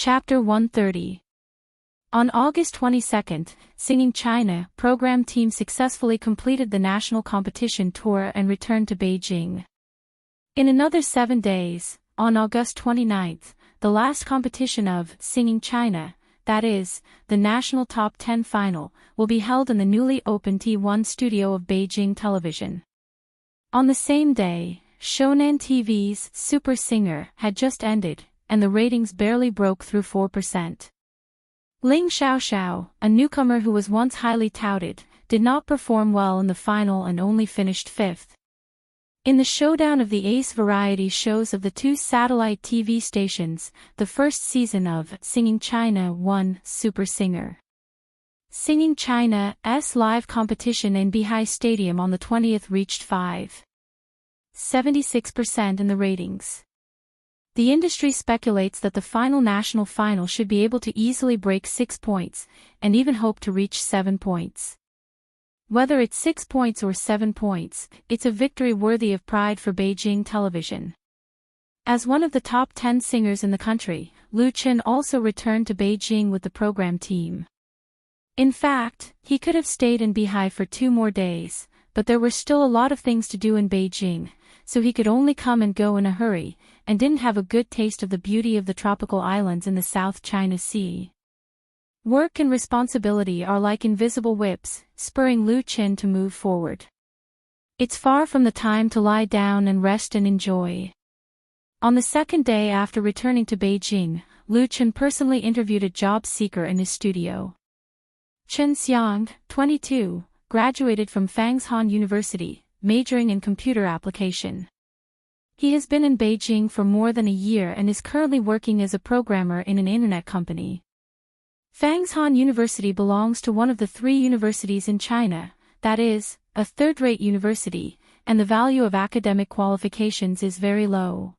Chapter 130. On August 22, Singing China program team successfully completed the national competition tour and returned to Beijing. In another 7 days, on August 29, the last competition of Singing China, that is, the national top 10 final, will be held in the newly opened T1 studio of Beijing Television. On the same day, Shonan TV's Super Singer had just ended, and the ratings barely broke through 4%. Ling Xiaoxiao, a newcomer who was once highly touted, did not perform well in the final and only finished 5th. In the showdown of the ace variety shows of the 2 satellite TV stations, the first season of Singing China won Super Singer. Singing China's live competition in Beihai Stadium on the 20th reached 5.76% in the ratings. The industry speculates that the final national final should be able to easily break 6 points, and even hope to reach 7 points. Whether it's 6 points or 7 points, it's a victory worthy of pride for Beijing Television. As one of the top 10 singers in the country, Lu Chen also returned to Beijing with the program team. In fact, he could have stayed in Beihai for 2 more days, but there were still a lot of things to do in Beijing, so he could only come and go in a hurry, and didn't have a good taste of the beauty of the tropical islands in the South China Sea. Work and responsibility are like invisible whips, spurring Lu Chen to move forward. It's far from the time to lie down and rest and enjoy. On the second day after returning to Beijing, Lu Chen personally interviewed a job seeker in his studio. Chen Xiang, 22, graduated from Fangshan University, majoring in computer application. He has been in Beijing for more than a year and is currently working as a programmer in an internet company. Fangshan University belongs to one of the 3 universities in China, that is, a third-rate university, and the value of academic qualifications is very low.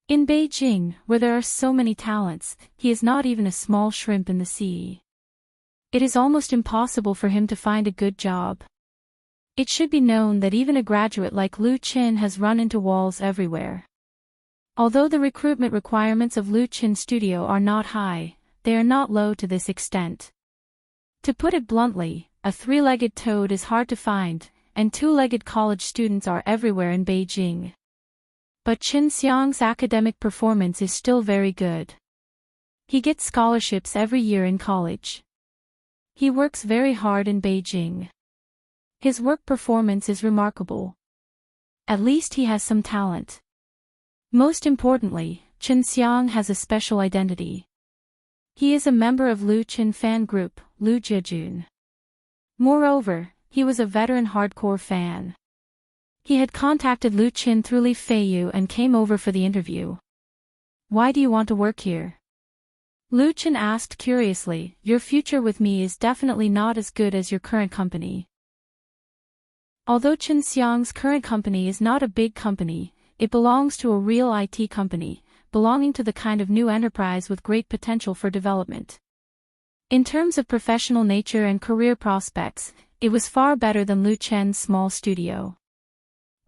In Beijing, where there are so many talents, he is not even a small shrimp in the sea. It is almost impossible for him to find a good job. It should be known that even a graduate like Lu Chen has run into walls everywhere. Although the recruitment requirements of Lu Chen's studio are not high, they are not low to this extent. To put it bluntly, a 3-legged toad is hard to find, and 2-legged college students are everywhere in Beijing. But Chen Xiang's academic performance is still very good. He gets scholarships every year in college. He works very hard in Beijing. His work performance is remarkable. At least he has some talent. Most importantly, Chen Xiang has a special identity. He is a member of Lu Chen fan group, Lu Jiejun. Moreover, he was a veteran hardcore fan. He had contacted Lu Chen through Li Feiyu and came over for the interview. "Why do you want to work here?" Lu Chen asked curiously. "Your future with me is definitely not as good as your current company." Although Chen Xiang's current company is not a big company, it belongs to a real IT company, belonging to the kind of new enterprise with great potential for development. In terms of professional nature and career prospects, it was far better than Lu Chen's small studio.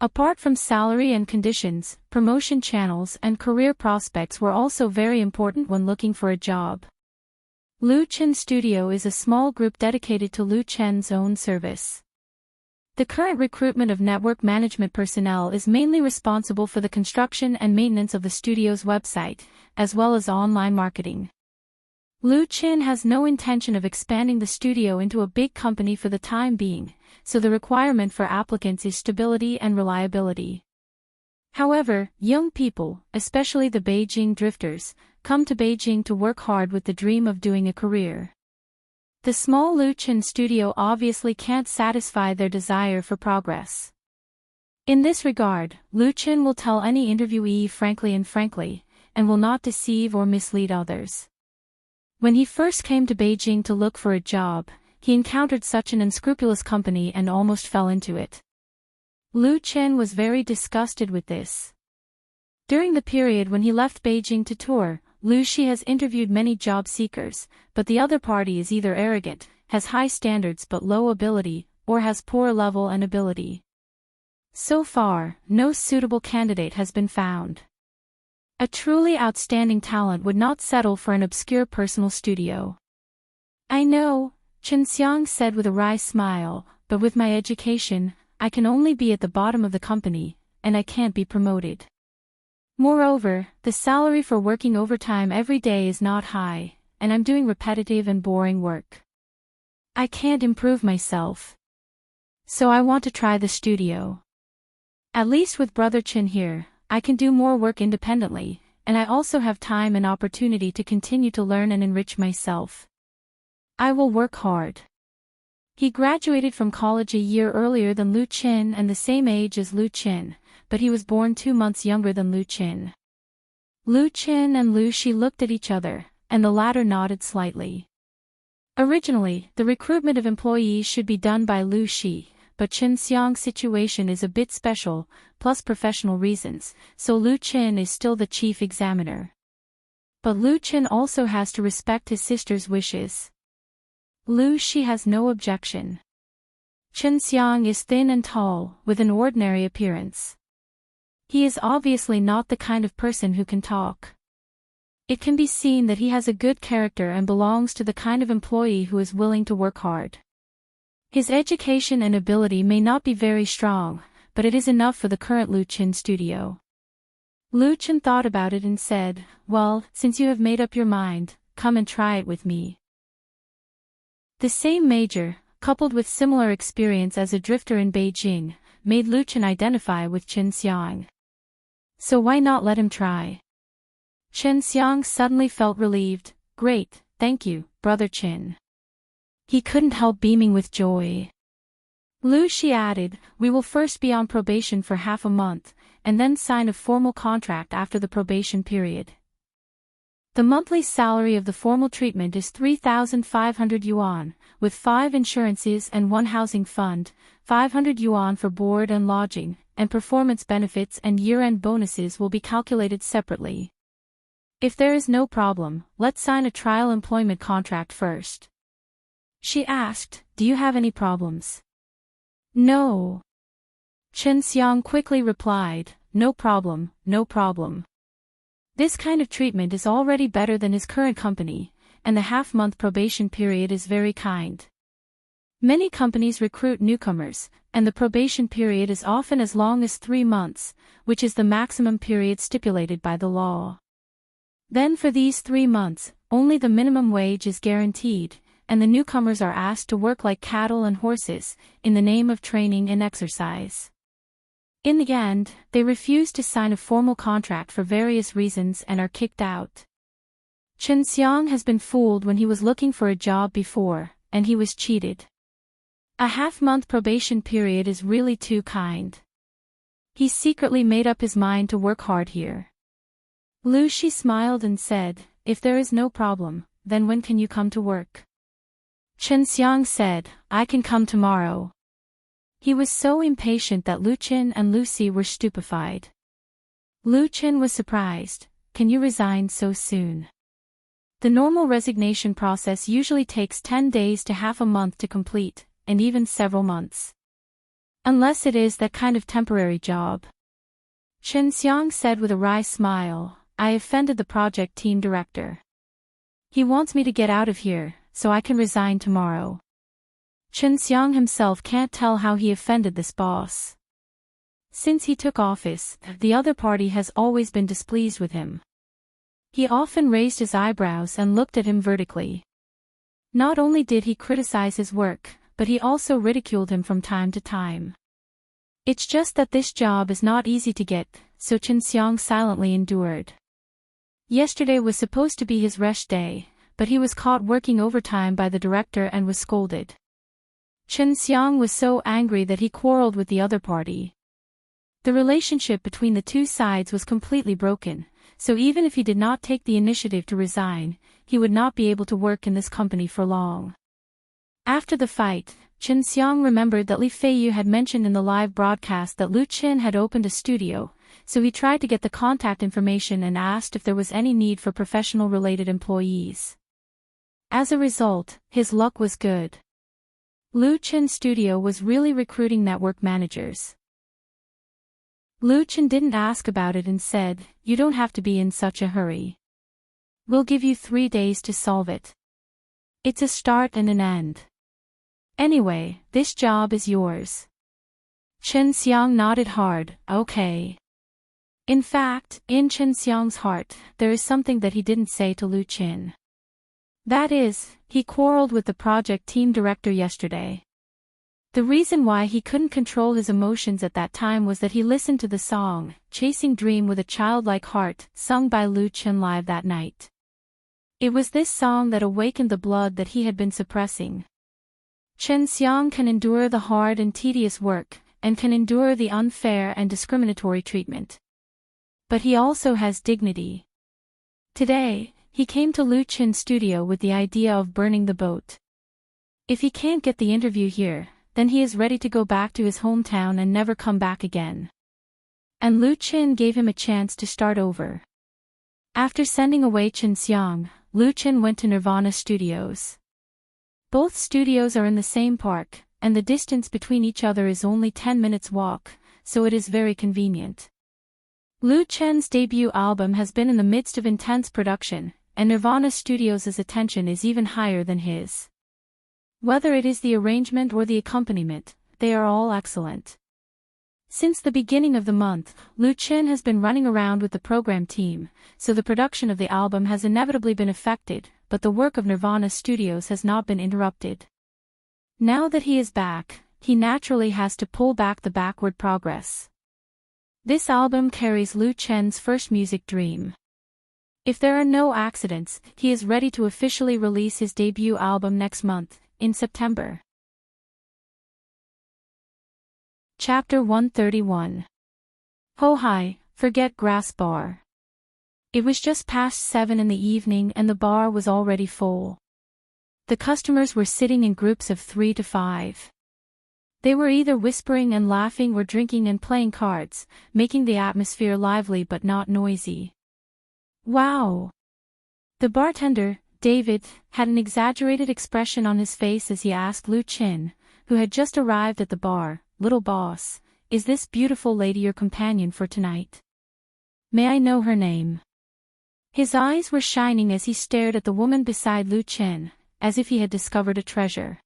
Apart from salary and conditions, promotion channels and career prospects were also very important when looking for a job. Lu Chen's studio is a small group dedicated to Lu Chen's own service. The current recruitment of network management personnel is mainly responsible for the construction and maintenance of the studio's website, as well as online marketing. Lu Chen has no intention of expanding the studio into a big company for the time being, so the requirement for applicants is stability and reliability. However, young people, especially the Beijing drifters, come to Beijing to work hard with the dream of doing a career. The small Lu Chen studio obviously can't satisfy their desire for progress. In this regard, Lu Chen will tell any interviewee frankly and will not deceive or mislead others. When he first came to Beijing to look for a job, he encountered such an unscrupulous company and almost fell into it. Lu Chen was very disgusted with this. During the period when he left Beijing to tour, Lu Shi has interviewed many job seekers, but the other party is either arrogant, has high standards but low ability, or has poor level and ability. So far, no suitable candidate has been found. A truly outstanding talent would not settle for an obscure personal studio. I know, Chen Xiang said with a wry smile, but with my education, I can only be at the bottom of the company, and I can't be promoted. Moreover, the salary for working overtime every day is not high, and I'm doing repetitive and boring work. I can't improve myself. So I want to try the studio. At least with Brother Chen here, I can do more work independently, and I also have time and opportunity to continue to learn and enrich myself. I will work hard. He graduated from college a year earlier than Lu Qin and the same age as Lu Qin, but he was born 2 months younger than Lu Qin. Lu Qin and Lu Shi looked at each other, and the latter nodded slightly. Originally, the recruitment of employees should be done by Lu Shi, but Chen Xiang's situation is a bit special, plus professional reasons, so Lu Qin is still the chief examiner. But Lu Qin also has to respect his sister's wishes. Lu Shi has no objection. Chen Xiang is thin and tall, with an ordinary appearance. He is obviously not the kind of person who can talk. It can be seen that he has a good character and belongs to the kind of employee who is willing to work hard. His education and ability may not be very strong, but it is enough for the current Lu Qin studio. Lu Qin thought about it and said, "Well, since you have made up your mind, come and try it with me." The same major, coupled with similar experience as a drifter in Beijing, made Lu Qin identify with Chen Xiang. So why not let him try? Chen Xiang suddenly felt relieved. "Great, thank you, Brother Chen." He couldn't help beaming with joy. Lu Shi added, "We will first be on probation for half a month, and then sign a formal contract after the probation period. The monthly salary of the formal treatment is 3,500 yuan, with 5 insurances and 1 housing fund, 500 yuan for board and lodging, and performance benefits and year-end bonuses will be calculated separately. If there is no problem, let's sign a trial employment contract first." She asked, "Do you have any problems?" "No." Chen Xiang quickly replied, "No problem, no problem. This kind of treatment is already better than his current company, and the half-month probation period is very kind. Many companies recruit newcomers, and the probation period is often as long as 3 months, which is the maximum period stipulated by the law. Then for these 3 months, only the minimum wage is guaranteed, and the newcomers are asked to work like cattle and horses, in the name of training and exercise. In the end, they refuse to sign a formal contract for various reasons and are kicked out. Chen Xiang has been fooled when he was looking for a job before, and he was cheated. A half-month probation period is really too kind. He secretly made up his mind to work hard here." Lu Shi smiled and said, "If there is no problem, then when can you come to work?" Chen Xiang said, "I can come tomorrow." He was so impatient that Lu Qin and Lu Si were stupefied. Lu Qin was surprised. "Can you resign so soon?" The normal resignation process usually takes 10 days to half a month to complete, and even several months. Unless it is that kind of temporary job. Chen Xiang said with a wry smile, "I offended the project team director. He wants me to get out of here, so I can resign tomorrow." Chen Xiang himself can't tell how he offended this boss. Since he took office, the other party has always been displeased with him. He often raised his eyebrows and looked at him vertically. Not only did he criticize his work, but he also ridiculed him from time to time. It's just that this job is not easy to get, so Chen Xiang silently endured. Yesterday was supposed to be his rest day, but he was caught working overtime by the director and was scolded. Chen Xiang was so angry that he quarreled with the other party. The relationship between the two sides was completely broken, so even if he did not take the initiative to resign, he would not be able to work in this company for long. After the fight, Chen Xiang remembered that Li Feiyu had mentioned in the live broadcast that Lu Qin had opened a studio, so he tried to get the contact information and asked if there was any need for professional-related employees. As a result, his luck was good. Lu Qin's studio was really recruiting network managers. Lu Chen didn't ask about it and said, "You don't have to be in such a hurry. We'll give you 3 days to solve it. It's a start and an end. Anyway, this job is yours." Chen Xiang nodded hard, "Okay." In fact, in Chen Xiang's heart, there is something that he didn't say to Lu Chen. That is, he quarreled with the project team director yesterday. The reason why he couldn't control his emotions at that time was that he listened to the song, Chasing Dream with a Childlike Heart, sung by Lu Chen live that night. It was this song that awakened the blood that he had been suppressing. Chen Xiang can endure the hard and tedious work, and can endure the unfair and discriminatory treatment. But he also has dignity. Today, he came to Lu Chen's studio with the idea of burning the boat. If he can't get the interview here, then he is ready to go back to his hometown and never come back again. And Lu Chen gave him a chance to start over. After sending away Chen Xiang, Lu Chen went to Nirvana Studios. Both studios are in the same park, and the distance between each other is only 10 minutes walk, so it is very convenient. Lu Chen's debut album has been in the midst of intense production, and Nirvana Studios' attention is even higher than his. Whether it is the arrangement or the accompaniment, they are all excellent. Since the beginning of the month, Lu Chen has been running around with the program team, so the production of the album has inevitably been affected, but the work of Nirvana Studios has not been interrupted. Now that he is back, he naturally has to pull back the backward progress. This album carries Lu Chen's first music dream. If there are no accidents, he is ready to officially release his debut album next month, in September. Chapter 131. Ho-hi, forget grass bar. It was just past 7 in the evening and the bar was already full. The customers were sitting in groups of 3 to 5. They were either whispering and laughing or drinking and playing cards, making the atmosphere lively but not noisy. Wow! The bartender, David, had an exaggerated expression on his face as he asked Lu Chen, who had just arrived at the bar, "Little boss, is this beautiful lady your companion for tonight? May I know her name?" His eyes were shining as he stared at the woman beside Lu Chen, as if he had discovered a treasure.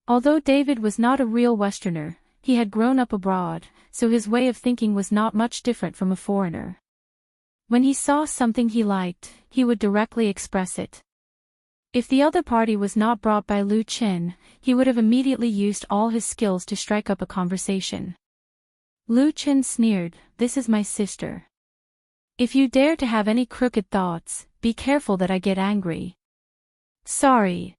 Although David was not a real Westerner, he had grown up abroad, so his way of thinking was not much different from a foreigner. When he saw something he liked, he would directly express it. If the other party was not brought by Lu Chen, he would have immediately used all his skills to strike up a conversation. Lu Chen sneered, "This is my sister. If you dare to have any crooked thoughts, be careful that I get angry." "Sorry."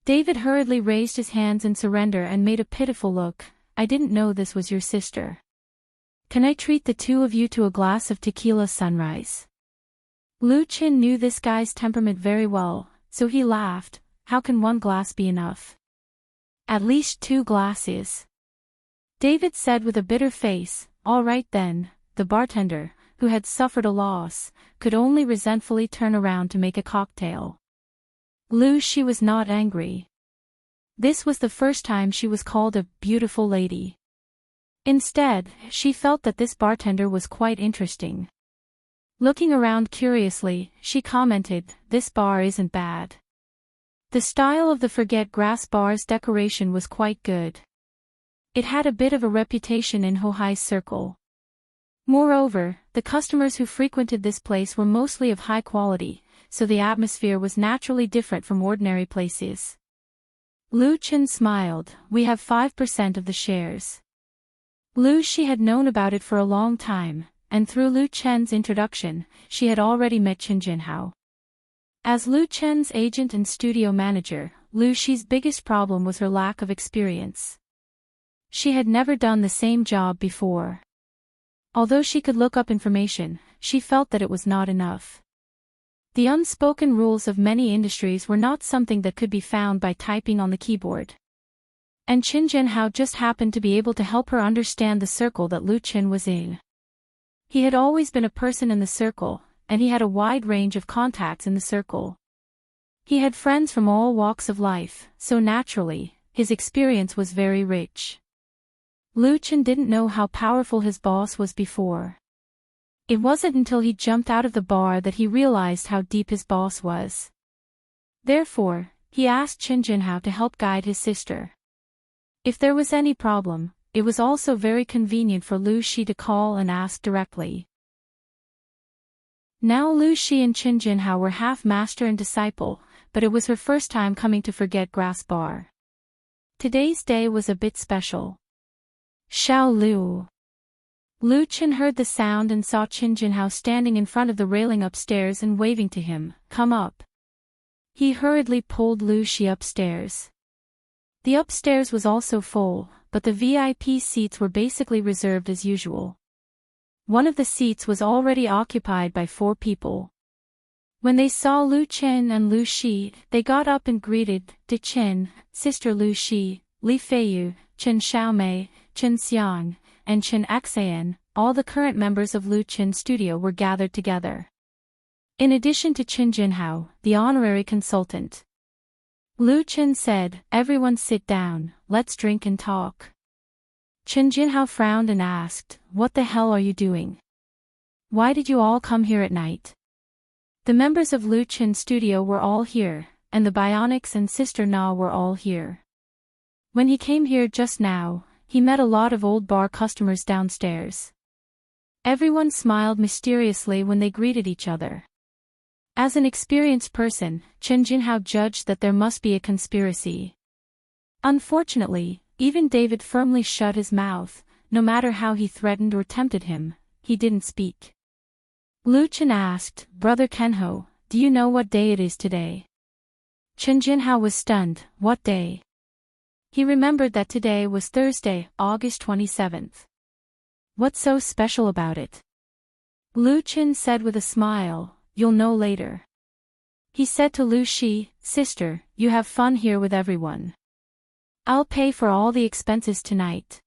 David hurriedly raised his hands in surrender and made a pitiful look. "I didn't know this was your sister. Can I treat the two of you to a glass of tequila sunrise?" Lu Chen knew this guy's temperament very well, so he laughed. "How can one glass be enough? At least 2 glasses." David said with a bitter face. "All right then." The bartender, who had suffered a loss, could only resentfully turn around to make a cocktail. She was not angry. This was the first time she was called a beautiful lady. Instead, she felt that this bartender was quite interesting. Looking around curiously, she commented, "This bar isn't bad." The style of the Forget Grass bar's decoration was quite good. It had a bit of a reputation in Ho-hi's circle. Moreover, the customers who frequented this place were mostly of high quality, so the atmosphere was naturally different from ordinary places. Lu Chen smiled. "We have 5% of the shares." She had known about it for a long time, and through Lu Chen's introduction, she had already met Chen Jinhao. As Lu Chen's agent and studio manager, Xi's biggest problem was her lack of experience. She had never done the same job before. Although she could look up information, she felt that it was not enough. The unspoken rules of many industries were not something that could be found by typing on the keyboard. And Chen Jinhao just happened to be able to help her understand the circle that Lu Chen was in. He had always been a person in the circle, and he had a wide range of contacts in the circle. He had friends from all walks of life, so naturally, his experience was very rich. Lu Chen didn't know how powerful his boss was before. It wasn't until he jumped out of the bar that he realized how deep his boss was. Therefore, he asked Qin Jinhao to help guide his sister. If there was any problem, it was also very convenient for Lu Shi to call and ask directly. Now Lu Shi and Qin Jinhao were half master and disciple, but it was her first time coming to Forget Grass Bar. Today's day was a bit special. Xiao Lu. Lu Chen heard the sound and saw Qin Jinhao standing in front of the railing upstairs and waving to him, "Come up." He hurriedly pulled Lu Shi upstairs. The upstairs was also full, but the VIP seats were basically reserved as usual. One of the seats was already occupied by 4 people. When they saw Lu Chen and Lu Shi, they got up and greeted De Chen, Sister Lu Shi, Li Feiyu, Chen Xiaomei, Chen Xiang, and Chen Xan. All the current members of Lu Chen's studio were gathered together. In addition to Qin Jinhao, the honorary consultant. Lu Chen said, "Everyone sit down, let's drink and talk." Qin Jinhao frowned and asked, "What the hell are you doing? Why did you all come here at night?" The members of Lu Chen's studio were all here, and the Bionics and Sister Na were all here. When he came here just now, he met a lot of old bar customers downstairs. Everyone smiled mysteriously when they greeted each other. As an experienced person, Qin Jinhao judged that there must be a conspiracy. Unfortunately, even David firmly shut his mouth. No matter how he threatened or tempted him, he didn't speak. Lu Chen asked, "Brother Kenho, do you know what day it is today?" Qin Jinhao was stunned. "What day?" He remembered that today was Thursday, August 27th. "What's so special about it?" Lu Chen said with a smile, "You'll know later." He said to Lu Shi, "Sister, you have fun here with everyone. I'll pay for all the expenses tonight."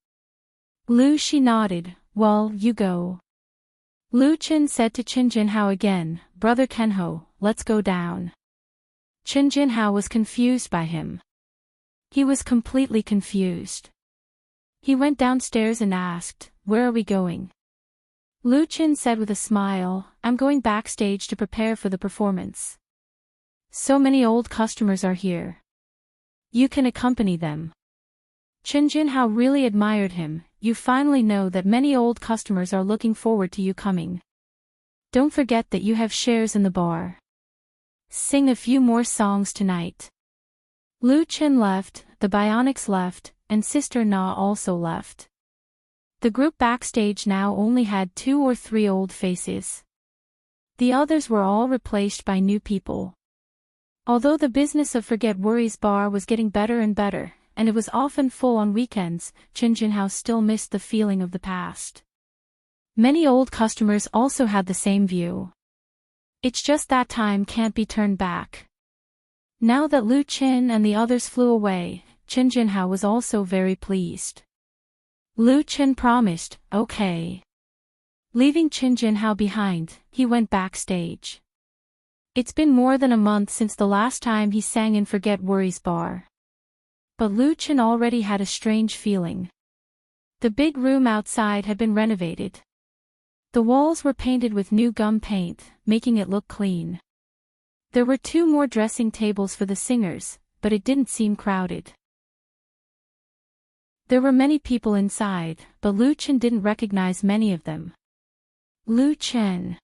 Lu Shi nodded, "Well, you go." Lu Chen said to Qin Jinhao again, "Brother Kenho, let's go down." Qin Jinhao was confused by him. He was completely confused. He went downstairs and asked, "Where are we going?" Lu Chen said with a smile, "I'm going backstage to prepare for the performance. So many old customers are here. You can accompany them." Qin Jinhao really admired him. "You finally know that many old customers are looking forward to you coming. Don't forget that you have shares in the bar. Sing a few more songs tonight." Lu Chen left, the Bionics left, and Sister Na also left. The group backstage now only had 2 or 3 old faces. The others were all replaced by new people. Although the business of Forget Worries Bar was getting better and better, and it was often full on weekends, Qin Jinhao still missed the feeling of the past. Many old customers also had the same view. It's just that time can't be turned back. Now that Lu Chen and the others flew away, Qin Jinhao was also very pleased. Lu Chen promised, "Okay." Leaving Qin Jinhao behind, he went backstage. It's been more than a month since the last time he sang in Forget Worries Bar. But Lu Chen already had a strange feeling. The big room outside had been renovated. The walls were painted with new gum paint, making it look clean. There were 2 more dressing tables for the singers, but it didn't seem crowded. There were many people inside, but Lu Chen didn't recognize many of them. Lu Chen.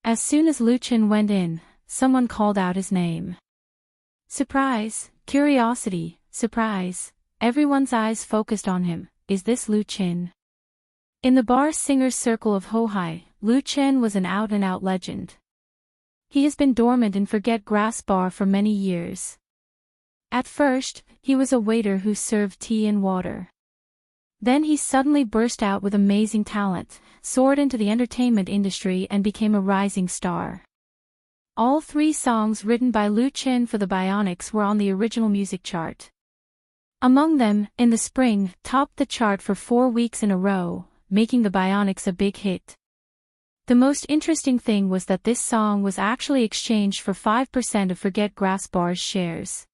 As soon as Lu Chen went in, someone called out his name. Surprise, curiosity, surprise. Everyone's eyes focused on him. Is this Lu Chen? In the bar singers circle of Hohai, Lu Chen was an out-and-out legend. He has been dormant in Forget Grass Bar for many years. At first, he was a waiter who served tea and water. Then he suddenly burst out with amazing talent, soared into the entertainment industry and became a rising star. All 3 songs written by Lu Chen for the Bionics were on the original music chart. Among them, In the Spring, topped the chart for 4 weeks in a row, making the Bionics a big hit. The most interesting thing was that this song was actually exchanged for 5% of Forget Grass Bar's shares.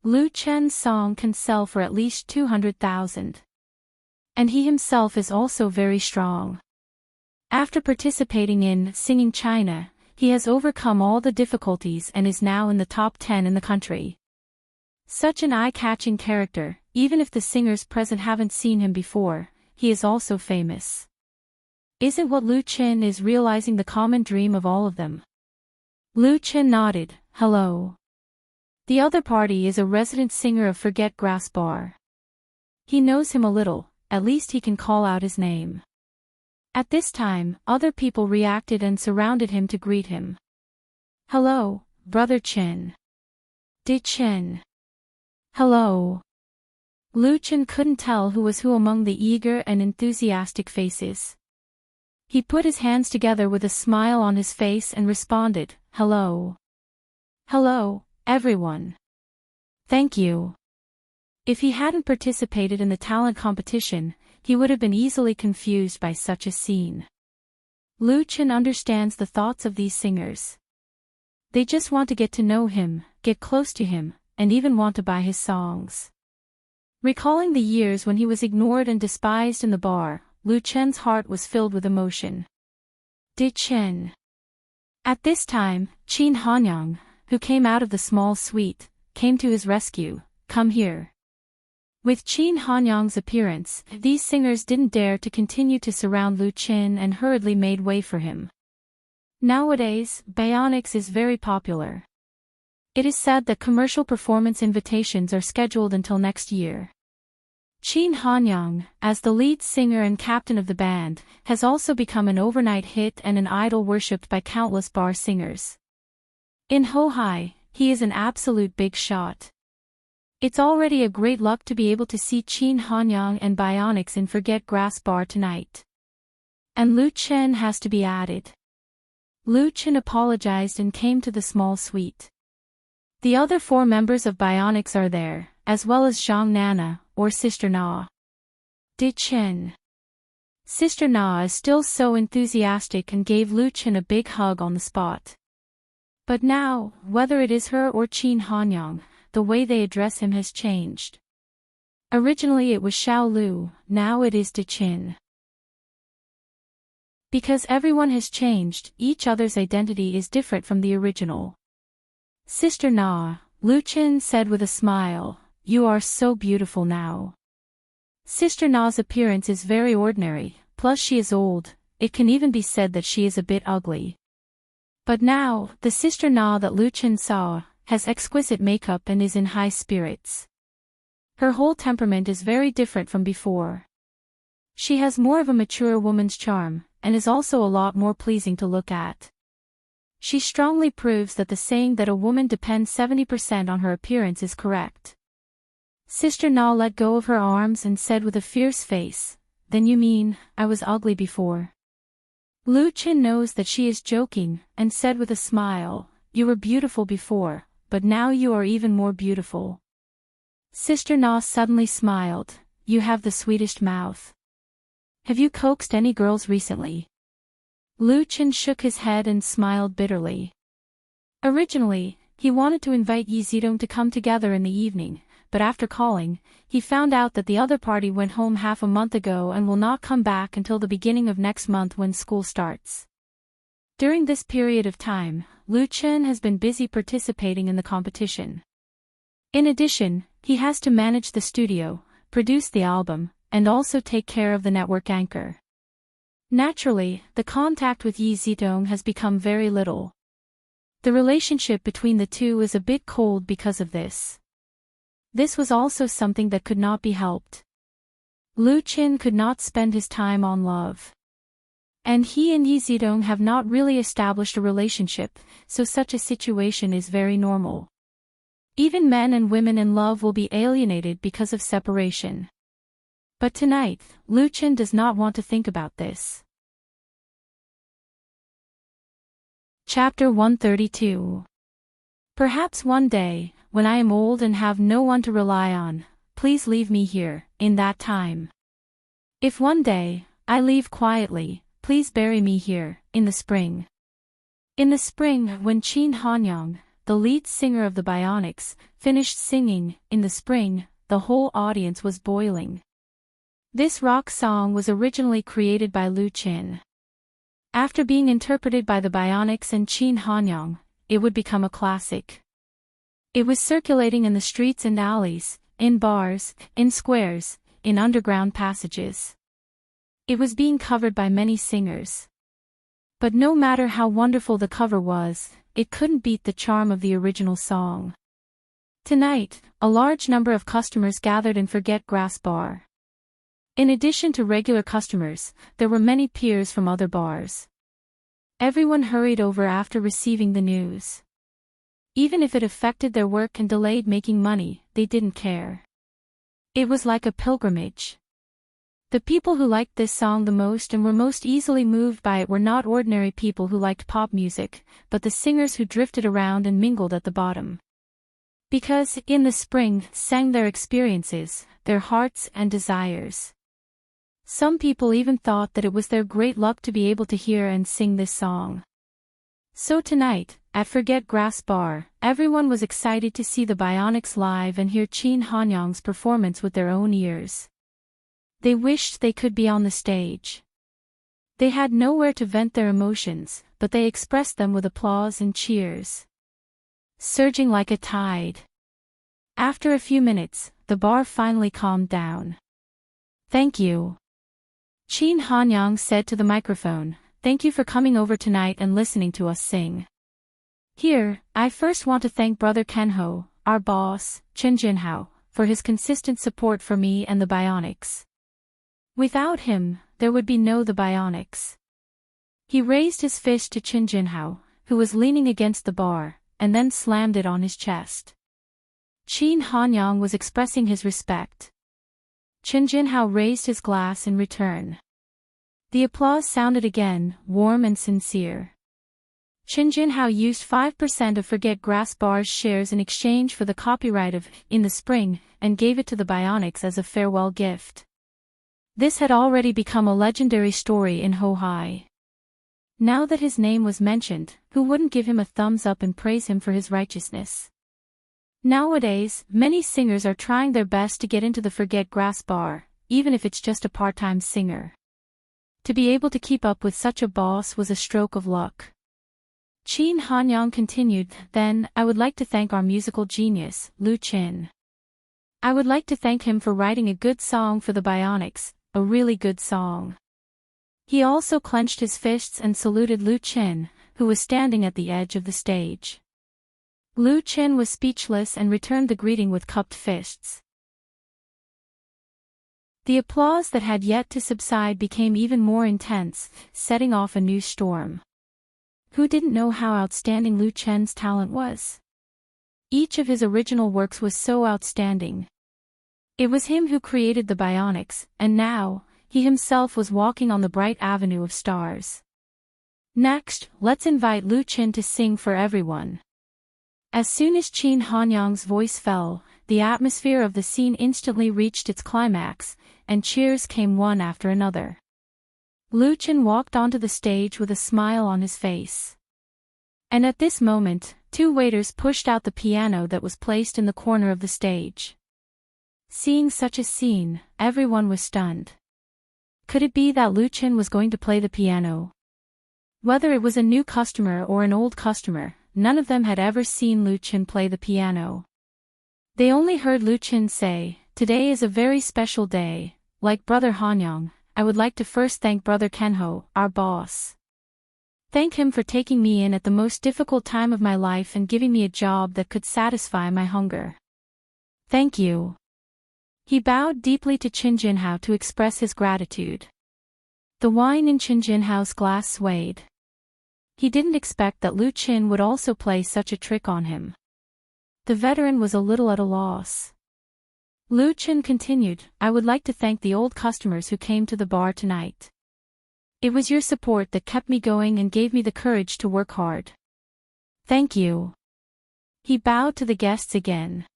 Lu Chen's song can sell for at least 200,000. And he himself is also very strong. After participating in Singing China, he has overcome all the difficulties and is now in the top 10 in the country. Such an eye-catching character, even if the singers present haven't seen him before, he is also famous. Isn't what Lu Chen is realizing the common dream of all of them? Lu Chen nodded, hello. The other party is a resident singer of Forget Grass Bar. He knows him a little, at least he can call out his name. At this time, other people reacted and surrounded him to greet him. Hello, Brother Chen. Di Chen. Hello. Lu Chen couldn't tell who was who among the eager and enthusiastic faces. He put his hands together with a smile on his face and responded, hello. Hello, everyone. Thank you. If he hadn't participated in the talent competition, he would have been easily confused by such a scene. Lu Chen understands the thoughts of these singers. They just want to get to know him, get close to him, and even want to buy his songs. Recalling the years when he was ignored and despised in the bar, Lu Chen's heart was filled with emotion. Di Chen. At this time, Qin Hanyang, who came out of the small suite, came to his rescue. Come here. With Qin Hanyang's appearance, these singers didn't dare to continue to surround Lu Chen and hurriedly made way for him. Nowadays, Bionics is very popular. It is said that commercial performance invitations are scheduled until next year. Qin Hanyang, as the lead singer and captain of the band, has also become an overnight hit and an idol worshipped by countless bar singers. In Hohai, he is an absolute big shot. It's already a great luck to be able to see Qin Hanyang and Bionics in Forget Grass Bar tonight. And Lu Chen has to be added. Lu Chen apologized and came to the small suite. The other 4 members of Bionics are there, as well as Zhang Nana, or Sister Na. Di Chen. Sister Na is still so enthusiastic and gave Lu Chen a big hug on the spot. But now, whether it is her or Qin Hanyang, the way they address him has changed. Originally it was Xiao Lu, now it is Di Chen. Because everyone has changed, each other's identity is different from the original. Sister Na, Lu Chen said with a smile, you are so beautiful now. Sister Na's appearance is very ordinary, plus she is old, it can even be said that she is a bit ugly. But now, the Sister Na that Lu Chen saw, has exquisite makeup and is in high spirits. Her whole temperament is very different from before. She has more of a mature woman's charm, and is also a lot more pleasing to look at. She strongly proves that the saying that a woman depends 70% on her appearance is correct. Sister Na let go of her arms and said with a fierce face, then you mean, I was ugly before? Lu Chen knows that she is joking, and said with a smile, you were beautiful before, but now you are even more beautiful. Sister Na suddenly smiled, you have the sweetest mouth. Have you coaxed any girls recently? Lu Chen shook his head and smiled bitterly. Originally, he wanted to invite Yi Zidong to come together in the evening, but after calling, he found out that the other party went home half a month ago and will not come back until the beginning of next month when school starts. During this period of time, Lu Chen has been busy participating in the competition. In addition, he has to manage the studio, produce the album, and also take care of the network anchor. Naturally, the contact with Yi Zidong has become very little. The relationship between the two is a bit cold because of this. This was also something that could not be helped. Lu Chen could not spend his time on love. And he and Yi Zidong have not really established a relationship, so such a situation is very normal. Even men and women in love will be alienated because of separation. But tonight, Lu Chen does not want to think about this. Chapter 132. Perhaps one day, when I am old and have no one to rely on, please leave me here, in that time. If one day, I leave quietly, please bury me here, in the spring. In the spring, when Qin Hanyang, the lead singer of the Bionics, finished singing, in the spring, the whole audience was boiling. This rock song was originally created by Lu Qin. After being interpreted by the Bionics and Qin Hanyang, it would become a classic. It was circulating in the streets and alleys, in bars, in squares, in underground passages. It was being covered by many singers. But no matter how wonderful the cover was, it couldn't beat the charm of the original song. Tonight, a large number of customers gathered in Forget Grass Bar. In addition to regular customers, there were many peers from other bars. Everyone hurried over after receiving the news. Even if it affected their work and delayed making money, they didn't care. It was like a pilgrimage. The people who liked this song the most and were most easily moved by it were not ordinary people who liked pop music, but the singers who drifted around and mingled at the bottom. Because, in the spring, sang their experiences, their hearts and desires. Some people even thought that it was their great luck to be able to hear and sing this song. So tonight, at Forget Grass Bar, everyone was excited to see the Bionics live and hear Qin Hanyang's performance with their own ears. They wished they could be on the stage. They had nowhere to vent their emotions, but they expressed them with applause and cheers, surging like a tide. After a few minutes, the bar finally calmed down. "Thank you," Qin Hanyang said to the microphone. "Thank you for coming over tonight and listening to us sing. Here, I first want to thank Brother Kenho, our boss, Chen Jinhao, for his consistent support for me and the Bionics. Without him, there would be no the Bionics." He raised his fist to Chen Jinhao, who was leaning against the bar, and then slammed it on his chest. Qin Hanyang was expressing his respect. Chen Jinhao raised his glass in return. The applause sounded again, warm and sincere. Chen Jinhao used 5% of Forget Grass Bar's shares in exchange for the copyright of In the Spring, and gave it to the Bionics as a farewell gift. This had already become a legendary story in Hohai. Now that his name was mentioned, who wouldn't give him a thumbs up and praise him for his righteousness? Nowadays, many singers are trying their best to get into the Forget Grass Bar, even if it's just a part-time singer. To be able to keep up with such a boss was a stroke of luck. Qin Hanyang continued, "Then, I would like to thank our musical genius, Lu Qin. I would like to thank him for writing a good song for the Bionics, a really good song." He also clenched his fists and saluted Lu Qin, who was standing at the edge of the stage. Lu Qin was speechless and returned the greeting with cupped fists. The applause that had yet to subside became even more intense, setting off a new storm. Who didn't know how outstanding Lu Qin's talent was? Each of his original works was so outstanding. It was him who created the Bionics, and now, he himself was walking on the bright avenue of stars. Next, let's invite Lu Qin to sing for everyone. As soon as Qin Hanyang's voice fell, the atmosphere of the scene instantly reached its climax, and cheers came one after another. Lu Qin walked onto the stage with a smile on his face. And at this moment, two waiters pushed out the piano that was placed in the corner of the stage. Seeing such a scene, everyone was stunned. Could it be that Lu Qin was going to play the piano? Whether it was a new customer or an old customer, none of them had ever seen Lu Qin play the piano. They only heard Lu Qin say, "Today is a very special day. Like Brother Hanyang, I would like to first thank Brother Kenho, our boss. Thank him for taking me in at the most difficult time of my life and giving me a job that could satisfy my hunger. Thank you." He bowed deeply to Qin Jinhao to express his gratitude. The wine in Qin Jinhao's glass swayed. He didn't expect that Lu Qin would also play such a trick on him. The veteran was a little at a loss. Lu Qin continued, "I would like to thank the old customers who came to the bar tonight. It was your support that kept me going and gave me the courage to work hard. Thank you." He bowed to the guests again.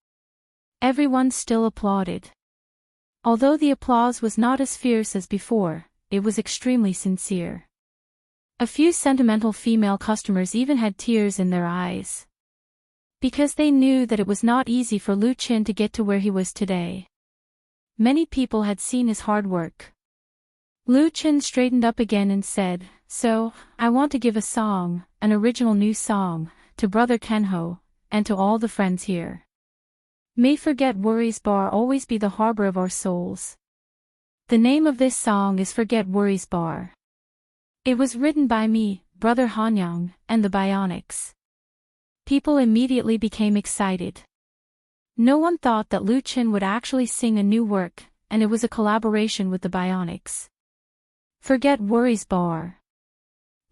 Everyone still applauded. Although the applause was not as fierce as before, it was extremely sincere. A few sentimental female customers even had tears in their eyes. Because they knew that it was not easy for Lu Qin to get to where he was today. Many people had seen his hard work. Lu Chen straightened up again and said, "So, I want to give a song, an original new song, to Brother Kenho, and to all the friends here. May Forget Worries Bar always be the harbor of our souls." The name of this song is Forget Worries Bar. It was written by me, Brother Hanyang, and the Bionics. People immediately became excited. No one thought that Lu Chen would actually sing a new work, and it was a collaboration with the Bionics. Forget Worries Bar.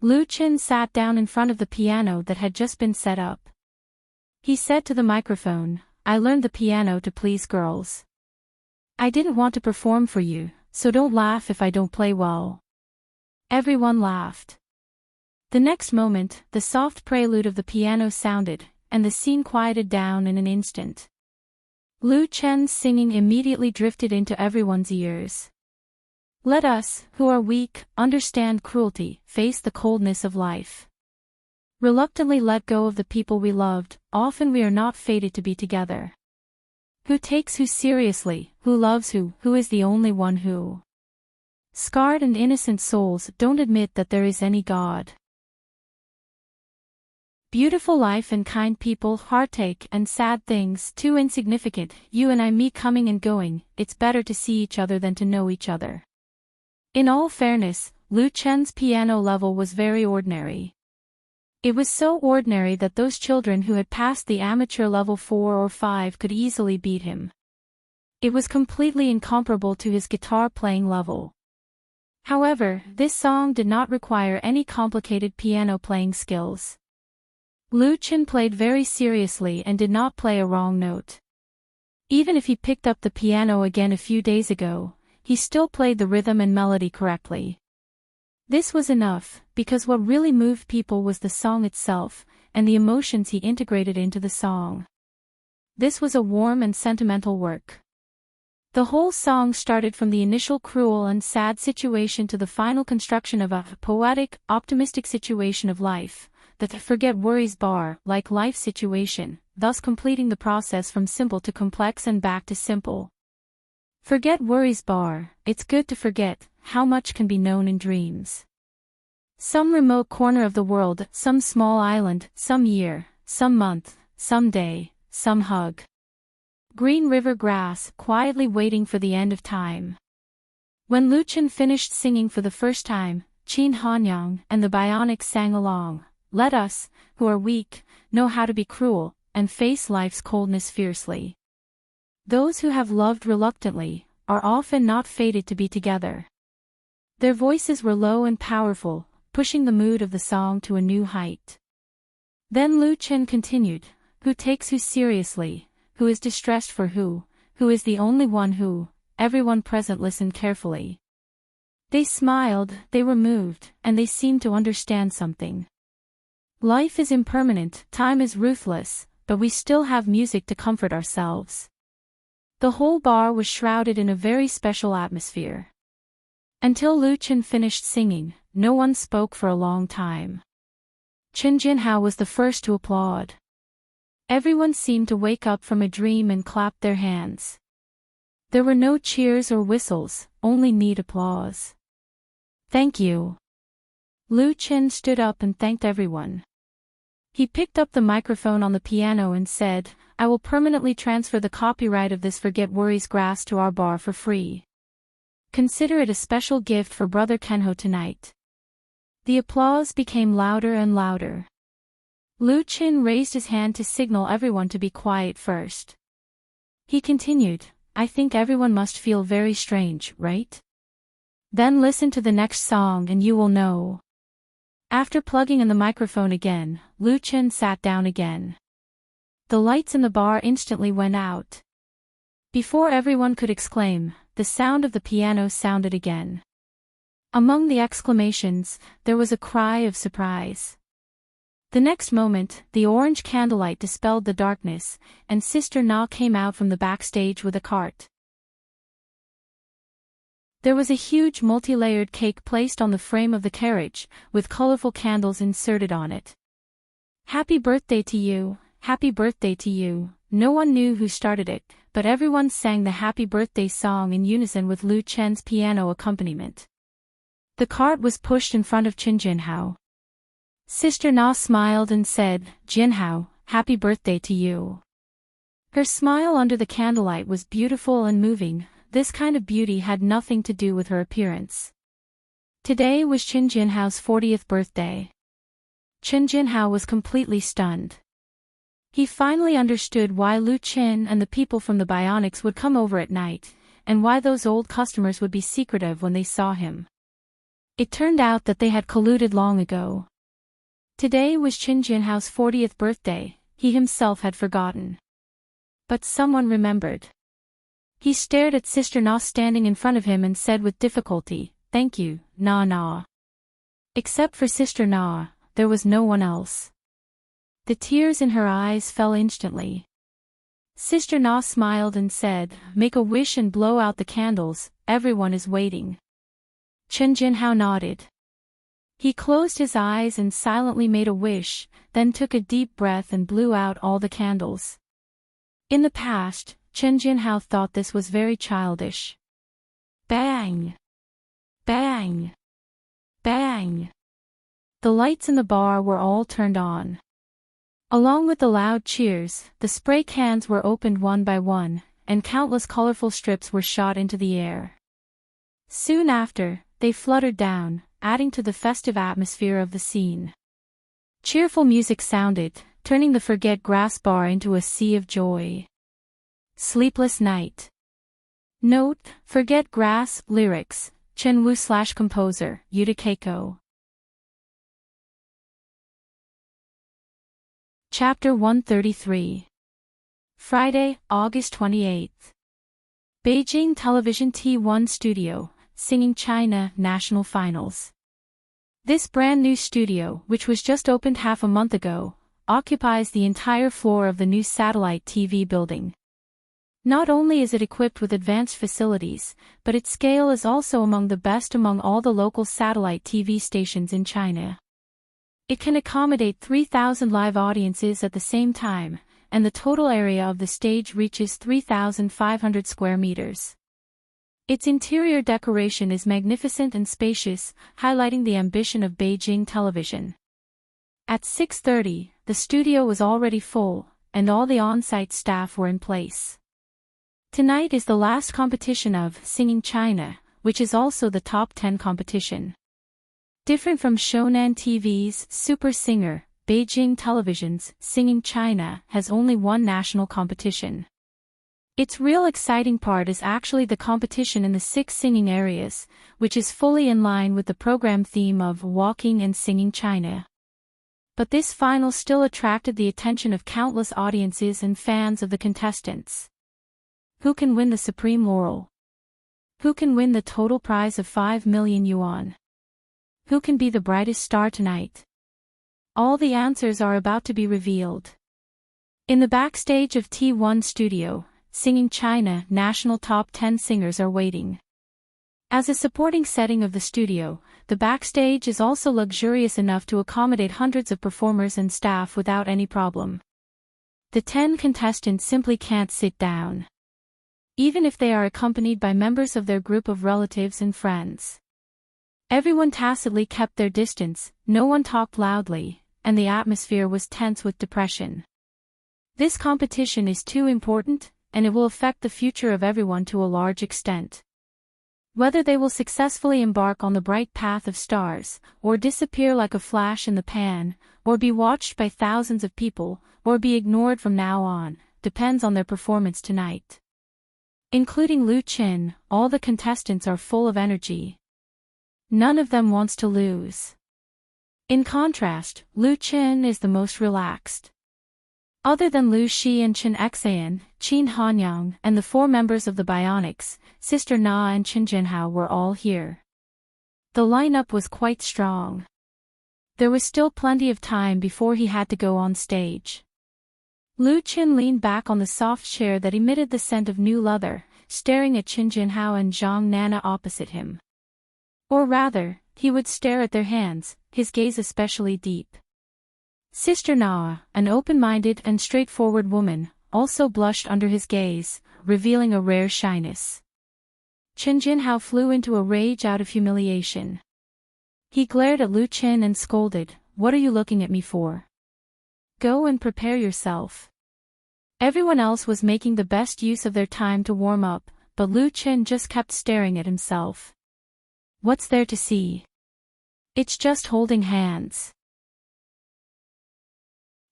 Lu Chen sat down in front of the piano that had just been set up. He said to the microphone, "I learned the piano to please girls. I didn't want to perform for you, so don't laugh if I don't play well." Everyone laughed. The next moment, the soft prelude of the piano sounded, and the scene quieted down in an instant. Lu Chen's singing immediately drifted into everyone's ears. "Let us, who are weak, understand cruelty, face the coldness of life. Reluctantly let go of the people we loved, often we are not fated to be together. Who takes who seriously, who loves who is the only one who. Scarred and innocent souls don't admit that there is any God. Beautiful life and kind people, heartache and sad things, too insignificant, you and I, me coming and going, it's better to see each other than to know each other." In all fairness, Lu Chen's piano level was very ordinary. It was so ordinary that those children who had passed the amateur level 4 or 5 could easily beat him. It was completely incomparable to his guitar playing level. However, this song did not require any complicated piano playing skills. Lu Chen played very seriously and did not play a wrong note. Even if he picked up the piano again a few days ago, he still played the rhythm and melody correctly. This was enough, because what really moved people was the song itself, and the emotions he integrated into the song. This was a warm and sentimental work. The whole song started from the initial cruel and sad situation to the final construction of a poetic, optimistic situation of life, the Forget Worries Bar, like life situation, thus completing the process from simple to complex and back to simple. Forget Worries Bar, it's good to forget, how much can be known in dreams. Some remote corner of the world, some small island, some year, some month, some day, some hug. Green river grass, quietly waiting for the end of time. When Lu Chen finished singing for the first time, Qin Hanyang and the Bionics sang along. Let us, who are weak, know how to be cruel, and face life's coldness fiercely. Those who have loved reluctantly, are often not fated to be together. Their voices were low and powerful, pushing the mood of the song to a new height. Then Lu Chen continued, "Who takes who seriously, who is distressed for who is the only one who." Everyone present listened carefully. They smiled, they were moved, and they seemed to understand something. Life is impermanent, time is ruthless, but we still have music to comfort ourselves. The whole bar was shrouded in a very special atmosphere. Until Lu Chen finished singing, no one spoke for a long time. Chen Jinhao was the first to applaud. Everyone seemed to wake up from a dream and clapped their hands. There were no cheers or whistles, only neat applause. "Thank you." Lu Chen stood up and thanked everyone. He picked up the microphone on the piano and said, "I will permanently transfer the copyright of this Forget Worries grass to our bar for free. Consider it a special gift for Brother Kenho tonight." The applause became louder and louder. Lu Chen raised his hand to signal everyone to be quiet first. He continued, "I think everyone must feel very strange, right? Then listen to the next song and you will know." After plugging in the microphone again, Lu Chen sat down again. The lights in the bar instantly went out. Before everyone could exclaim, the sound of the piano sounded again. Among the exclamations, there was a cry of surprise. The next moment, the orange candlelight dispelled the darkness, and Sister Na came out from the backstage with a cart. There was a huge multi-layered cake placed on the frame of the carriage, with colorful candles inserted on it. "Happy birthday to you, "Happy birthday to you." No one knew who started it, but everyone sang the happy birthday song in unison with Lu Chen's piano accompaniment. The cart was pushed in front of Qin Jinhao. Sister Na smiled and said, "Jinhao, happy birthday to you." Her smile under the candlelight was beautiful and moving. This kind of beauty had nothing to do with her appearance. Today was Qin Jinhao's 40th birthday. Qin Jinhao was completely stunned. He finally understood why Lu Qin and the people from the Bionics would come over at night, and why those old customers would be secretive when they saw him. It turned out that they had colluded long ago. Today was Qin Jinhao's 40th birthday. He himself had forgotten. But someone remembered. He stared at Sister Na standing in front of him and said with difficulty, "Thank you, Na Na." Except for Sister Na, there was no one else. The tears in her eyes fell instantly. Sister Na smiled and said, "Make a wish and blow out the candles, everyone is waiting." Qin Jinhao nodded. He closed his eyes and silently made a wish, then took a deep breath and blew out all the candles. In the past, Qin Jinhao thought this was very childish. Bang! Bang! Bang! The lights in the bar were all turned on. Along with the loud cheers, the spray cans were opened one by one, and countless colorful strips were shot into the air. Soon after, they fluttered down, adding to the festive atmosphere of the scene. Cheerful music sounded, turning the Forget Grass bar into a sea of joy. Sleepless Night. Note: Forget Grass, lyrics, Chen Wu/composer, Yuta Keiko. Chapter 133. Friday, August 28th. Beijing Television T1 Studio, Singing China National Finals. This brand new studio, which was just opened half a month ago, occupies the entire floor of the new satellite TV building. Not only is it equipped with advanced facilities, but its scale is also among the best among all the local satellite TV stations in China. It can accommodate 3,000 live audiences at the same time, and the total area of the stage reaches 3,500 square meters. Its interior decoration is magnificent and spacious, highlighting the ambition of Beijing Television. At 6:30, the studio was already full, and all the on-site staff were in place. Tonight is the last competition of Singing China, which is also the top 10 competition. Different from Shonan TV's Super Singer, Beijing Television's Singing China has only one national competition. Its real exciting part is actually the competition in the 6 singing areas, which is fully in line with the program theme of Walking and Singing China. But this final still attracted the attention of countless audiences and fans of the contestants. Who can win the supreme laurel? Who can win the total prize of 5 million yuan? Who can be the brightest star tonight? All the answers are about to be revealed. In the backstage of T1 Studio, Singing China national top 10 singers are waiting. As a supporting setting of the studio, the backstage is also luxurious enough to accommodate hundreds of performers and staff without any problem. The 10 contestants simply can't sit down, even if they are accompanied by members of their group of relatives and friends. Everyone tacitly kept their distance, no one talked loudly, and the atmosphere was tense with depression. This competition is too important, and it will affect the future of everyone to a large extent. Whether they will successfully embark on the bright path of stars, or disappear like a flash in the pan, or be watched by thousands of people, or be ignored from now on, depends on their performance tonight. Including Lu Qin, all the contestants are full of energy. None of them wants to lose. In contrast, Lu Qin is the most relaxed. Other than Lu Shi and Chen Xan, Qin Hanyang, and the 4 members of the Bionics, Sister Na and Qin Jinhao were all here. The lineup was quite strong. There was still plenty of time before he had to go on stage. Lu Qin leaned back on the soft chair that emitted the scent of new leather, staring at Qin Jinhao and Zhang Nana opposite him. Or rather, he would stare at their hands, his gaze especially deep. Sister Na, an open-minded and straightforward woman, also blushed under his gaze, revealing a rare shyness. Chen Jinhao flew into a rage out of humiliation. He glared at Lu Chen and scolded, "What are you looking at me for? Go and prepare yourself." Everyone else was making the best use of their time to warm up, but Lu Chen just kept staring at himself. What's there to see? It's just holding hands.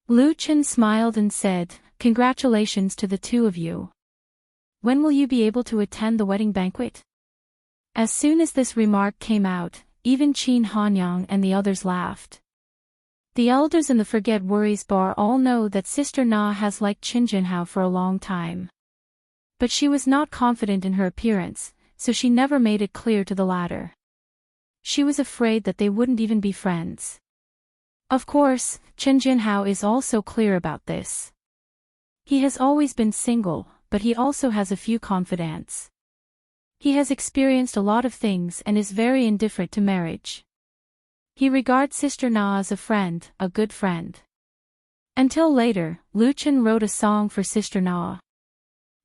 Lu Chen smiled and said, "Congratulations to the two of you. When will you be able to attend the wedding banquet?" As soon as this remark came out, even Qin Hanyang and the others laughed. The elders in the Forget Worries bar all know that Sister Na has liked Qin Jinhao for a long time. But she was not confident in her appearance, so she never made it clear to the latter. She was afraid that they wouldn't even be friends. Of course, Qin Jinhao is also clear about this. He has always been single, but he also has a few confidants. He has experienced a lot of things and is very indifferent to marriage. He regards Sister Na as a friend, a good friend. Until later, Lu Chen wrote a song for Sister Na.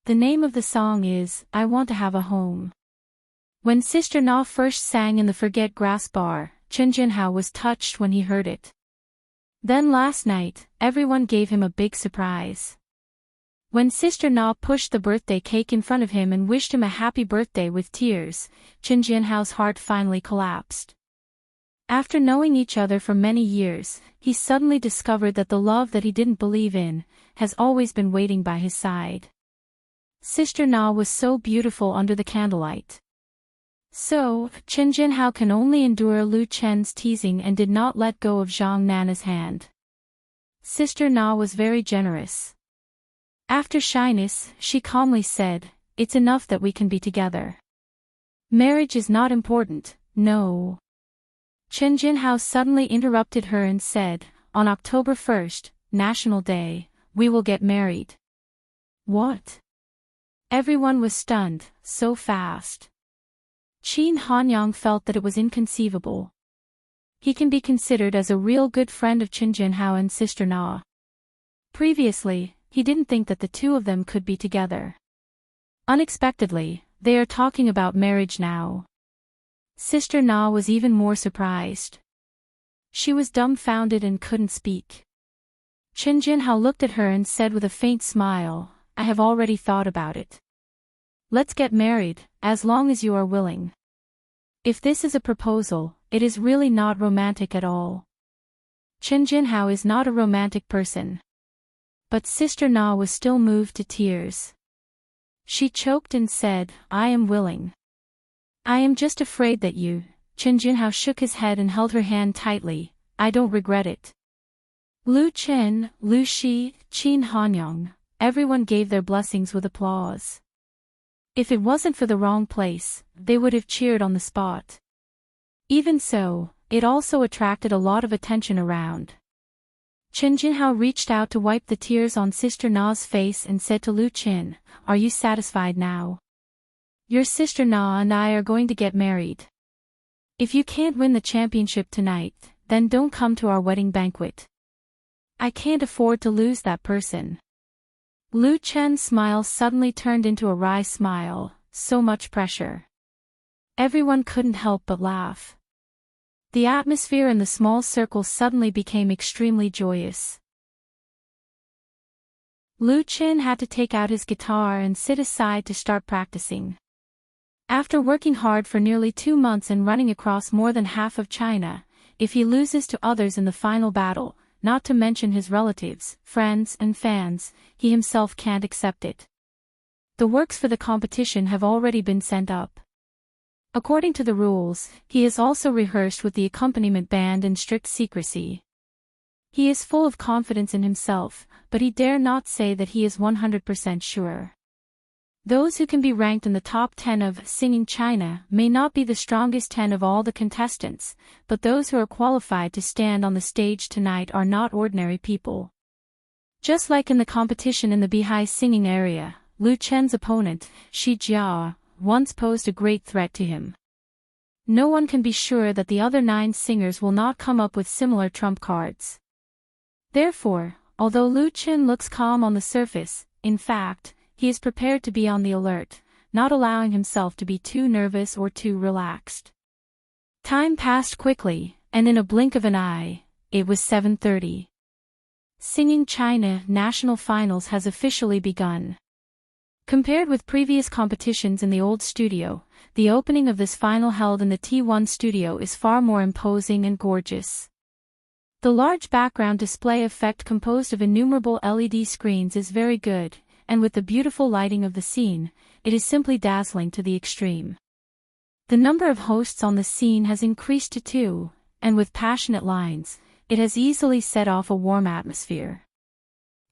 The name of the song is, "I Want to Have a Home." When Sister Na first sang in the Forget Grass bar, Qin Jinhao was touched when he heard it. Then last night, everyone gave him a big surprise. When Sister Na pushed the birthday cake in front of him and wished him a happy birthday with tears, Qin Jinhao's heart finally collapsed. After knowing each other for many years, he suddenly discovered that the love that he didn't believe in has always been waiting by his side. Sister Na was so beautiful under the candlelight. So, Qin Jinhao can only endure Lu Chen's teasing and did not let go of Zhang Nana's hand. Sister Na was very generous. After shyness, she calmly said, "It's enough that we can be together. Marriage is not important, no." Qin Jinhao suddenly interrupted her and said, "On October 1st, National Day, we will get married." What? Everyone was stunned, so fast. Qin Hanyang felt that it was inconceivable. He can be considered as a real good friend of Qin Jinhao and Sister Na. Previously, he didn't think that the two of them could be together. Unexpectedly, they are talking about marriage now. Sister Na was even more surprised. She was dumbfounded and couldn't speak. Qin Jinhao looked at her and said with a faint smile, "I have already thought about it. Let's get married, as long as you are willing." If this is a proposal, it is really not romantic at all. Qin Jinhao is not a romantic person. But Sister Na was still moved to tears. She choked and said, "I am willing. I am just afraid that you..." Qin Jinhao shook his head and held her hand tightly. "I don't regret it." Lu Chen, Lu Shi, Qin Hanyang, everyone gave their blessings with applause. If it wasn't for the wrong place, they would have cheered on the spot. Even so, it also attracted a lot of attention around. Qin Jinhao reached out to wipe the tears on Sister Na's face and said to Lu Chen, "Are you satisfied now? Your Sister Na and I are going to get married. If you can't win the championship tonight, then don't come to our wedding banquet. I can't afford to lose that person." Lu Chen's smile suddenly turned into a wry smile, so much pressure. Everyone couldn't help but laugh. The atmosphere in the small circle suddenly became extremely joyous. Lu Chen had to take out his guitar and sit aside to start practicing. After working hard for nearly 2 months and running across more than half of China, if he loses to others in the final battle, not to mention his relatives, friends and fans, he himself can't accept it. The works for the competition have already been sent up. According to the rules, he is also rehearsed with the accompaniment band in strict secrecy. He is full of confidence in himself, but he dare not say that he is 100% sure. Those who can be ranked in the top 10 of Singing China may not be the strongest 10 of all the contestants, but those who are qualified to stand on the stage tonight are not ordinary people. Just like in the competition in the Bihai singing area, Lu Chen's opponent, Shi Jia, once posed a great threat to him. No one can be sure that the other 9 singers will not come up with similar trump cards. Therefore, although Lu Chen looks calm on the surface, in fact, he is prepared to be on the alert, not allowing himself to be too nervous or too relaxed. Time passed quickly, and in a blink of an eye, it was 7:30. Singing China National Finals has officially begun. Compared with previous competitions in the old studio, the opening of this final held in the T1 studio is far more imposing and gorgeous. The large background display effect composed of innumerable LED screens is very good, and with the beautiful lighting of the scene, it is simply dazzling to the extreme. The number of hosts on the scene has increased to 2, and with passionate lines, it has easily set off a warm atmosphere.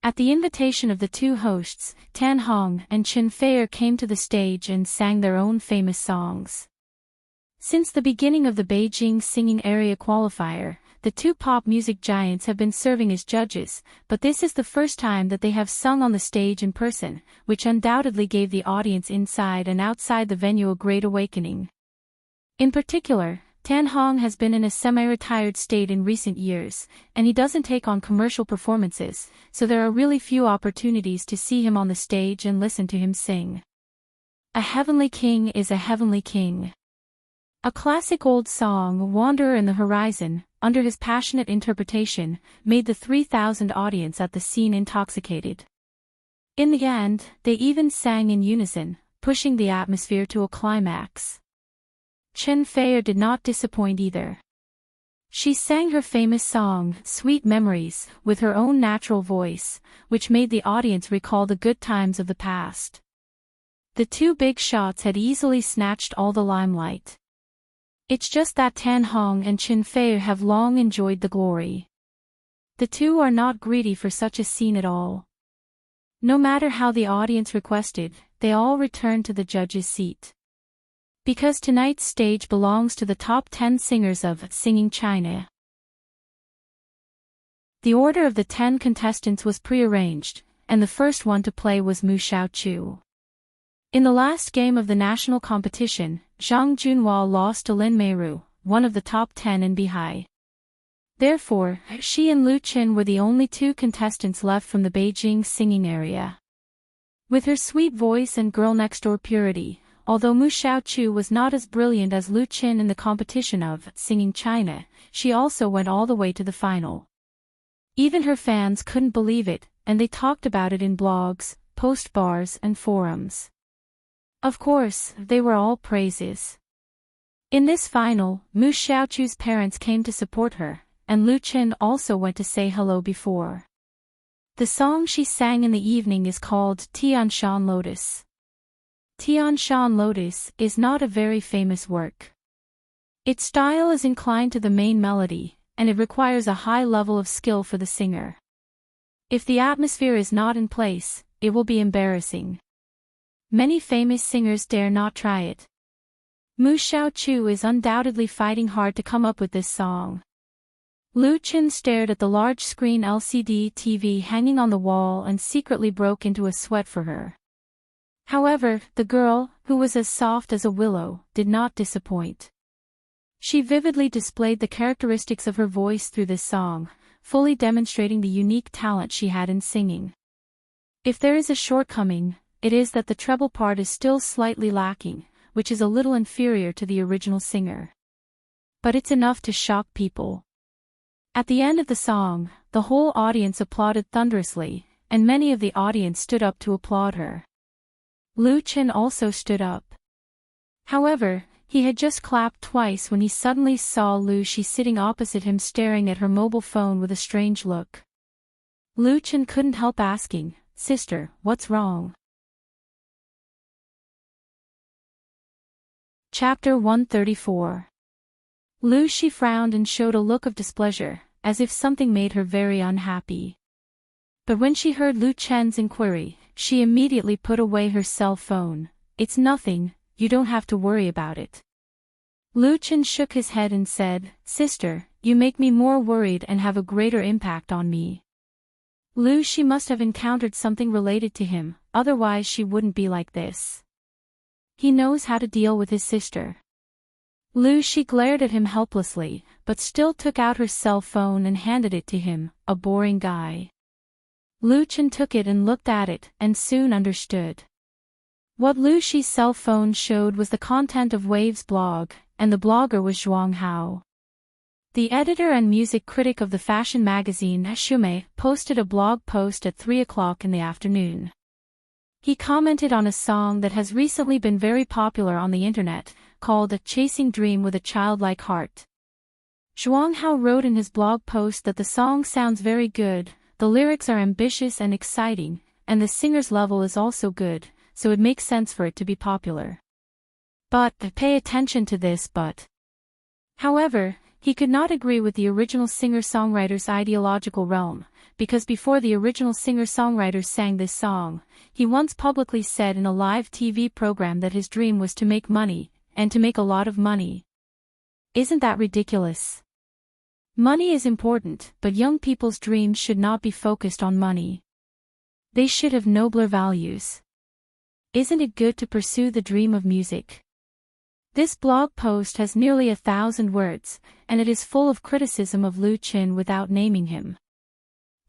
At the invitation of the 2 hosts, Tan Hong and Chen Feier came to the stage and sang their own famous songs. Since the beginning of the Beijing Singing Area Qualifier, the 2 pop music giants have been serving as judges, but this is the first time that they have sung on the stage in person, which undoubtedly gave the audience inside and outside the venue a great awakening. In particular, Tan Hong has been in a semi-retired state in recent years, and he doesn't take on commercial performances, so there are really few opportunities to see him on the stage and listen to him sing. A heavenly king is a heavenly king. A classic old song, Wanderer in the Horizon, under his passionate interpretation, made the 3,000 audience at the scene intoxicated. In the end, they even sang in unison, pushing the atmosphere to a climax. Chen Feier did not disappoint either. She sang her famous song, Sweet Memories, with her own natural voice, which made the audience recall the good times of the past. The 2 big shots had easily snatched all the limelight. It's just that Tan Hong and Chen Feier have long enjoyed the glory. The 2 are not greedy for such a scene at all. No matter how the audience requested, they all returned to the judge's seat. Because tonight's stage belongs to the top 10 singers of Singing China. The order of the 10 contestants was prearranged, and the first one to play was Mu Xiaochu. In the last game of the national competition, Zhang Junhua lost to Lin Meiru, one of the top 10 in Bihai. Therefore, she and Lu Chen were the only 2 contestants left from the Beijing singing area. With her sweet voice and girl-next-door purity, although Mu Xiaochu was not as brilliant as Lu Chen in the competition of Singing China, she also went all the way to the final. Even her fans couldn't believe it, and they talked about it in blogs, post bars and forums. Of course, they were all praises. In this final, Mu Xiaochu's parents came to support her, and Lu Chen also went to say hello before. The song she sang in the evening is called Tianshan Lotus. Tianshan Lotus is not a very famous work. Its style is inclined to the main melody, and it requires a high level of skill for the singer. If the atmosphere is not in place, it will be embarrassing. Many famous singers dare not try it. Mu Xiaochu is undoubtedly fighting hard to come up with this song. Lu Chen stared at the large screen LCD TV hanging on the wall and secretly broke into a sweat for her. However, the girl, who was as soft as a willow, did not disappoint. She vividly displayed the characteristics of her voice through this song, fully demonstrating the unique talent she had in singing. If there is a shortcoming, it is that the treble part is still slightly lacking, which is a little inferior to the original singer. But it's enough to shock people. At the end of the song, the whole audience applauded thunderously, and many of the audience stood up to applaud her. Lu Chen also stood up. However, he had just clapped twice when he suddenly saw Lu Shi sitting opposite him staring at her mobile phone with a strange look. Lu Chen couldn't help asking, "Sister, what's wrong?" Chapter 134. Lu Shi frowned and showed a look of displeasure, as if something made her very unhappy. But when she heard Lu Chen's inquiry, she immediately put away her cell phone. "It's nothing, you don't have to worry about it." Lu Chen shook his head and said, "Sister, you make me more worried and have a greater impact on me." Lu Shi must have encountered something related to him, otherwise she wouldn't be like this. He knows how to deal with his sister. She glared at him helplessly, but still took out her cell phone and handed it to him, a boring guy. Lu Chen took it and looked at it, and soon understood. What Shi's cell phone showed was the content of Wave's blog, and the blogger was Zhuang Hao. The editor and music critic of the fashion magazine Shumei posted a blog post at 3 o'clock in the afternoon. He commented on a song that has recently been very popular on the internet, called Chasing Dream with a Childlike Heart. Zhuang Hao wrote in his blog post that the song sounds very good, the lyrics are ambitious and exciting, and the singer's level is also good, so it makes sense for it to be popular. But, pay attention to this but. However, he could not agree with the original singer-songwriter's ideological realm, because before the original singer-songwriter sang this song, he once publicly said in a live TV program that his dream was to make money, and to make a lot of money. Isn't that ridiculous? Money is important, but young people's dreams should not be focused on money. They should have nobler values. Isn't it good to pursue the dream of music? This blog post has nearly 1,000 words, and it is full of criticism of Lu Chen without naming him.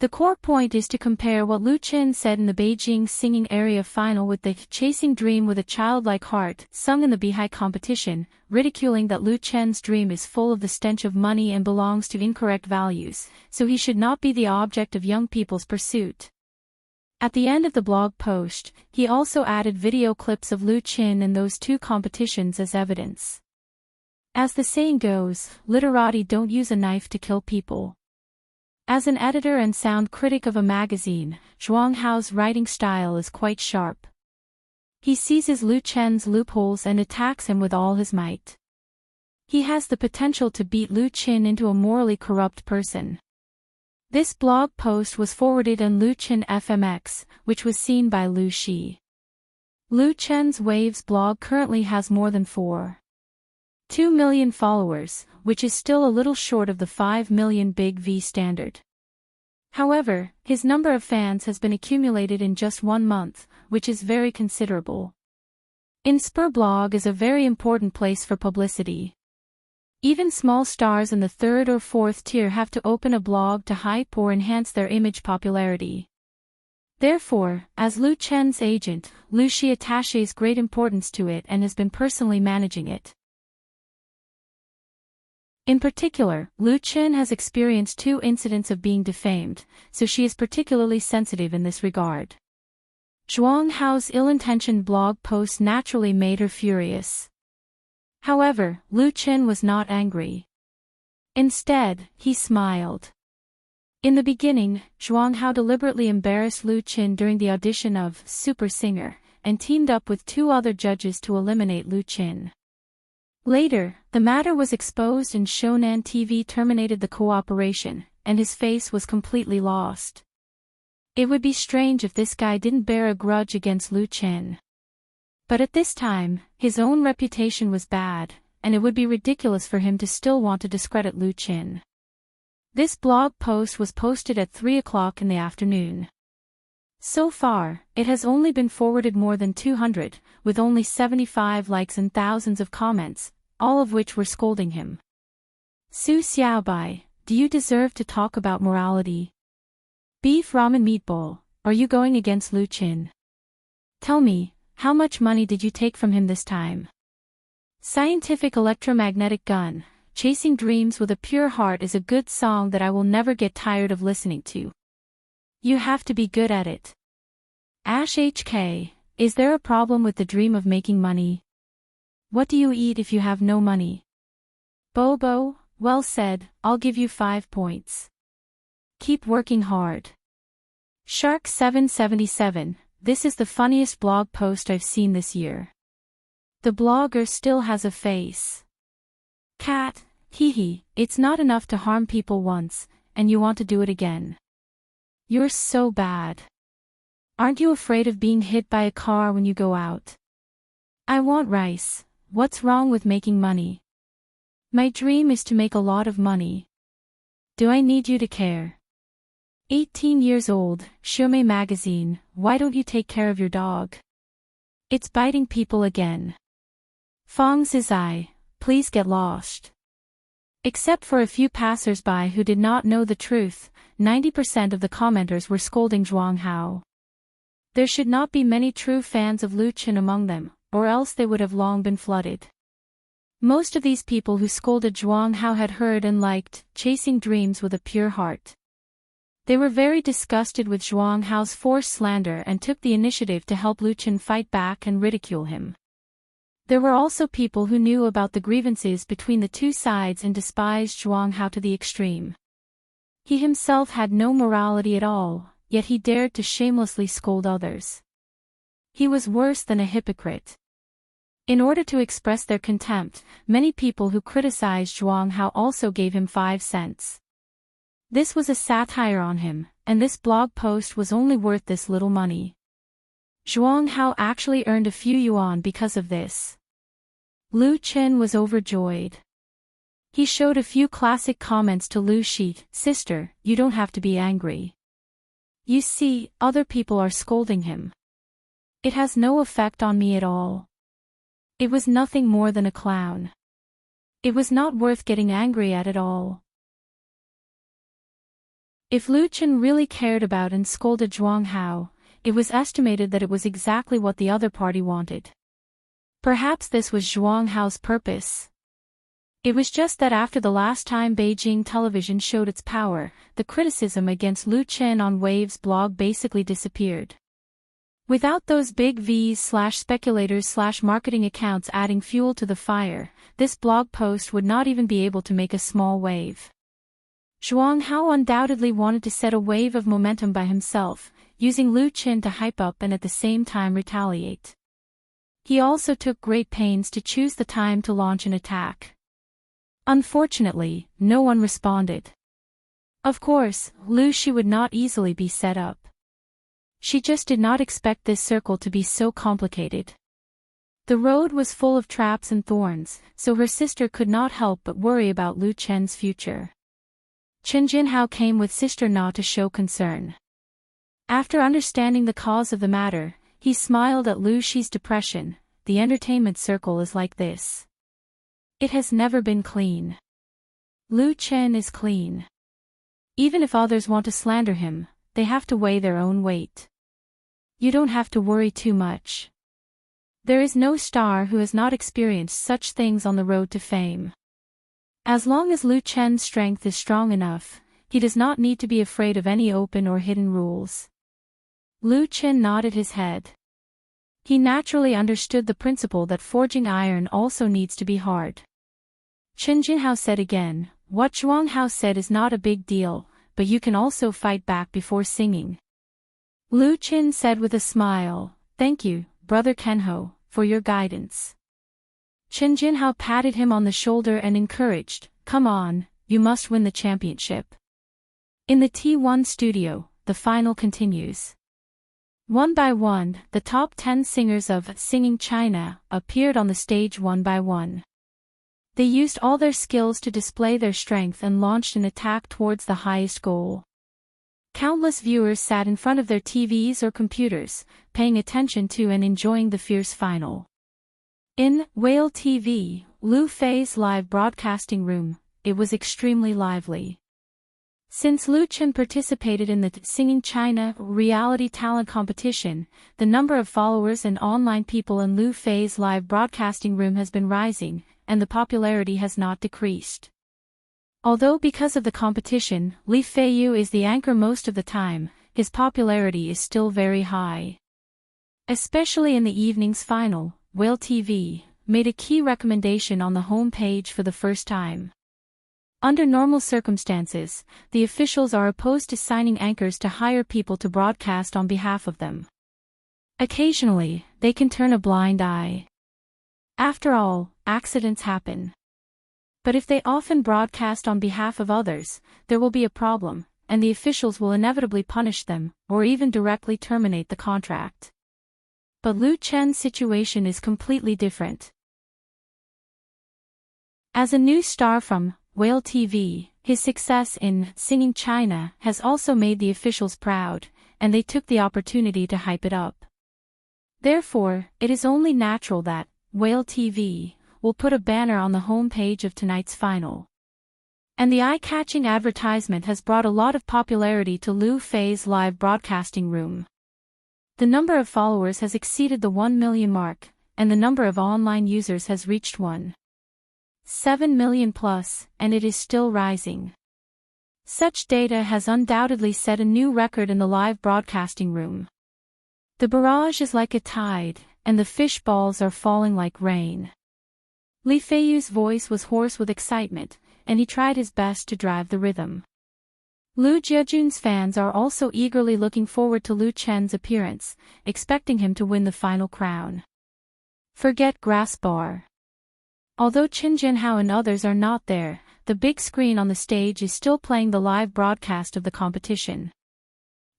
The core point is to compare what Lu Chen said in the Beijing singing area final with the Chasing Dream with a Childlike Heart sung in the Beihai competition, ridiculing that Lu Chen's dream is full of the stench of money and belongs to incorrect values, so he should not be the object of young people's pursuit. At the end of the blog post, he also added video clips of Lu Chen in those two competitions as evidence. As the saying goes, literati don't use a knife to kill people. As an editor and sound critic of a magazine, Zhuang Hao's writing style is quite sharp. He seizes Lu Chen's loopholes and attacks him with all his might. He has the potential to beat Lu Chen into a morally corrupt person. This blog post was forwarded on Lu Chen FMX, which was seen by Lu Shi. Lu Chen's Waves blog currently has more than 4.2 million followers, which is still a little short of the 5 million Big V standard. However, his number of fans has been accumulated in just 1 month, which is very considerable. Inspur blog is a very important place for publicity. Even small stars in the 3rd or 4th tier have to open a blog to hype or enhance their image popularity. Therefore, as Lu Chen's agent, Lu Shi attaches great importance to it and has been personally managing it. In particular, Lu Chen has experienced 2 incidents of being defamed, so she is particularly sensitive in this regard. Zhuang Hao's ill-intentioned blog post naturally made her furious. However, Lu Chen was not angry. Instead, he smiled. In the beginning, Zhuang Hao deliberately embarrassed Lu Chen during the audition of Super Singer, and teamed up with 2 other judges to eliminate Lu Chen. Later, the matter was exposed and Shonan TV terminated the cooperation, and his face was completely lost. It would be strange if this guy didn't bear a grudge against Lu Chen. But at this time, his own reputation was bad, and it would be ridiculous for him to still want to discredit Lu Chen. This blog post was posted at 3 o'clock in the afternoon. So far, it has only been forwarded more than 200, with only 75 likes and thousands of comments, all of which were scolding him. Su Xiaobai, do you deserve to talk about morality? Beef ramen meatball, are you going against Lu Chen? Tell me, how much money did you take from him this time? Scientific electromagnetic gun, Chasing Dreams with a Pure Heart is a good song that I will never get tired of listening to. You have to be good at it. Ash HK, is there a problem with the dream of making money? What do you eat if you have no money? Bobo, well said, I'll give you 5 points. Keep working hard. Shark 777, this is the funniest blog post I've seen this year. The blogger still has a face. Cat, hee, it's not enough to harm people once, and you want to do it again. You're so bad. Aren't you afraid of being hit by a car when you go out? I want rice, what's wrong with making money? My dream is to make a lot of money. Do I need you to care? 18 years old, Shumei magazine, why don't you take care of your dog? It's biting people again. Fong Zizai, please get lost. Except for a few passers-by who did not know the truth, 90% of the commenters were scolding Zhuang Hao. There should not be many true fans of Lu Chen among them, or else they would have long been flooded. Most of these people who scolded Zhuang Hao had heard and liked Chasing Dreams with a Pure Heart. They were very disgusted with Zhuang Hao's forced slander and took the initiative to help Lu Chen fight back and ridicule him. There were also people who knew about the grievances between the two sides and despised Zhuang Hao to the extreme. He himself had no morality at all, yet he dared to shamelessly scold others. He was worse than a hypocrite. In order to express their contempt, many people who criticized Zhuang Hao also gave him 5 cents. This was a satire on him, and this blog post was only worth this little money. Zhuang Hao actually earned a few yuan because of this. Lu Chen was overjoyed. He showed a few classic comments to Lu Shi. Sister, you don't have to be angry. You see, other people are scolding him. It has no effect on me at all. It was nothing more than a clown. It was not worth getting angry at all. If Lu Chen really cared about and scolded Zhuang Hao, it was estimated that it was exactly what the other party wanted. Perhaps this was Zhuang Hao's purpose. It was just that after the last time Beijing television showed its power, the criticism against Lu Chen on Wave's blog basically disappeared. Without those big V's/speculators/marketing accounts adding fuel to the fire, this blog post would not even be able to make a small wave. Zhuang Hao undoubtedly wanted to set a wave of momentum by himself, using Lu Chen to hype up and at the same time retaliate. He also took great pains to choose the time to launch an attack. Unfortunately, no one responded. Of course, Lu Shi would not easily be set up. She just did not expect this circle to be so complicated. The road was full of traps and thorns, so her sister could not help but worry about Lu Chen's future. Chen Jinhao came with Sister Na to show concern. After understanding the cause of the matter, he smiled at Lu Shi's depression. The entertainment circle is like this. It has never been clean. Lu Chen is clean. Even if others want to slander him, they have to weigh their own weight. You don't have to worry too much. There is no star who has not experienced such things on the road to fame. As long as Lu Chen's strength is strong enough, he does not need to be afraid of any open or hidden rules. Lu Chen nodded his head. He naturally understood the principle that forging iron also needs to be hard. Chen Jinhao said again, what Zhuang Hao said is not a big deal, but you can also fight back before singing. Lu Chen said with a smile, thank you, Brother Kenho, for your guidance. Chen Jinhao patted him on the shoulder and encouraged, come on, you must win the championship. In the T1 studio, the final continues. One by one, the top 10 singers of Singing China appeared on the stage one by one. They used all their skills to display their strength and launched an attack towards the highest goal. Countless viewers sat in front of their TVs or computers, paying attention to and enjoying the fierce final. In Whale TV, Lu Fei's live broadcasting room, it was extremely lively. Since Lu Chen participated in the Singing China reality talent competition, the number of followers and online people in Lu Fei's live broadcasting room has been rising, and the popularity has not decreased. Although because of the competition, Li Feiyu is the anchor most of the time, his popularity is still very high. Especially in the evening's final, Whale TV made a key recommendation on the home page for the first time. Under normal circumstances, the officials are opposed to signing anchors to hire people to broadcast on behalf of them. Occasionally, they can turn a blind eye. After all, accidents happen. But if they often broadcast on behalf of others, there will be a problem, and the officials will inevitably punish them, or even directly terminate the contract. But Lu Chen's situation is completely different. As a new star from Whale TV, his success in Singing China has also made the officials proud, and they took the opportunity to hype it up. Therefore, it is only natural that Whale TV will put a banner on the home page of tonight's final. And the eye-catching advertisement has brought a lot of popularity to Lu Fei's live broadcasting room. The number of followers has exceeded the 1 million mark, and the number of online users has reached 1.7 million plus, and it is still rising. Such data has undoubtedly set a new record in the live broadcasting room. The barrage is like a tide, and the fish balls are falling like rain. Li Feiyu's voice was hoarse with excitement, and he tried his best to drive the rhythm. Lu Jiajun's fans are also eagerly looking forward to Lu Chen's appearance, expecting him to win the final crown. Forget grass bar. Although Qin Jinhao and others are not there, the big screen on the stage is still playing the live broadcast of the competition.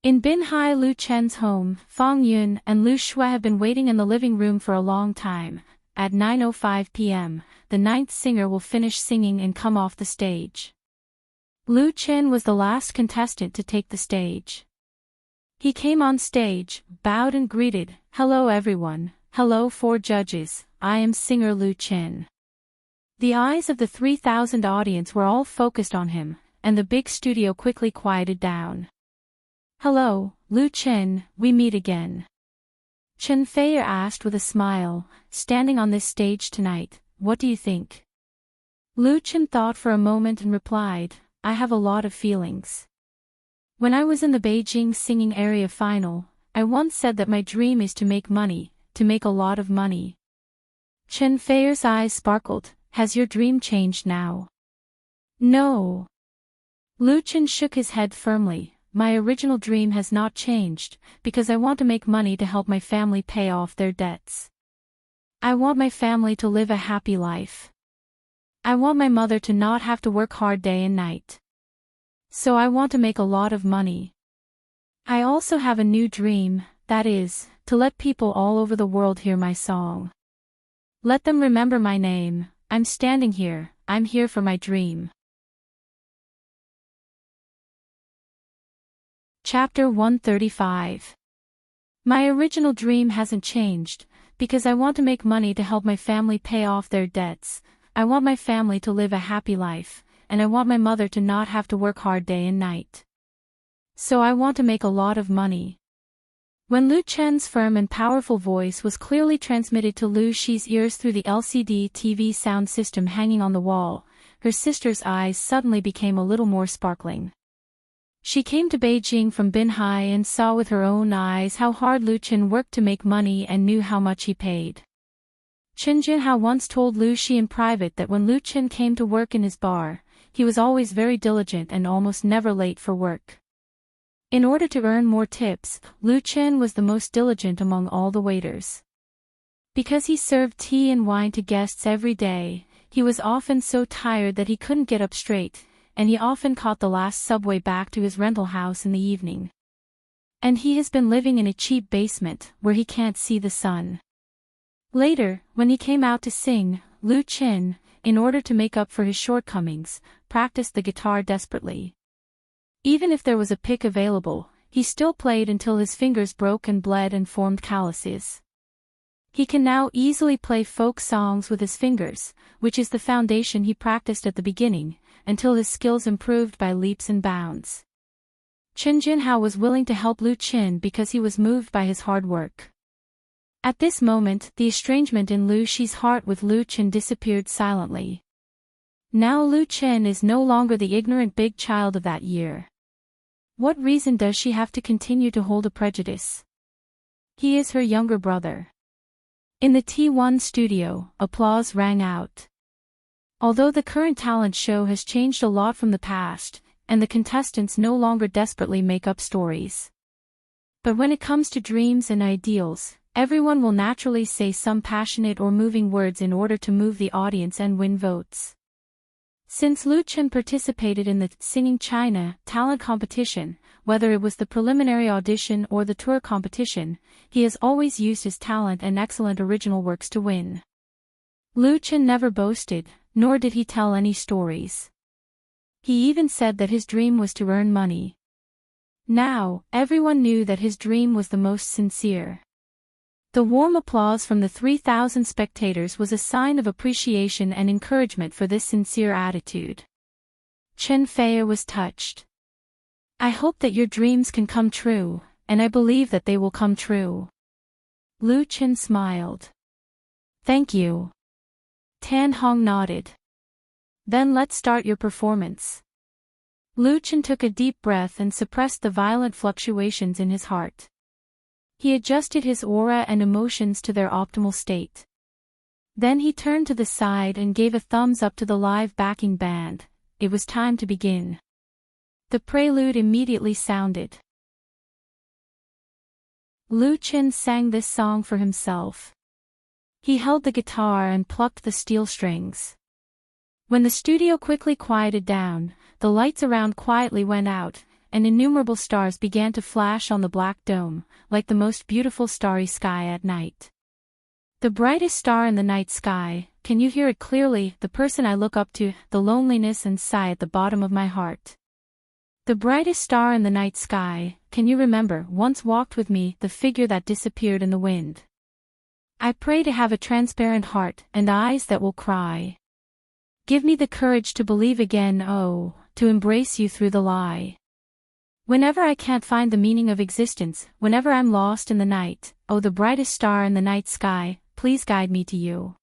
In Binhai Lu Chen's home, Fang Yun and Lu Shui have been waiting in the living room for a long time. At 9:05 p.m., the ninth singer will finish singing and come off the stage. Lu Chen was the last contestant to take the stage. He came on stage, bowed and greeted, "Hello everyone, hello four judges, I am singer Lu Chen." The eyes of the 3,000 audience were all focused on him, and the big studio quickly quieted down. "Hello, Lu Chen, we meet again." Chen Feier asked with a smile, "Standing on this stage tonight, what do you think?" Lu Chen thought for a moment and replied, "I have a lot of feelings. When I was in the Beijing singing area final, I once said that my dream is to make money, to make a lot of money." Chen Feier's eyes sparkled. "Has your dream changed now?" "No." Lu Chen shook his head firmly. "My original dream has not changed, because I want to make money to help my family pay off their debts. I want my family to live a happy life. I want my mother to not have to work hard day and night. So I want to make a lot of money. I also have a new dream, that is, to let people all over the world hear my song. Let them remember my name. I'm standing here, I'm here for my dream." Chapter 135. My original dream hasn't changed, because I want to make money to help my family pay off their debts. I want my family to live a happy life, and I want my mother to not have to work hard day and night. So I want to make a lot of money. When Lu Chen's firm and powerful voice was clearly transmitted to Lu Shi's ears through the LCD TV sound system hanging on the wall, her sister's eyes suddenly became a little more sparkling. She came to Beijing from Binhai and saw with her own eyes how hard Lu Chen worked to make money and knew how much he paid. Qin Jinhao once told Lu Shi in private that when Lu Chen came to work in his bar, he was always very diligent and almost never late for work. In order to earn more tips, Lu Chen was the most diligent among all the waiters. Because he served tea and wine to guests every day, he was often so tired that he couldn't get up straight, and he often caught the last subway back to his rental house in the evening. And he has been living in a cheap basement, where he can't see the sun. Later, when he came out to sing, Lu Chen, in order to make up for his shortcomings, practiced the guitar desperately. Even if there was a pick available, he still played until his fingers broke and bled and formed calluses. He can now easily play folk songs with his fingers, which is the foundation he practiced at the beginning, until his skills improved by leaps and bounds. Qin Jinhao was willing to help Lu Chen because he was moved by his hard work. At this moment, the estrangement in Lu Shi's heart with Lu Chen disappeared silently. Now Lu Chen is no longer the ignorant big child of that year. What reason does she have to continue to hold a prejudice? He is her younger brother. In the T1 studio, applause rang out. Although the current talent show has changed a lot from the past, and the contestants no longer desperately make up stories. But when it comes to dreams and ideals, everyone will naturally say some passionate or moving words in order to move the audience and win votes. Since Lu Chen participated in the Singing China talent competition, whether it was the preliminary audition or the tour competition, he has always used his talent and excellent original works to win. Lu Chen never boasted, nor did he tell any stories. He even said that his dream was to earn money. Now, everyone knew that his dream was the most sincere. The warm applause from the 3,000 spectators was a sign of appreciation and encouragement for this sincere attitude. Chen Fei was touched. "I hope that your dreams can come true, and I believe that they will come true." Lu Chen smiled. "Thank you." Tan Hong nodded. "Then let's start your performance." Lu Chen took a deep breath and suppressed the violent fluctuations in his heart. He adjusted his aura and emotions to their optimal state. Then he turned to the side and gave a thumbs up to the live backing band. It was time to begin. The prelude immediately sounded. Lu Chen sang this song for himself. He held the guitar and plucked the steel strings. When the studio quickly quieted down, the lights around quietly went out, and innumerable stars began to flash on the black dome, like the most beautiful starry sky at night. "The brightest star in the night sky, can you hear it clearly, the person I look up to, the loneliness and sigh at the bottom of my heart? The brightest star in the night sky, can you remember, once walked with me, the figure that disappeared in the wind? I pray to have a transparent heart, and eyes that will cry. Give me the courage to believe again, oh, to embrace you through the lie. Whenever I can't find the meaning of existence, whenever I'm lost in the night, oh the brightest star in the night sky, please guide me to you."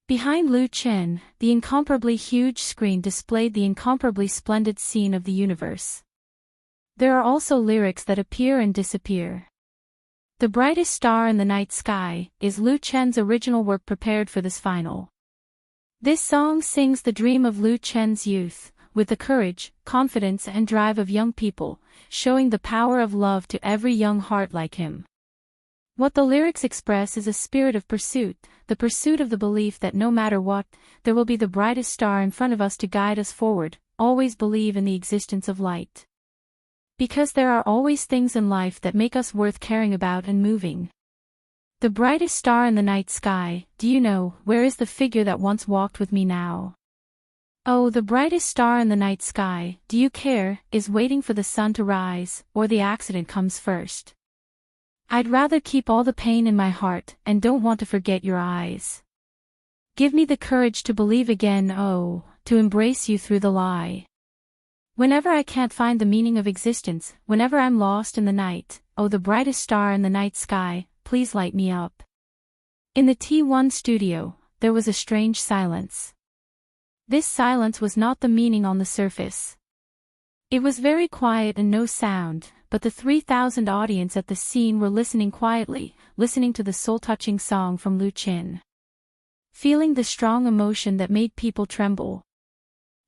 Behind Lu Chen, the incomparably huge screen displayed the incomparably splendid scene of the universe. There are also lyrics that appear and disappear. "The Brightest Star in the Night Sky" is Lu Chen's original work prepared for this final. This song sings the dream of Lu Chen's youth, with the courage, confidence and drive of young people, showing the power of love to every young heart like him. What the lyrics express is a spirit of pursuit, the pursuit of the belief that no matter what, there will be the brightest star in front of us to guide us forward. Always believe in the existence of light. Because there are always things in life that make us worth caring about and moving. The brightest star in the night sky, do you know, where is the figure that once walked with me now? Oh, the brightest star in the night sky, do you care, is waiting for the sun to rise, or the accident comes first? I'd rather keep all the pain in my heart, and don't want to forget your eyes. Give me the courage to believe again, oh, to embrace you through the lie. Whenever I can't find the meaning of existence, whenever I'm lost in the night, oh the brightest star in the night sky, please light me up." In the T1 studio, there was a strange silence. This silence was not the meaning on the surface. It was very quiet and no sound, but the 3,000 audience at the scene were listening quietly, listening to the soul-touching song from Lu Chen. Feeling the strong emotion that made people tremble.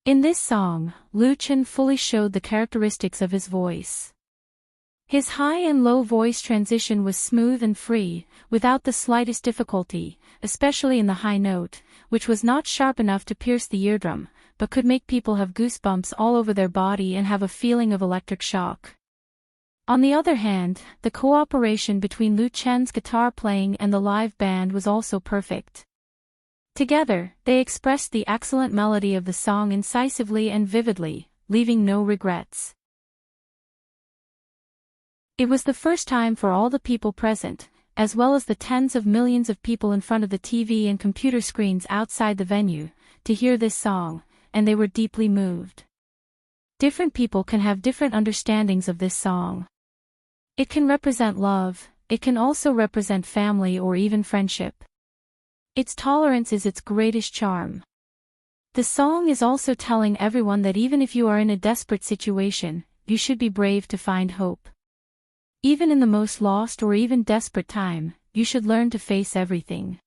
In this song, Lu Chen fully showed the characteristics of his voice. His high and low voice transition was smooth and free, without the slightest difficulty, especially in the high note, which was not sharp enough to pierce the eardrum, but could make people have goosebumps all over their body and have a feeling of electric shock. On the other hand, the cooperation between Lu Chen's guitar playing and the live band was also perfect. Together, they expressed the excellent melody of the song incisively and vividly, leaving no regrets. It was the first time for all the people present, as well as the tens of millions of people in front of the TV and computer screens outside the venue, to hear this song, and they were deeply moved. Different people can have different understandings of this song. It can represent love, it can also represent family or even friendship. Its tolerance is its greatest charm. The song is also telling everyone that even if you are in a desperate situation, you should be brave to find hope. Even in the most lost or even desperate time, you should learn to face everything.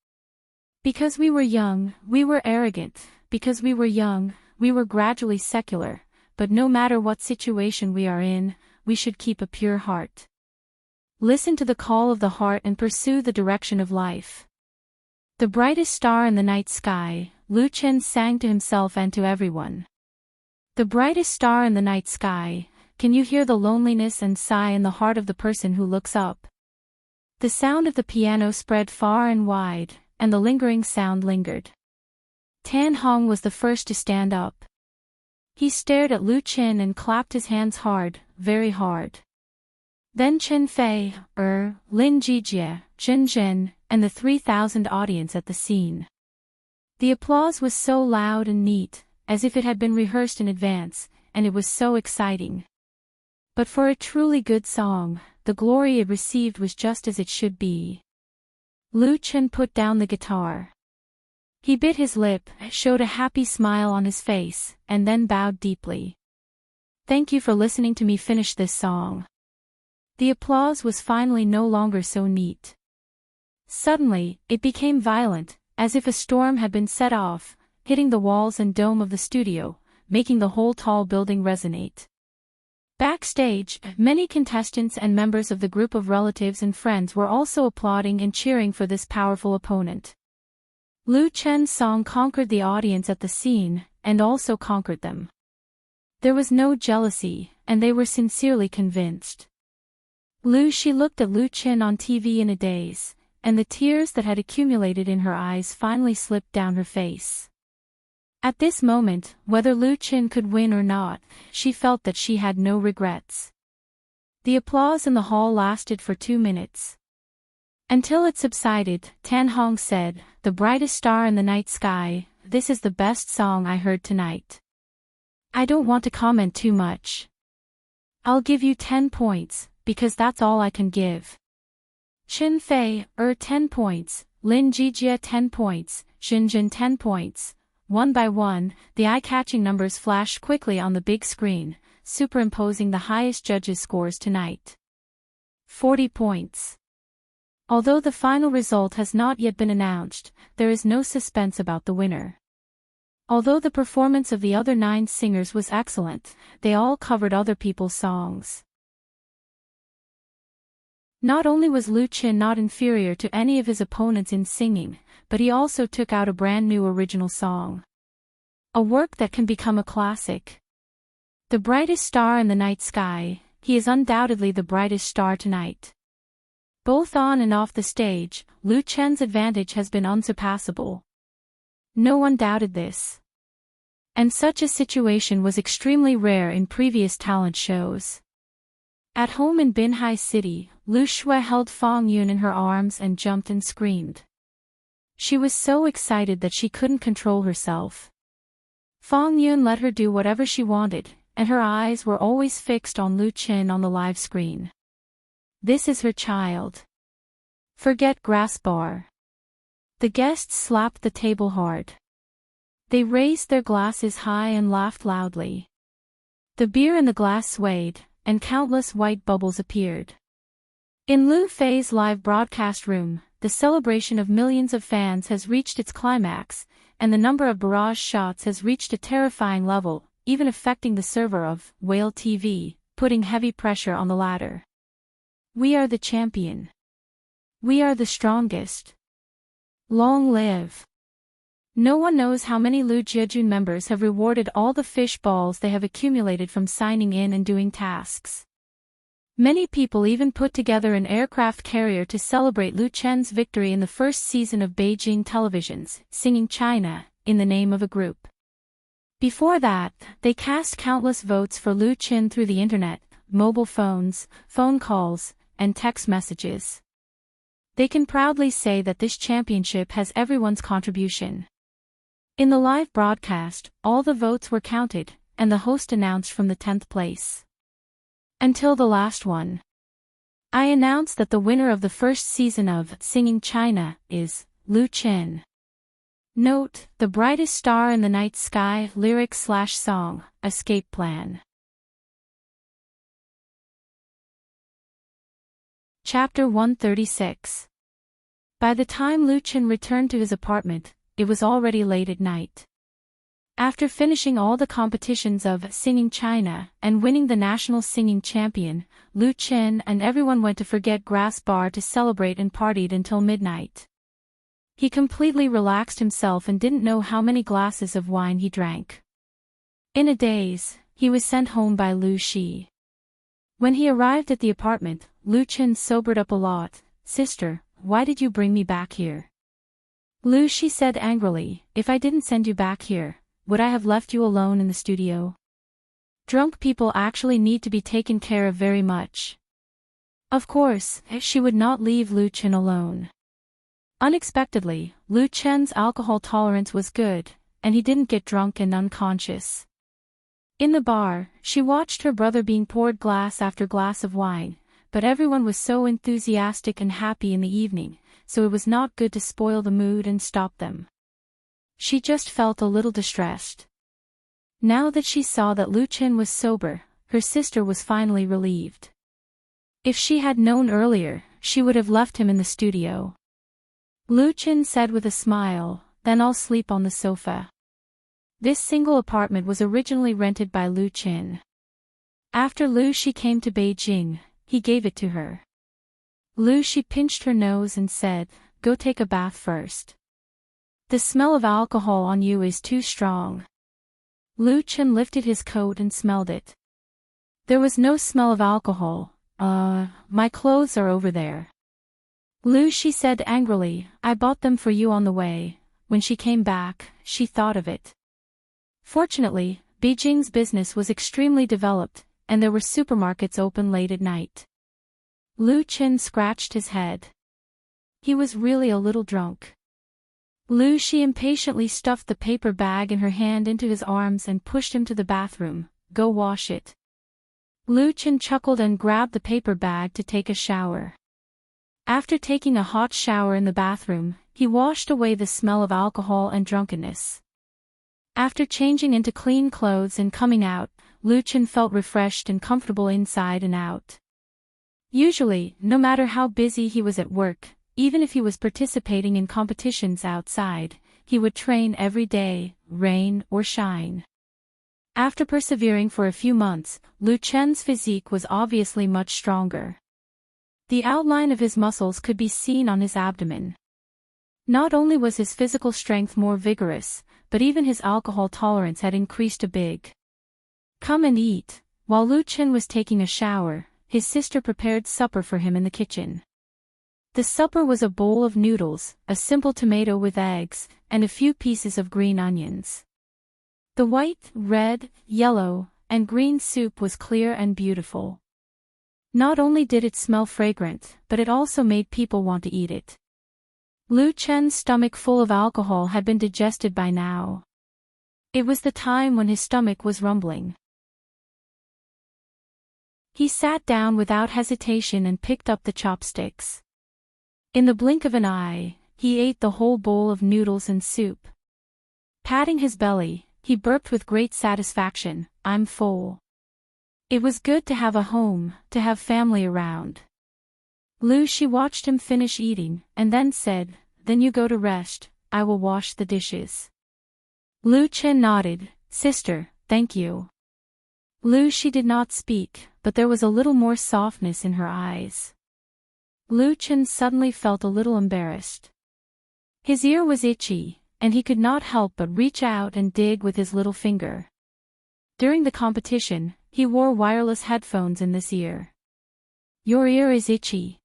Because we were young, we were arrogant, because we were young, we were gradually secular, but no matter what situation we are in, we should keep a pure heart. Listen to the call of the heart and pursue the direction of life. The brightest star in the night sky, Lu Chen sang to himself and to everyone. The brightest star in the night sky, can you hear the loneliness and sigh in the heart of the person who looks up? The sound of the piano spread far and wide, and the lingering sound lingered. Tan Hong was the first to stand up. He stared at Lu Chen and clapped his hands hard, very hard. Then Chen Fei, Lin Jijie, Jin, and the 3,000 audience at the scene. The applause was so loud and neat, as if it had been rehearsed in advance, and it was so exciting. But for a truly good song, the glory it received was just as it should be. Lu Chen put down the guitar. He bit his lip, showed a happy smile on his face, and then bowed deeply. Thank you for listening to me finish this song. The applause was finally no longer so neat. Suddenly, it became violent, as if a storm had been set off, hitting the walls and dome of the studio, making the whole tall building resonate. Backstage, many contestants and members of the group of relatives and friends were also applauding and cheering for this powerful opponent. Lu Chen's song conquered the audience at the scene, and also conquered them. There was no jealousy, and they were sincerely convinced. Lu Shi looked at Lu Chen on TV in a daze, and the tears that had accumulated in her eyes finally slipped down her face. At this moment, whether Lu Chen could win or not, she felt that she had no regrets. The applause in the hall lasted for 2 minutes. Until it subsided, Tan Hong said, "The brightest star in the night sky, this is the best song I heard tonight. I don't want to comment too much. I'll give you 10 points, because that's all I can give." Chen Fei, 10 points, Lin Jijia 10 points, Xinjin 10 points. One by one, the eye-catching numbers flashed quickly on the big screen, superimposing the highest judges' scores tonight. 40 points. Although the final result has not yet been announced, there is no suspense about the winner. Although the performance of the other 9 singers was excellent, they all covered other people's songs. Not only was Lu Chen not inferior to any of his opponents in singing, but he also took out a brand new original song. A work that can become a classic. The brightest star in the night sky, he is undoubtedly the brightest star tonight. Both on and off the stage, Lu Chen's advantage has been unsurpassable. No one doubted this. And such a situation was extremely rare in previous talent shows. At home in Binhai City, Lu Shui held Fang Yun in her arms and jumped and screamed. She was so excited that she couldn't control herself. Fang Yun let her do whatever she wanted, and her eyes were always fixed on Lu Chen on the live screen. This is her child. Forget grass bar. The guests slapped the table hard. They raised their glasses high and laughed loudly. The beer in the glass swayed, and countless white bubbles appeared. In Lu Fei's live broadcast room, the celebration of millions of fans has reached its climax, and the number of barrage shots has reached a terrifying level, even affecting the server of Whale TV, putting heavy pressure on the latter. We are the champion. We are the strongest. Long live. No one knows how many Lu Jiejun members have rewarded all the fish balls they have accumulated from signing in and doing tasks. Many people even put together an aircraft carrier to celebrate Lu Chen's victory in the first season of Beijing Television's Singing China, in the name of a group. Before that, they cast countless votes for Lu Chen through the internet, mobile phones, phone calls, and text messages. They can proudly say that this championship has everyone's contribution. In the live broadcast, all the votes were counted, and the host announced from the 10th place. Until the last one. I announce that the winner of the first season of Singing China is Lu Chen. Note, the brightest star in the night sky lyric/song, escape plan. Chapter 136. By the time Lu Chen returned to his apartment, it was already late at night. After finishing all the competitions of Singing China and winning the national singing champion, Lu Chen and everyone went to Forget Grass Bar to celebrate and partied until midnight. He completely relaxed himself and didn't know how many glasses of wine he drank. In a daze, he was sent home by Lu Shi. When he arrived at the apartment, Lu Chen sobered up a lot. "Sister, why did you bring me back here?" Lu Shi said angrily, "If I didn't send you back here, would I have left you alone in the studio? Drunk people actually need to be taken care of very much." Of course, she would not leave Lu Chen alone. Unexpectedly, Lu Chen's alcohol tolerance was good, and he didn't get drunk and unconscious. In the bar, she watched her brother being poured glass after glass of wine, but everyone was so enthusiastic and happy in the evening, so it was not good to spoil the mood and stop them. She just felt a little distressed. Now that she saw that Lu Chen was sober, her sister was finally relieved. If she had known earlier, she would have left him in the studio. Lu Chen said with a smile, "Then I'll sleep on the sofa." This single apartment was originally rented by Lu Chen. After Lu Shi came to Beijing, he gave it to her. Lu Shi pinched her nose and said, "Go take a bath first. The smell of alcohol on you is too strong." Lu Chen lifted his coat and smelled it. There was no smell of alcohol. My clothes are over there." Lu Shi said angrily, "I bought them for you on the way." When she came back, she thought of it. Fortunately, Beijing's business was extremely developed, and there were supermarkets open late at night. Lu Chen scratched his head. He was really a little drunk. Lu Shi impatiently stuffed the paper bag in her hand into his arms and pushed him to the bathroom. "Go wash it." Lu Chen chuckled and grabbed the paper bag to take a shower. After taking a hot shower in the bathroom, he washed away the smell of alcohol and drunkenness. After changing into clean clothes and coming out, Lu Chen felt refreshed and comfortable inside and out. Usually, no matter how busy he was at work, even if he was participating in competitions outside, he would train every day, rain or shine. After persevering for a few months, Lu Chen's physique was obviously much stronger. The outline of his muscles could be seen on his abdomen. Not only was his physical strength more vigorous, but even his alcohol tolerance had increased a bit. "Come and eat." While Lu Chen was taking a shower, his sister prepared supper for him in the kitchen. The supper was a bowl of noodles, a simple tomato with eggs, and a few pieces of green onions. The white, red, yellow, and green soup was clear and beautiful. Not only did it smell fragrant, but it also made people want to eat it. Lu Chen's stomach full of alcohol had been digested by now. It was the time when his stomach was rumbling. He sat down without hesitation and picked up the chopsticks. In the blink of an eye, he ate the whole bowl of noodles and soup. Patting his belly, he burped with great satisfaction, "I'm full." It was good to have a home, to have family around. Lu Shi watched him finish eating, and then said, "Then you go to rest, I will wash the dishes." Lu Chen nodded, "Sister, thank you." Lu Shi did not speak, but there was a little more softness in her eyes. Lu Chen suddenly felt a little embarrassed. His ear was itchy, and he could not help but reach out and dig with his little finger. During the competition, he wore wireless headphones in this ear. "Your ear is itchy."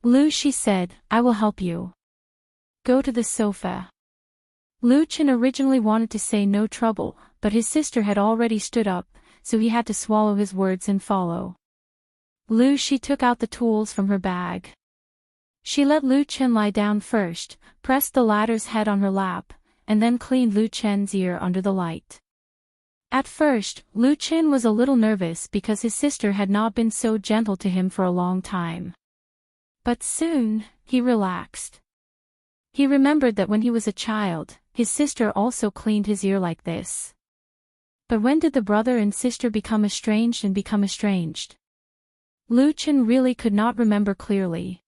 Lu Shi said, "I will help you. Go to the sofa." Lu Chen originally wanted to say no trouble, but his sister had already stood up, so he had to swallow his words and follow. Lu Shi took out the tools from her bag. She let Lu Chen lie down first, pressed the latter's head on her lap, and then cleaned Lu Chen's ear under the light. At first, Lu Chen was a little nervous because his sister had not been so gentle to him for a long time. But soon, he relaxed. He remembered that when he was a child, his sister also cleaned his ear like this. But when did the brother and sister become estranged? Lu Chen really could not remember clearly.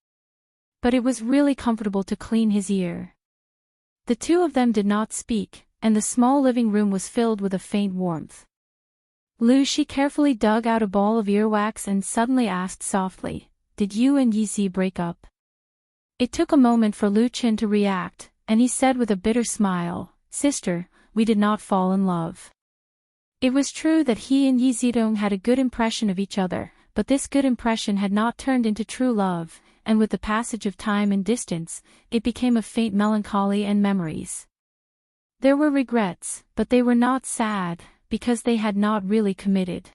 But it was really comfortable to clean his ear. The two of them did not speak, and the small living room was filled with a faint warmth. Lu Shi carefully dug out a ball of earwax and suddenly asked softly, "Did you and Yizi break up?" It took a moment for Lu Chen to react, and he said with a bitter smile, "Sister, we did not fall in love." It was true that he and Yi Zidong had a good impression of each other, but this good impression had not turned into true love, and with the passage of time and distance, it became a faint melancholy and memories. There were regrets, but they were not sad, because they had not really committed.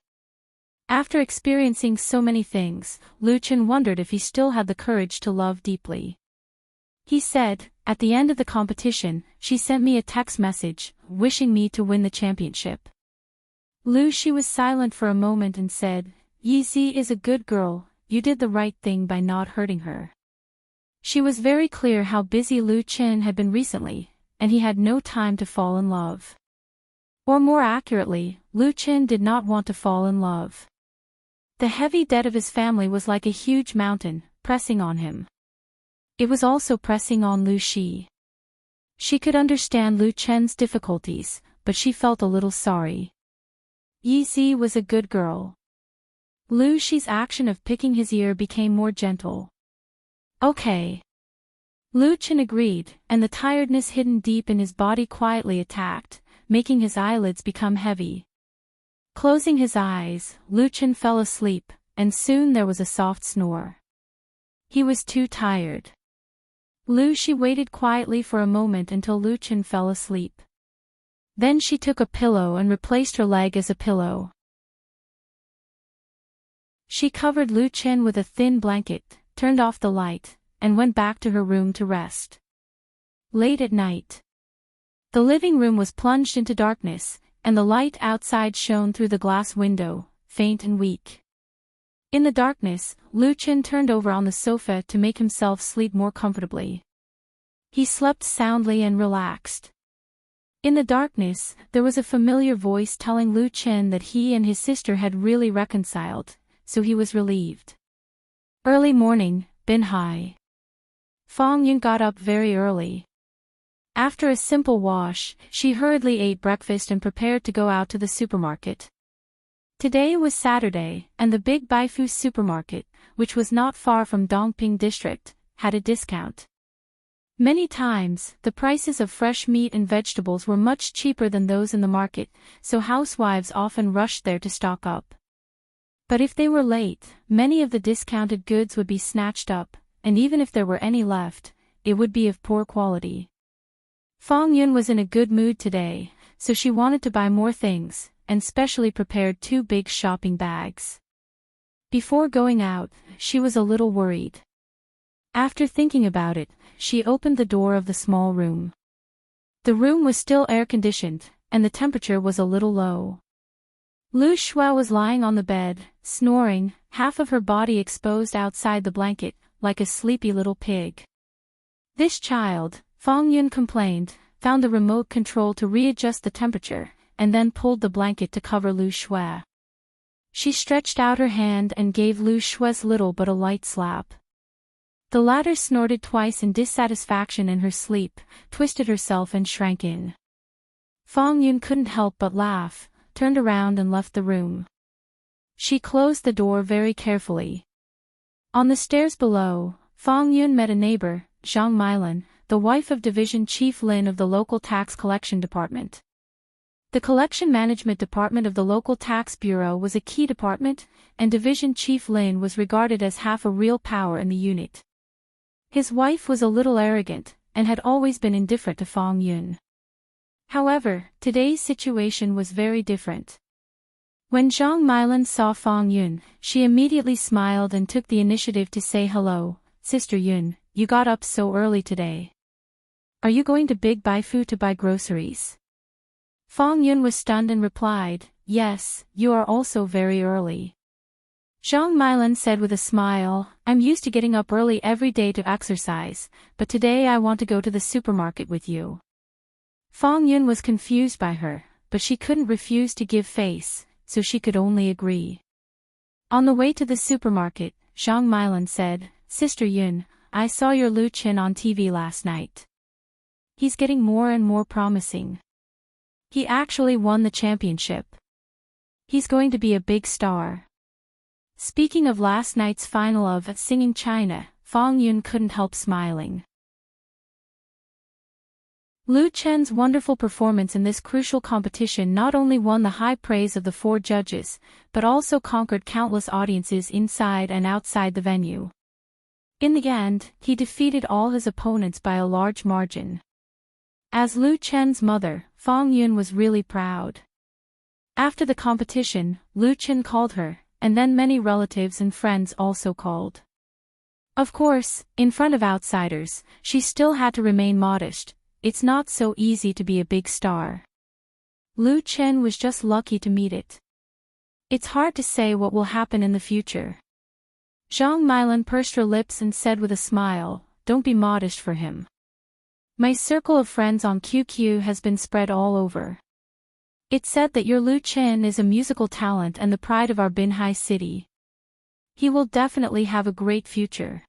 After experiencing so many things, Lu Chen wondered if he still had the courage to love deeply. He said, "At the end of the competition, she sent me a text message, wishing me to win the championship." Lu Shi was silent for a moment and said, "Yizi is a good girl, you did the right thing by not hurting her." She was very clear how busy Lu Chen had been recently, and he had no time to fall in love. Or more accurately, Lu Chen did not want to fall in love. The heavy debt of his family was like a huge mountain, pressing on him. It was also pressing on Lu Shi. She could understand Lu Chen's difficulties, but she felt a little sorry. Yizi was a good girl. Lu Shi's action of picking his ear became more gentle. "Okay." Lu Chen agreed, and the tiredness hidden deep in his body quietly attacked, making his eyelids become heavy. Closing his eyes, Lu Chen fell asleep, and soon there was a soft snore. He was too tired. Lu Shi waited quietly for a moment until Lu Chen fell asleep. Then she took a pillow and replaced her leg as a pillow. She covered Lu Chen with a thin blanket, turned off the light, and went back to her room to rest. Late at night. The living room was plunged into darkness, and the light outside shone through the glass window, faint and weak. In the darkness, Lu Chen turned over on the sofa to make himself sleep more comfortably. He slept soundly and relaxed. In the darkness, there was a familiar voice telling Lu Chen that he and his sister had really reconciled, so he was relieved. Early morning, Bin Hai. Fong Yun got up very early. After a simple wash, she hurriedly ate breakfast and prepared to go out to the supermarket. Today was Saturday, and the Big Baifu supermarket, which was not far from Dongping district, had a discount. Many times, the prices of fresh meat and vegetables were much cheaper than those in the market, so housewives often rushed there to stock up. But if they were late, many of the discounted goods would be snatched up, and even if there were any left, it would be of poor quality. Fong Yun was in a good mood today, so she wanted to buy more things, and specially prepared 2 big shopping bags. Before going out, she was a little worried. After thinking about it, she opened the door of the small room. The room was still air-conditioned, and the temperature was a little low. Lu Shui was lying on the bed, snoring, half of her body exposed outside the blanket, like a sleepy little pig. This child, Fong Yun complained, found the remote control to readjust the temperature, and then pulled the blanket to cover Lu Shui. She stretched out her hand and gave Lu Shui's little but a light slap. The latter snorted twice in dissatisfaction in her sleep, twisted herself and shrank in. Fong Yun couldn't help but laugh, turned around and left the room. She closed the door very carefully. On the stairs below, Fong Yun met a neighbor, Zhang Mailan, the wife of Division Chief Lin of the local tax collection department. The collection management department of the local tax bureau was a key department, and Division Chief Lin was regarded as half a real power in the unit. His wife was a little arrogant, and had always been indifferent to Fong Yun. However, today's situation was very different. When Zhang Mailan saw Fong Yun, she immediately smiled and took the initiative to say hello, "Sister Yun, you got up so early today. Are you going to Big Baifu to buy groceries?" Fong Yun was stunned and replied, "Yes, you are also very early." Zhang Mailan said with a smile, "I'm used to getting up early every day to exercise, but today I want to go to the supermarket with you." Fong Yun was confused by her, but she couldn't refuse to give face, so she could only agree. On the way to the supermarket, Zhang Mailan said, "Sister Yun, I saw your Lu Chen on TV last night. He's getting more and more promising. He actually won the championship. He's going to be a big star." Speaking of last night's final of Singing China, Fong Yun couldn't help smiling. Lu Chen's wonderful performance in this crucial competition not only won the high praise of the 4 judges, but also conquered countless audiences inside and outside the venue. In the end, he defeated all his opponents by a large margin. As Lu Chen's mother, Fong Yun was really proud. After the competition, Lu Chen called her, and then many relatives and friends also called. Of course, in front of outsiders, she still had to remain modest. It's not so easy to be a big star. Lu Chen was just lucky to meet it. It's hard to say what will happen in the future. Zhang Milan pursed her lips and said with a smile, "Don't be modest for him. My circle of friends on QQ has been spread all over. It said that your Lu Chen is a musical talent and the pride of our Binhai city. He will definitely have a great future."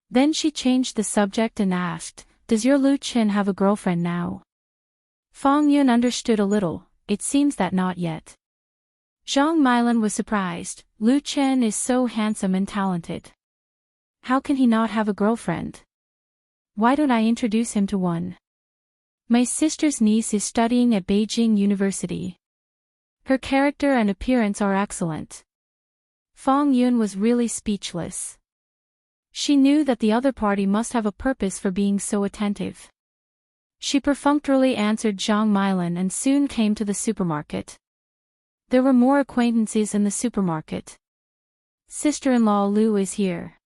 Then she changed the subject and asked, "Does your Lu Chen have a girlfriend now?" Fang Yun understood a little. It seems that not yet. Zhang Milan was surprised. Lu Chen is so handsome and talented. How can he not have a girlfriend? Why don't I introduce him to one? My sister's niece is studying at Beijing University. Her character and appearance are excellent. Fang Yun was really speechless. She knew that the other party must have a purpose for being so attentive. She perfunctorily answered Zhang Milan and soon came to the supermarket. There were more acquaintances in the supermarket. Sister-in-law Lu is here.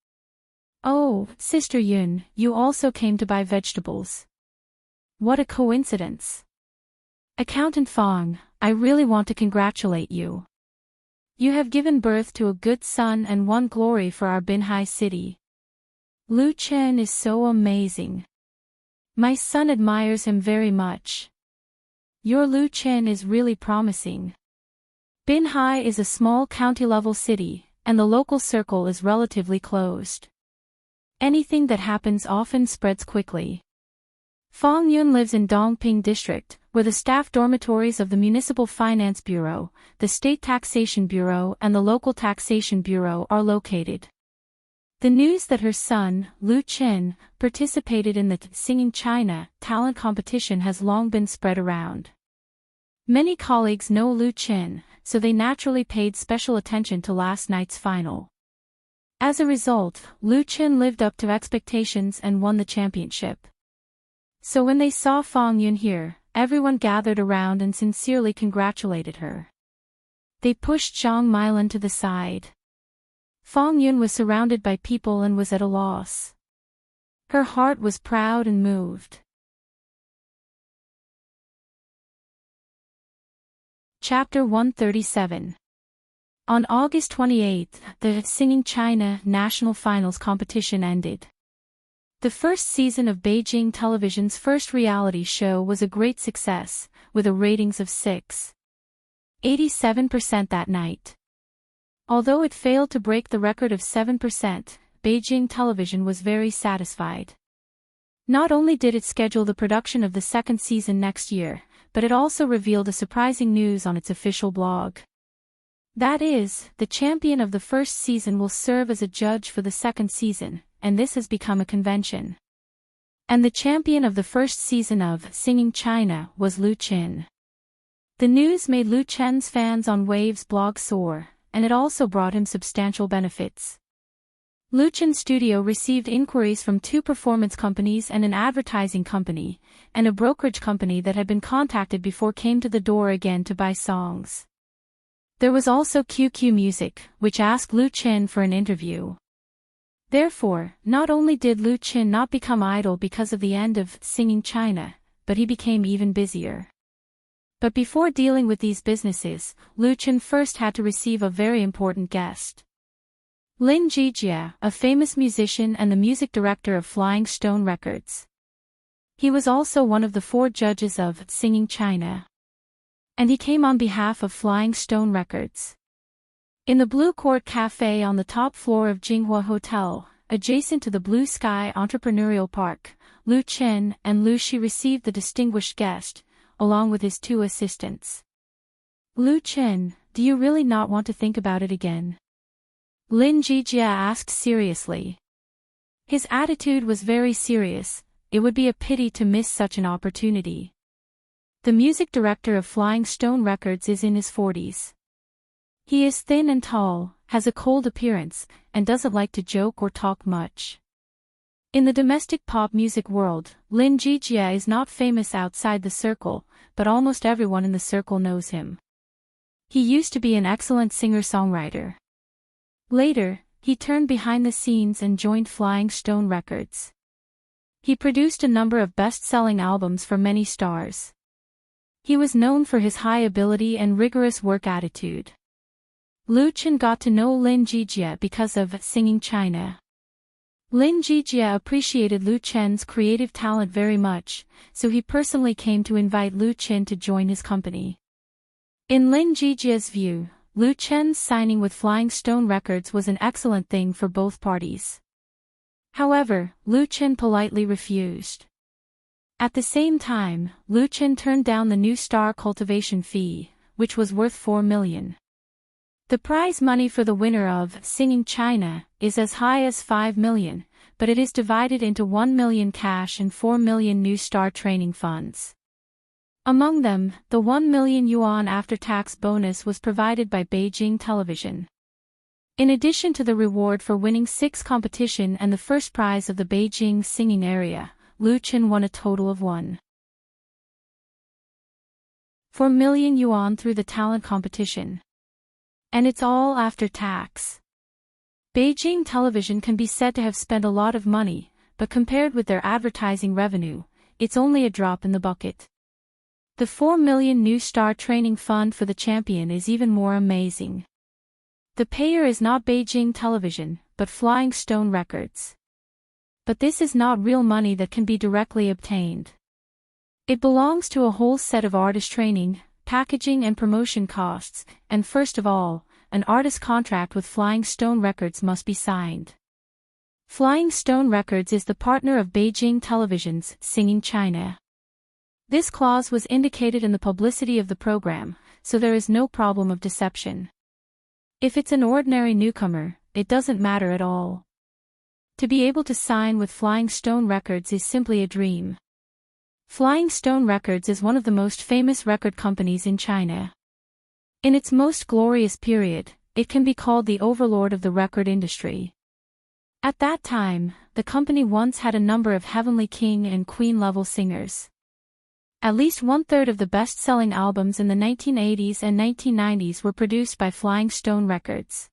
Oh, Sister Yun, you also came to buy vegetables. What a coincidence. Accountant Fang, I really want to congratulate you. You have given birth to a good son and won glory for our Binhai city. Lu Chen is so amazing. My son admires him very much. Your Lu Chen is really promising. Binhai is a small county-level city, and the local circle is relatively closed. Anything that happens often spreads quickly. Fang Yun lives in Dongping District, where the staff dormitories of the Municipal Finance Bureau, the State Taxation Bureau and the Local Taxation Bureau are located. The news that her son, Lu Chen, participated in the Singing China talent competition has long been spread around. Many colleagues know Lu Chen, so they naturally paid special attention to last night's final. As a result, Lu Chen lived up to expectations and won the championship. So when they saw Fang Yun here, everyone gathered around and sincerely congratulated her. They pushed Zhang Milan to the side. Fang Yun was surrounded by people and was at a loss. Her heart was proud and moved. Chapter 137. On August 28, the Singing China National Finals competition ended. The first season of Beijing Television's first reality show was a great success, with a ratings of 6.87% that night. Although it failed to break the record of 7%, Beijing Television was very satisfied. Not only did it schedule the production of the second season next year, but it also revealed a surprising news on its official blog. That is, the champion of the first season will serve as a judge for the second season, and this has become a convention. And the champion of the first season of Singing China was Lu Chen. The news made Lu Chen's fans on Wave's blog soar, and it also brought him substantial benefits. Lu Chen's studio received inquiries from 2 performance companies and an advertising company, and a brokerage company that had been contacted before came to the door again to buy songs. There was also QQ Music, which asked Lu Chen for an interview. Therefore, not only did Lu Chen not become idle because of the end of Singing China, but he became even busier. But before dealing with these businesses, Lu Chen first had to receive a very important guest. Lin Jijia, a famous musician and the music director of Flying Stone Records. He was also one of the 4 judges of Singing China. And he came on behalf of Flying Stone Records. In the Blue Court Cafe on the top floor of Jinghua Hotel, adjacent to the Blue Sky Entrepreneurial Park, Lu Chen and Lu Shi received the distinguished guest, along with his 2 assistants. Lu Chen, do you really not want to think about it again? Lin Jijia asked seriously. His attitude was very serious. It would be a pity to miss such an opportunity. The music director of Flying Stone Records is in his 40s. He is thin and tall, has a cold appearance, and doesn't like to joke or talk much. In the domestic pop music world, Lin Jijia is not famous outside the circle, but almost everyone in the circle knows him. He used to be an excellent singer-songwriter. Later, he turned behind the scenes and joined Flying Stone Records. He produced a number of best-selling albums for many stars. He was known for his high ability and rigorous work attitude. Lu Chen got to know Lin Jijie because of Singing China. Lin Jijie appreciated Lu Chen's creative talent very much, so he personally came to invite Lu Chen to join his company. In Lin Jijie's view, Lu Chen's signing with Flying Stone Records was an excellent thing for both parties. However, Lu Chen politely refused. At the same time, Lu Chen turned down the new star cultivation fee, which was worth 4 million. The prize money for the winner of Singing China is as high as 5 million, but it is divided into 1 million cash and 4 million new star training funds. Among them, the 1 million yuan after-tax bonus was provided by Beijing Television. In addition to the reward for winning 6 competition and the first prize of the Beijing singing area, Lu Chen won a total of 1.4 million yuan through the talent competition. And it's all after tax. Beijing Television can be said to have spent a lot of money, but compared with their advertising revenue, it's only a drop in the bucket. The 4 million new star training fund for the champion is even more amazing. The payer is not Beijing Television, but Flying Stone Records. But this is not real money that can be directly obtained. It belongs to a whole set of artist training, packaging and promotion costs, and first of all, an artist contract with Flying Stone Records must be signed. Flying Stone Records is the partner of Beijing Television's Singing China. This clause was indicated in the publicity of the program, so there is no problem of deception. If it's an ordinary newcomer, it doesn't matter at all. To be able to sign with Flying Stone Records is simply a dream. Flying Stone Records is one of the most famous record companies in China. In its most glorious period, it can be called the overlord of the record industry. At that time, the company once had a number of heavenly king and queen level singers. At least 1/3 of the best-selling albums in the 1980s and 1990s were produced by Flying Stone Records.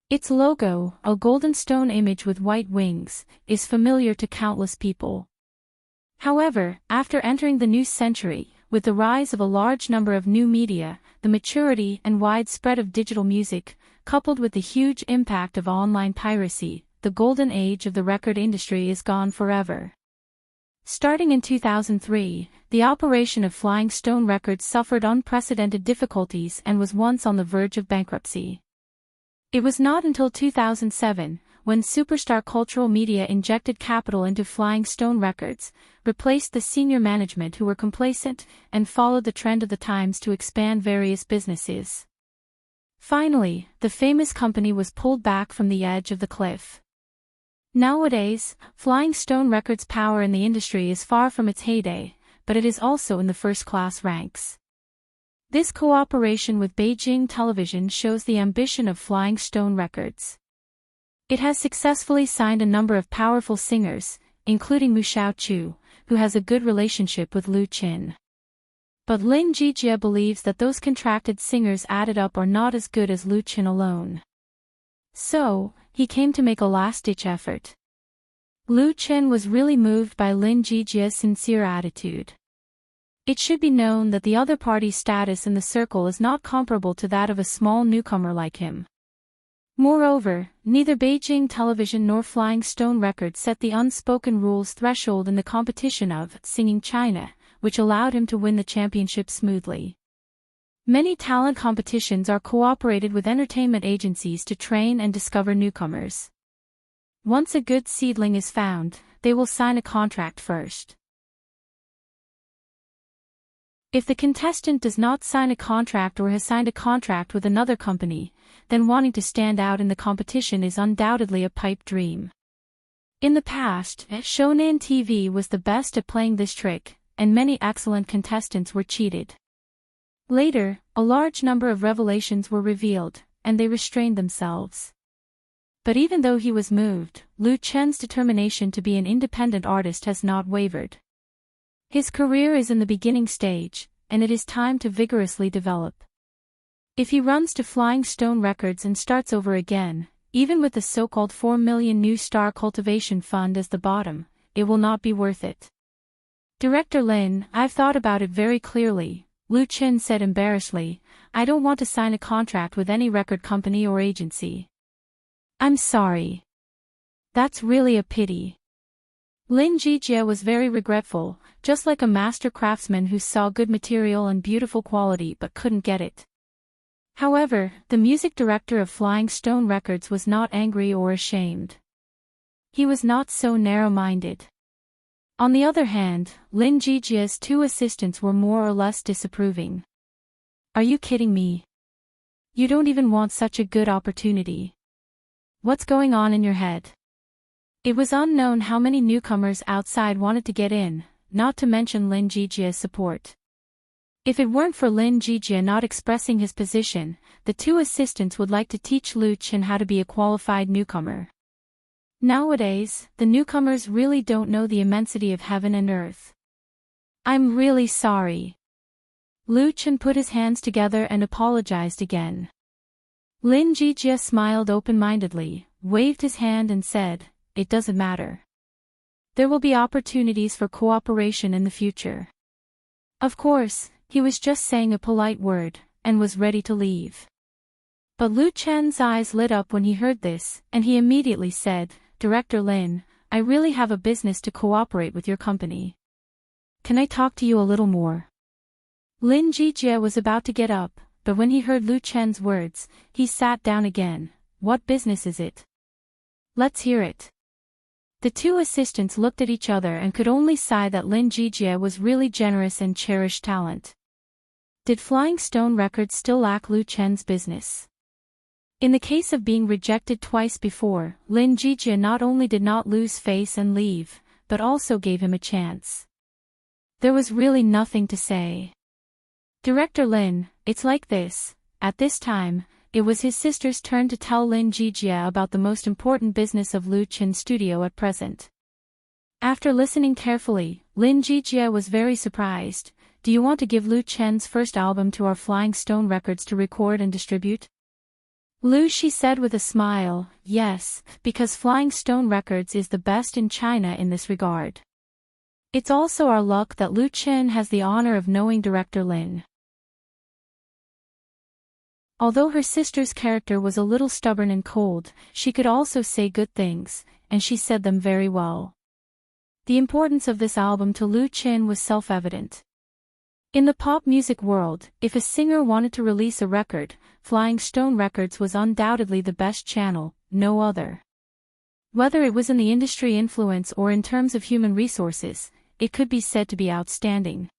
Its logo, a golden stone image with white wings, is familiar to countless people. However, after entering the new century, with the rise of a large number of new media, the maturity and widespread of digital music, coupled with the huge impact of online piracy, the golden age of the record industry is gone forever. Starting in 2003, the operation of Flying Stone Records suffered unprecedented difficulties and was once on the verge of bankruptcy. It was not until 2007, when Superstar Cultural Media injected capital into Flying Stone Records, replaced the senior management who were complacent, and followed the trend of the times to expand various businesses. Finally, the famous company was pulled back from the edge of the cliff. Nowadays, Flying Stone Records' power in the industry is far from its heyday, but it is also in the first-class ranks. This cooperation with Beijing Television shows the ambition of Flying Stone Records. It has successfully signed a number of powerful singers, including Mu Xiaochu, who has a good relationship with Lu Chen. But Lin Jijie believes that those contracted singers added up are not as good as Lu Chen alone. So, he came to make a last-ditch effort. Lu Chen was really moved by Lin Jijie's sincere attitude. It should be known that the other party's status in the circle is not comparable to that of a small newcomer like him. Moreover, neither Beijing Television nor Flying Stone Records set the unspoken rules threshold in the competition of Singing China, which allowed him to win the championship smoothly. Many talent competitions are cooperated with entertainment agencies to train and discover newcomers. Once a good seedling is found, they will sign a contract first. If the contestant does not sign a contract or has signed a contract with another company, then wanting to stand out in the competition is undoubtedly a pipe dream. In the past, Shonan TV was the best at playing this trick, and many excellent contestants were cheated. Later, a large number of revelations were revealed, and they restrained themselves. But even though he was moved, Lu Chen's determination to be an independent artist has not wavered. His career is in the beginning stage, and it is time to vigorously develop. If he runs to Flying Stone Records and starts over again, even with the so-called 4 million new star cultivation fund as the bottom, it will not be worth it. Director Lin, I've thought about it very clearly, Lu Qin said embarrassedly. I don't want to sign a contract with any record company or agency. I'm sorry. That's really a pity. Lin Jijie was very regretful, just like a master craftsman who saw good material and beautiful quality but couldn't get it. However, the music director of Flying Stone Records was not angry or ashamed. He was not so narrow-minded. On the other hand, Lin Jijie's two assistants were more or less disapproving. Are you kidding me? You don't even want such a good opportunity. What's going on in your head? It was unknown how many newcomers outside wanted to get in, not to mention Lin Jijie's support. If it weren't for Lin Jijie not expressing his position, the two assistants would like to teach Lu Qin how to be a qualified newcomer. Nowadays, the newcomers really don't know the immensity of heaven and earth. I'm really sorry. Lu Qin put his hands together and apologized again. Lin Jijie smiled open-mindedly, waved his hand and said, it doesn't matter. There will be opportunities for cooperation in the future. Of course, he was just saying a polite word, and was ready to leave. But Lu Chen's eyes lit up when he heard this, and he immediately said, Director Lin, I really have a business to cooperate with your company. Can I talk to you a little more? Lin Jijie was about to get up, but when he heard Lu Chen's words, he sat down again. What business is it? Let's hear it. The two assistants looked at each other and could only sigh that Lin Jijie was really generous and cherished talent. Did Flying Stone Records still lack Lu Chen's business? In the case of being rejected twice before, Lin Jijie not only did not lose face and leave, but also gave him a chance. There was really nothing to say. Director Lin, it's like this. At this time, it was his sister's turn to tell Lin Jijie about the most important business of Lu Qin's studio at present. After listening carefully, Lin Jijie was very surprised. Do you want to give Lu Chen's first album to our Flying Stone Records to record and distribute? Lu, she said with a smile, yes, because Flying Stone Records is the best in China in this regard. It's also our luck that Lu Qin has the honor of knowing Director Lin. Although her sister's character was a little stubborn and cold, she could also say good things, and she said them very well. The importance of this album to Lu Qin was self-evident. In the pop music world, if a singer wanted to release a record, Flying Stone Records was undoubtedly the best channel, no other. Whether it was in the industry influence or in terms of human resources, it could be said to be outstanding.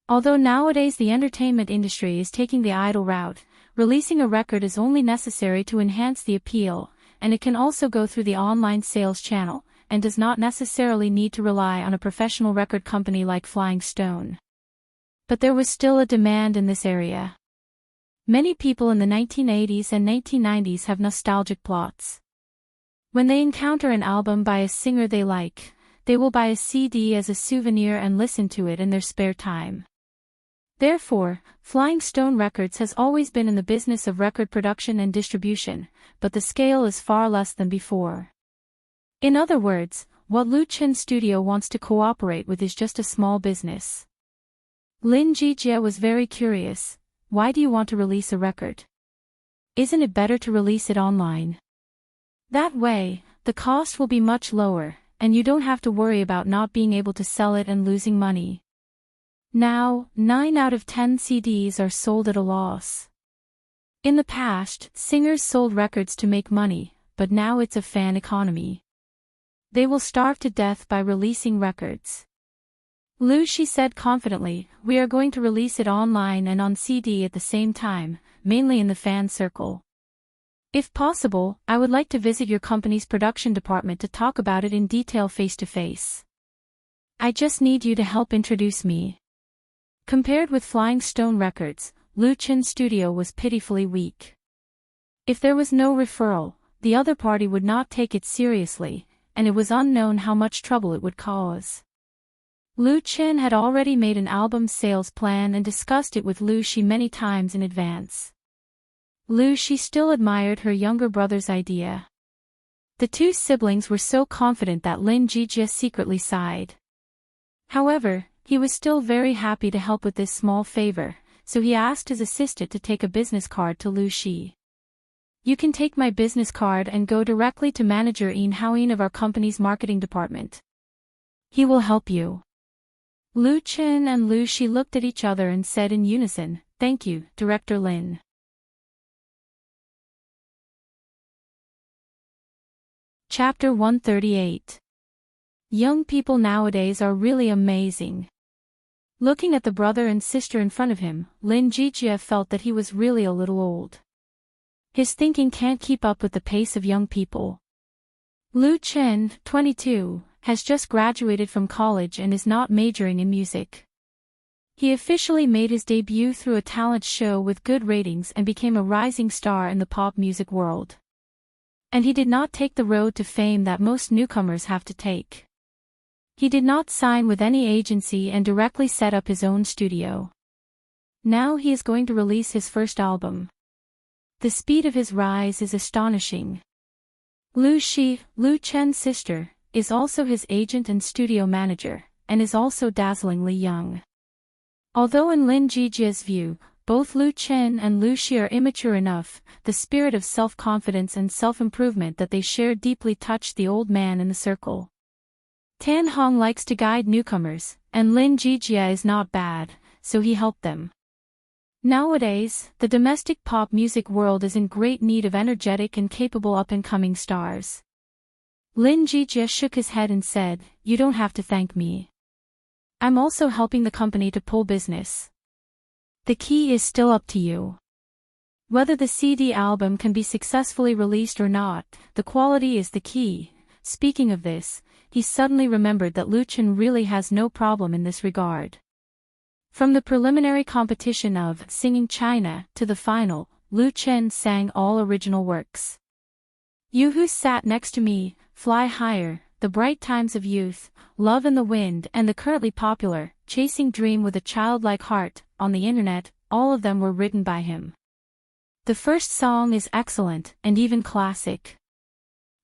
Although nowadays the entertainment industry is taking the idol route, releasing a record is only necessary to enhance the appeal, and it can also go through the online sales channel, and does not necessarily need to rely on a professional record company like Flying Stone. But there was still a demand in this area. Many people in the 1980s and 1990s have nostalgic plots. When they encounter an album by a singer they like, they will buy a CD as a souvenir and listen to it in their spare time. Therefore, Flying Stone Records has always been in the business of record production and distribution, but the scale is far less than before. In other words, what Lu Qin's studio wants to cooperate with is just a small business. Lin Jijie was very curious. Why do you want to release a record? Isn't it better to release it online? That way, the cost will be much lower, and you don't have to worry about not being able to sell it and losing money. Now, 9 out of 10 CDs are sold at a loss. In the past, singers sold records to make money, but now it's a fan economy. They will starve to death by releasing records. Lu, she said confidently, we are going to release it online and on CD at the same time, mainly in the fan circle. If possible, I would like to visit your company's production department to talk about it in detail face to face. I just need you to help introduce me. Compared with Flying Stone Records, Lu Qin's studio was pitifully weak. If there was no referral, the other party would not take it seriously, and it was unknown how much trouble it would cause. Lu Qin had already made an album sales plan and discussed it with Lu Shi many times in advance. Lu Shi still admired her younger brother's idea. The two siblings were so confident that Lin Jijie secretly sighed. However, he was still very happy to help with this small favor, so he asked his assistant to take a business card to Lu Shi. You can take my business card and go directly to Manager Yin Haoyin of our company's marketing department. He will help you. Lu Chen and Lu Shi looked at each other and said in unison, "Thank you, Director Lin." Chapter 138. Young people nowadays are really amazing. Looking at the brother and sister in front of him, Lin Jijie felt that he was really a little old. His thinking can't keep up with the pace of young people. Lu Chen, 22, has just graduated from college and is not majoring in music. He officially made his debut through a talent show with good ratings and became a rising star in the pop music world. And he did not take the road to fame that most newcomers have to take. He did not sign with any agency and directly set up his own studio. Now he is going to release his first album. The speed of his rise is astonishing. Lu Shi, Lu Chen's sister, is also his agent and studio manager, and is also dazzlingly young. Although in Lin Jijie's view, both Lu Chen and Lu Shi are immature enough, the spirit of self-confidence and self-improvement that they share deeply touched the old man in the circle. Tan Hong likes to guide newcomers, and Lin Jijie is not bad, so he helped them. Nowadays, the domestic pop music world is in great need of energetic and capable up-and-coming stars. Lin Jijie shook his head and said, "You don't have to thank me. I'm also helping the company to pull business. The key is still up to you. Whether the CD album can be successfully released or not, the quality is the key." Speaking of this, he suddenly remembered that Lu Chen really has no problem in this regard. From the preliminary competition of Singing China to the final, Lu Chen sang all original works. You Who Sat Next to Me, Fly Higher, The Bright Times of Youth, Love in the Wind, and the currently popular Chasing Dream with a Childlike Heart on the internet, all of them were written by him. The first song is excellent and even classic.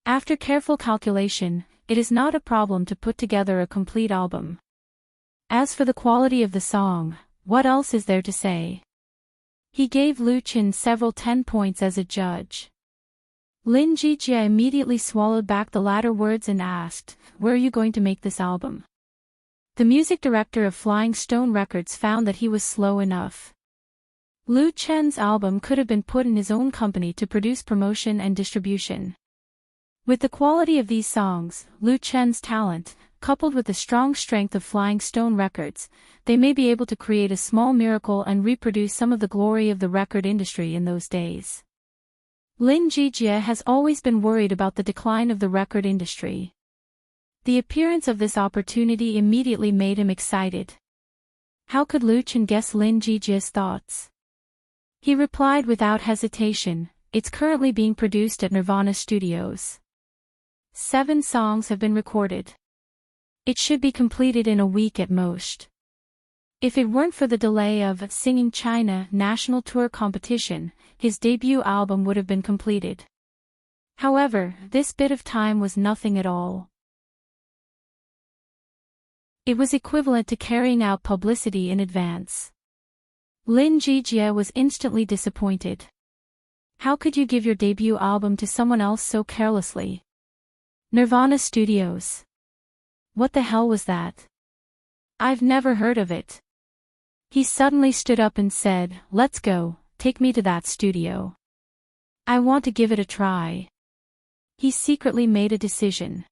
After careful calculation, it is not a problem to put together a complete album. As for the quality of the song, what else is there to say? He gave Lu Chen several 10 points as a judge. Lin Jijie immediately swallowed back the latter words and asked, "Where are you going to make this album?" The music director of Flying Stone Records found that he was slow enough. Lu Chen's album could have been put in his own company to produce promotion and distribution. With the quality of these songs, Lu Chen's talent, coupled with the strong strength of Flying Stone Records, they may be able to create a small miracle and reproduce some of the glory of the record industry in those days. Lin Jijie has always been worried about the decline of the record industry. The appearance of this opportunity immediately made him excited. How could Lu Chen guess Lin Jijie's thoughts? He replied without hesitation, "It's currently being produced at Nirvana Studios. 7 songs have been recorded. It should be completed in a week at most." If it weren't for the delay of Singing China national tour competition, his debut album would have been completed. However, this bit of time was nothing at all. It was equivalent to carrying out publicity in advance. Lin Jijie was instantly disappointed. How could you give your debut album to someone else so carelessly? Nirvana Studios. What the hell was that? I've never heard of it. He suddenly stood up and said, "Let's go, take me to that studio. I want to give it a try." He secretly made a decision.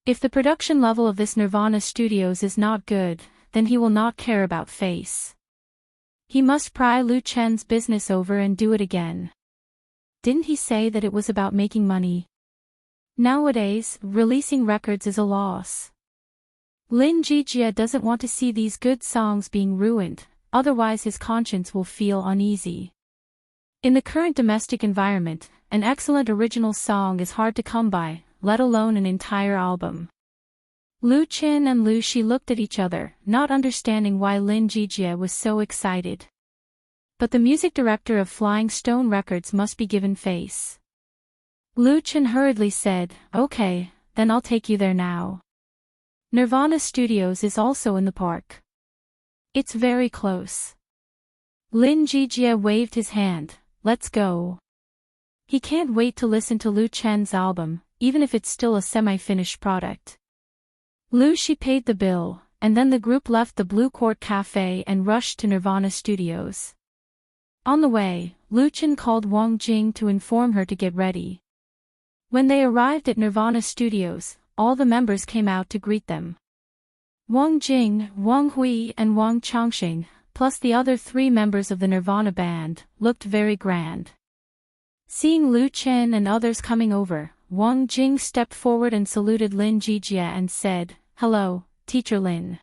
If the production level of this Nirvana Studios is not good, then he will not care about face. He must pry Lu Chen's business over and do it again. Didn't he say that it was about making money? Nowadays, releasing records is a loss. Lin Jijie doesn't want to see these good songs being ruined, otherwise his conscience will feel uneasy. In the current domestic environment, an excellent original song is hard to come by, let alone an entire album. Lu Chen and Lu Shi looked at each other, not understanding why Lin Jijie was so excited. But the music director of Flying Stone Records must be given face. Lu Chen hurriedly said, "Okay, then I'll take you there now. Nirvana Studios is also in the park. It's very close." Lin Jijie waved his hand, "Let's go." He can't wait to listen to Lu Chen's album, even if it's still a semi-finished product. Lu Shi paid the bill, and then the group left the Blue Court Cafe and rushed to Nirvana Studios. On the way, Lu Chen called Wang Jing to inform her to get ready. When they arrived at Nirvana Studios, all the members came out to greet them. Wang Jing, Wang Hui and Wang Changxing, plus the other 3 members of the Nirvana band, looked very grand. Seeing Lu Chen and others coming over, Wang Jing stepped forward and saluted Lin Jijie and said, "Hello, Teacher Lin."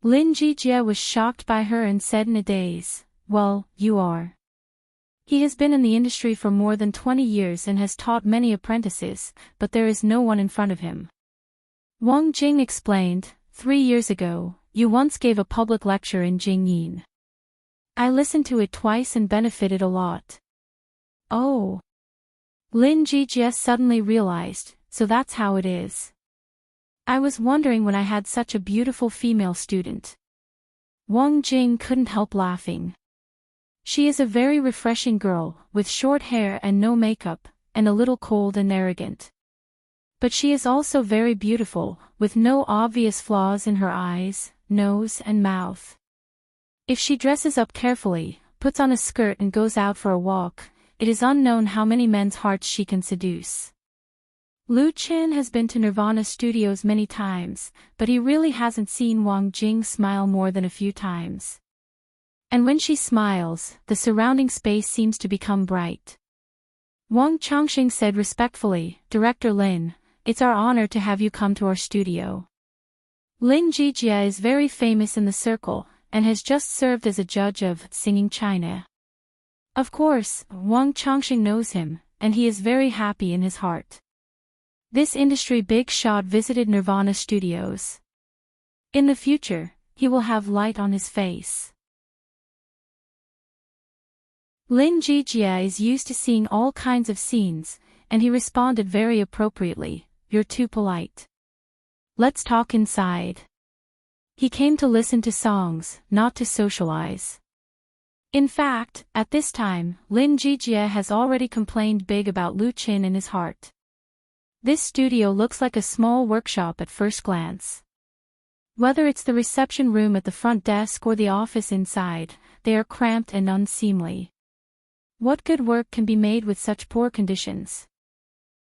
Lin Jijie was shocked by her and said in a daze, "Well, you are." He has been in the industry for more than 20 years and has taught many apprentices, but there is no one in front of him. Wang Jing explained, 3 years ago, you once gave a public lecture in Jingyin. I listened to it twice and benefited a lot." "Oh." Lin Jijie suddenly realized, so that's how it is. I was wondering when I had such a beautiful female student. Wang Jing couldn't help laughing. She is a very refreshing girl, with short hair and no makeup, and a little cold and arrogant. But she is also very beautiful, with no obvious flaws in her eyes, nose and mouth. If she dresses up carefully, puts on a skirt and goes out for a walk, it is unknown how many men's hearts she can seduce. Lu Chen has been to Nirvana Studios many times, but he really hasn't seen Wang Jing smile more than a few times. And when she smiles, the surrounding space seems to become bright. Wang Changxing said respectfully, "Director Lin, it's our honor to have you come to our studio." Lin Jijie is very famous in the circle, and has just served as a judge of Singing China. Of course, Wang Changxing knows him, and he is very happy in his heart. This industry big shot visited Nirvana Studios. In the future, he will have light on his face. Lin Jijie is used to seeing all kinds of scenes, and he responded very appropriately, "You're too polite. Let's talk inside." He came to listen to songs, not to socialize. In fact, at this time, Lin Jijie has already complained big about Lu Chen in his heart. This studio looks like a small workshop at first glance. Whether it's the reception room at the front desk or the office inside, they are cramped and unseemly. What good work can be made with such poor conditions?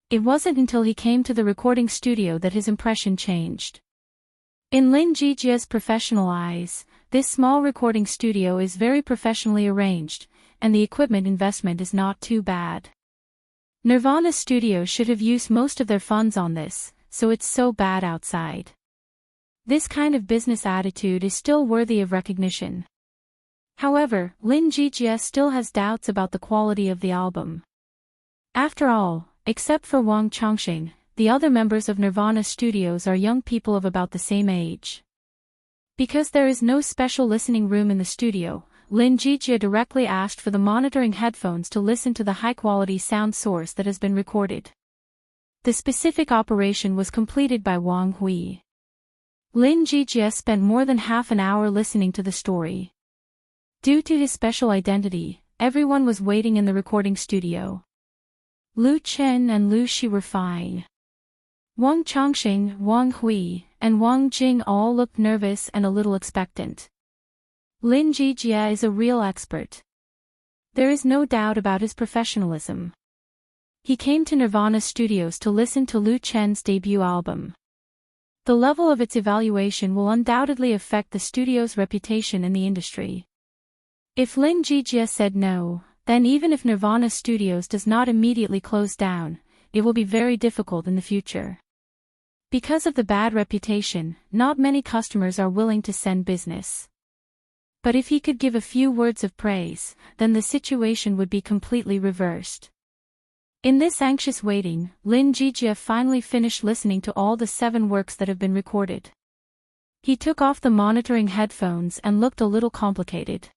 It wasn't until he came to the recording studio that his impression changed. In Lin Jijie's professional eyes, this small recording studio is very professionally arranged, and the equipment investment is not too bad. Nirvana Studios should have used most of their funds on this, so it's so bad outside. This kind of business attitude is still worthy of recognition. However, Lin Jijie still has doubts about the quality of the album. After all, except for Wang Changxing, the other members of Nirvana Studios are young people of about the same age. Because there is no special listening room in the studio, Lin Jijie directly asked for the monitoring headphones to listen to the high-quality sound source that has been recorded. The specific operation was completed by Wang Hui. Lin Jijie spent more than half an hour listening to the story. Due to his special identity, everyone was waiting in the recording studio. Lu Chen and Lu Shi were fine. Wang Changxing, Wang Hui, and Wang Jing all looked nervous and a little expectant. Lin Jijie is a real expert. There is no doubt about his professionalism. He came to Nirvana Studios to listen to Lu Chen's debut album. The level of its evaluation will undoubtedly affect the studio's reputation in the industry. If Lin Jijie said no, then even if Nirvana Studios does not immediately close down, it will be very difficult in the future. Because of the bad reputation, not many customers are willing to send business. But if he could give a few words of praise, then the situation would be completely reversed. In this anxious waiting, Lin Jijie finally finished listening to all the 7 works that have been recorded. He took off the monitoring headphones and looked a little complicated.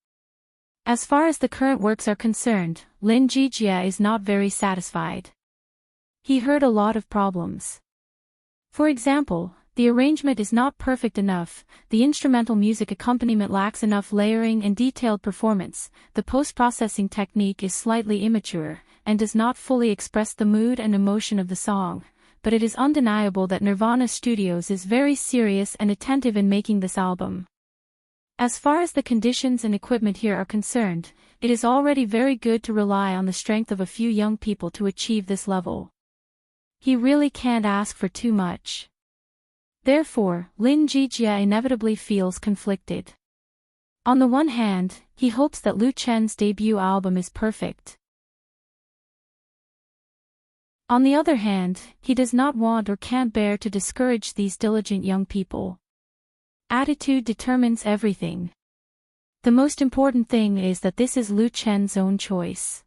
As far as the current works are concerned, Lin Jijia is not very satisfied. He heard a lot of problems. For example, the arrangement is not perfect enough, the instrumental music accompaniment lacks enough layering and detailed performance, the post-processing technique is slightly immature, and does not fully express the mood and emotion of the song, but it is undeniable that Nirvana Studios is very serious and attentive in making this album. As far as the conditions and equipment here are concerned, it is already very good to rely on the strength of a few young people to achieve this level. He really can't ask for too much. Therefore, Lin Jijia inevitably feels conflicted. On the one hand, he hopes that Lu Chen's debut album is perfect. On the other hand, he does not want or can't bear to discourage these diligent young people. Attitude determines everything. The most important thing is that this is Lu Chen's own choice.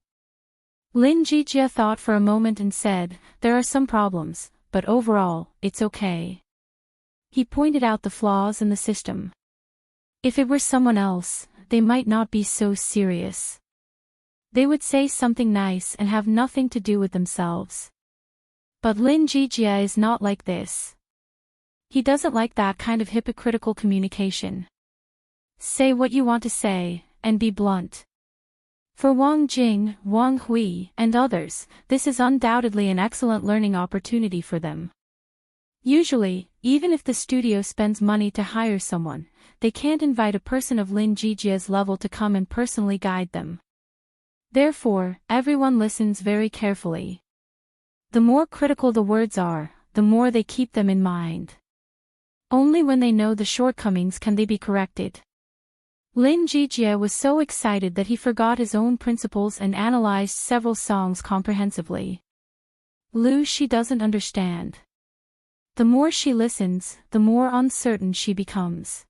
Lin Jijia thought for a moment and said, "There are some problems, but overall, it's okay." He pointed out the flaws in the system. If it were someone else, they might not be so serious. They would say something nice and have nothing to do with themselves. But Lin Jijia is not like this. He doesn't like that kind of hypocritical communication. Say what you want to say, and be blunt. For Wang Jing, Wang Hui, and others, this is undoubtedly an excellent learning opportunity for them. Usually, even if the studio spends money to hire someone, they can't invite a person of Lin Jijia's level to come and personally guide them. Therefore, everyone listens very carefully. The more critical the words are, the more they keep them in mind. Only when they know the shortcomings can they be corrected. Lin Jijia was so excited that he forgot his own principles and analyzed several songs comprehensively. She doesn't understand. The more she listens, the more uncertain she becomes.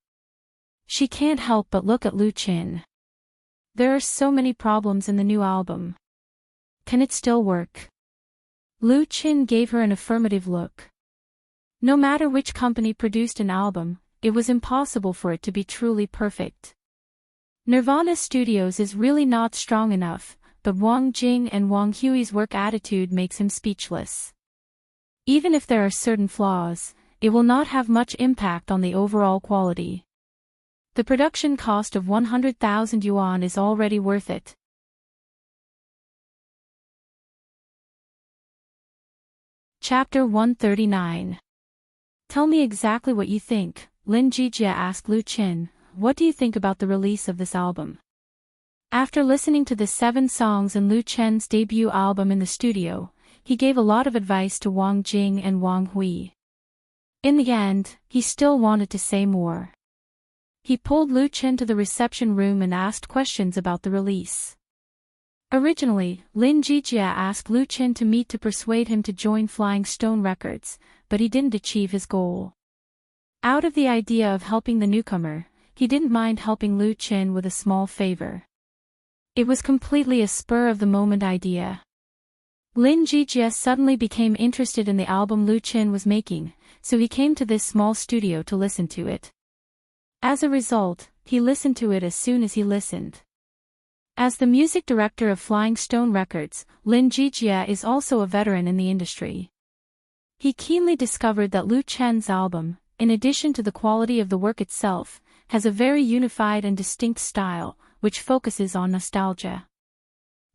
She can't help but look at Lu Chen. There are so many problems in the new album. Can it still work? Lu Chen gave her an affirmative look. No matter which company produced an album, it was impossible for it to be truly perfect. Nirvana Studios is really not strong enough, but Wang Jing and Wang Hui's work attitude makes him speechless. Even if there are certain flaws, it will not have much impact on the overall quality. The production cost of 100,000 yuan is already worth it. Chapter 139. Tell me exactly what you think, Lin Jijia asked Lu Chen. What do you think about the release of this album? After listening to the 7 songs in Lu Chen's debut album in the studio, he gave a lot of advice to Wang Jing and Wang Hui. In the end, he still wanted to say more. He pulled Lu Chen to the reception room and asked questions about the release. Originally, Lin Jijia asked Lu Chen to meet to persuade him to join Flying Stone Records, but he didn't achieve his goal. Out of the idea of helping the newcomer, he didn't mind helping Lu Chen with a small favor. It was completely a spur-of-the-moment idea. Lin Jijia suddenly became interested in the album Lu Chen was making, so he came to this small studio to listen to it. As a result, he listened to it as soon as he listened. As the music director of Flying Stone Records, Lin Jijia is also a veteran in the industry. He keenly discovered that Lu Chen's album, in addition to the quality of the work itself, has a very unified and distinct style, which focuses on nostalgia.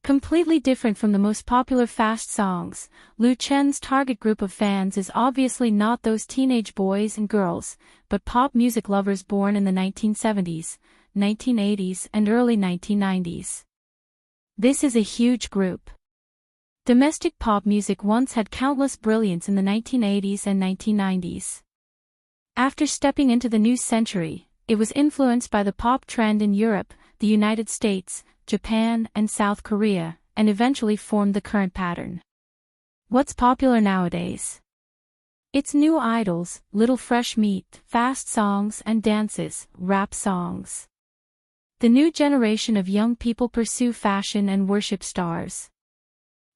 Completely different from the most popular fast songs, Lu Chen's target group of fans is obviously not those teenage boys and girls, but pop music lovers born in the 1970s, 1980s and early 1990s. This is a huge group. Domestic pop music once had countless brilliance in the 1980s and 1990s. After stepping into the new century, it was influenced by the pop trend in Europe, the United States, Japan, and South Korea, and eventually formed the current pattern. What's popular nowadays? It's new idols, little fresh meat, fast songs and dances, rap songs. The new generation of young people pursue fashion and worship stars.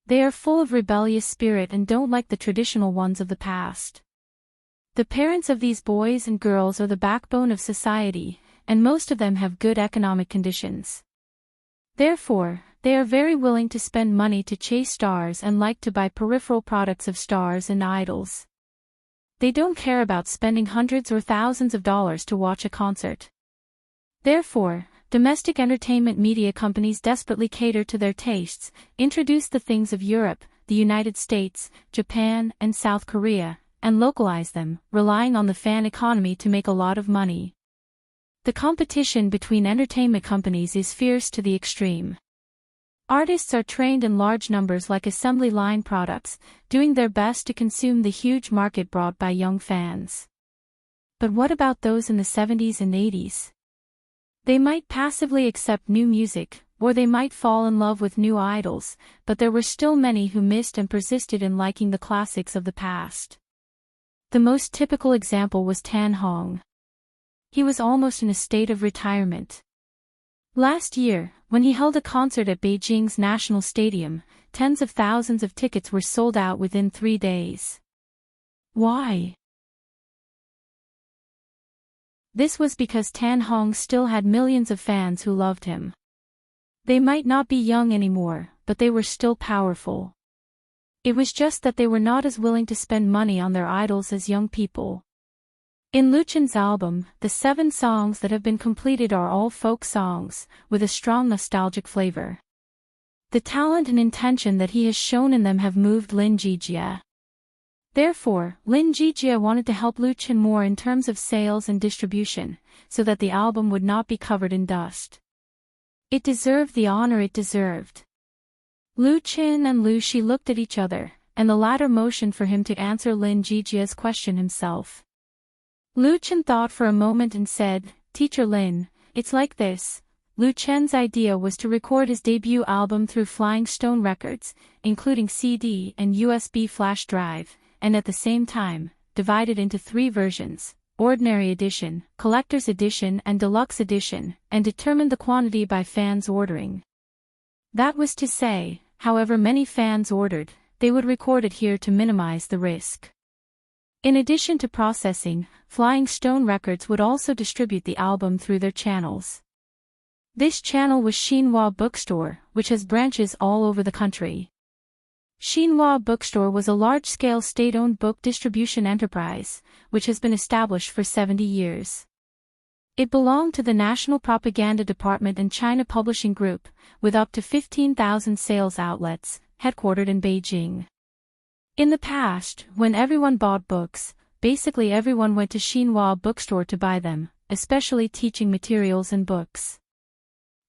They are full of rebellious spirit and don't like the traditional ones of the past. The parents of these boys and girls are the backbone of society, and most of them have good economic conditions. Therefore, they are very willing to spend money to chase stars and like to buy peripheral products of stars and idols. They don't care about spending hundreds or thousands of dollars to watch a concert. Therefore, domestic entertainment media companies desperately cater to their tastes, introduce the things of Europe, the United States, Japan, and South Korea, and localize them, relying on the fan economy to make a lot of money. The competition between entertainment companies is fierce to the extreme. Artists are trained in large numbers like assembly line products, doing their best to consume the huge market brought by young fans. But what about those in the 70s and 80s? They might passively accept new music, or they might fall in love with new idols, but there were still many who missed and persisted in liking the classics of the past. The most typical example was Tan Hong. He was almost in a state of retirement. Last year, when he held a concert at Beijing's National Stadium, tens of thousands of tickets were sold out within 3 days. Why? This was because Tan Hong still had millions of fans who loved him. They might not be young anymore, but they were still powerful. It was just that they were not as willing to spend money on their idols as young people. In Liu Chen's album, the 7 songs that have been completed are all folk songs, with a strong nostalgic flavor. The talent and intention that he has shown in them have moved Lin Jijie. Therefore, Lin Jijie wanted to help Liu Chen more in terms of sales and distribution, so that the album would not be covered in dust. It deserved the honor it deserved. Liu Chen and Liu Shi looked at each other, and the latter motioned for him to answer Lin Jijie's question himself. Liu Chen thought for a moment and said, "Teacher Lin, it's like this." Liu Chen's idea was to record his debut album through Flying Stone Records, including CD and USB flash drive, and at the same time, divide it into 3 versions, Ordinary Edition, Collector's Edition and Deluxe Edition, and determine the quantity by fans ordering. That was to say, however many fans ordered, they would record it here to minimize the risk. In addition to processing, Flying Stone Records would also distribute the album through their channels. This channel was Xinhua Bookstore, which has branches all over the country. Xinhua Bookstore was a large-scale state-owned book distribution enterprise, which has been established for 70 years. It belonged to the National Propaganda Department and China Publishing Group, with up to 15,000 sales outlets, headquartered in Beijing. In the past, when everyone bought books, basically everyone went to Xinhua Bookstore to buy them, especially teaching materials and books.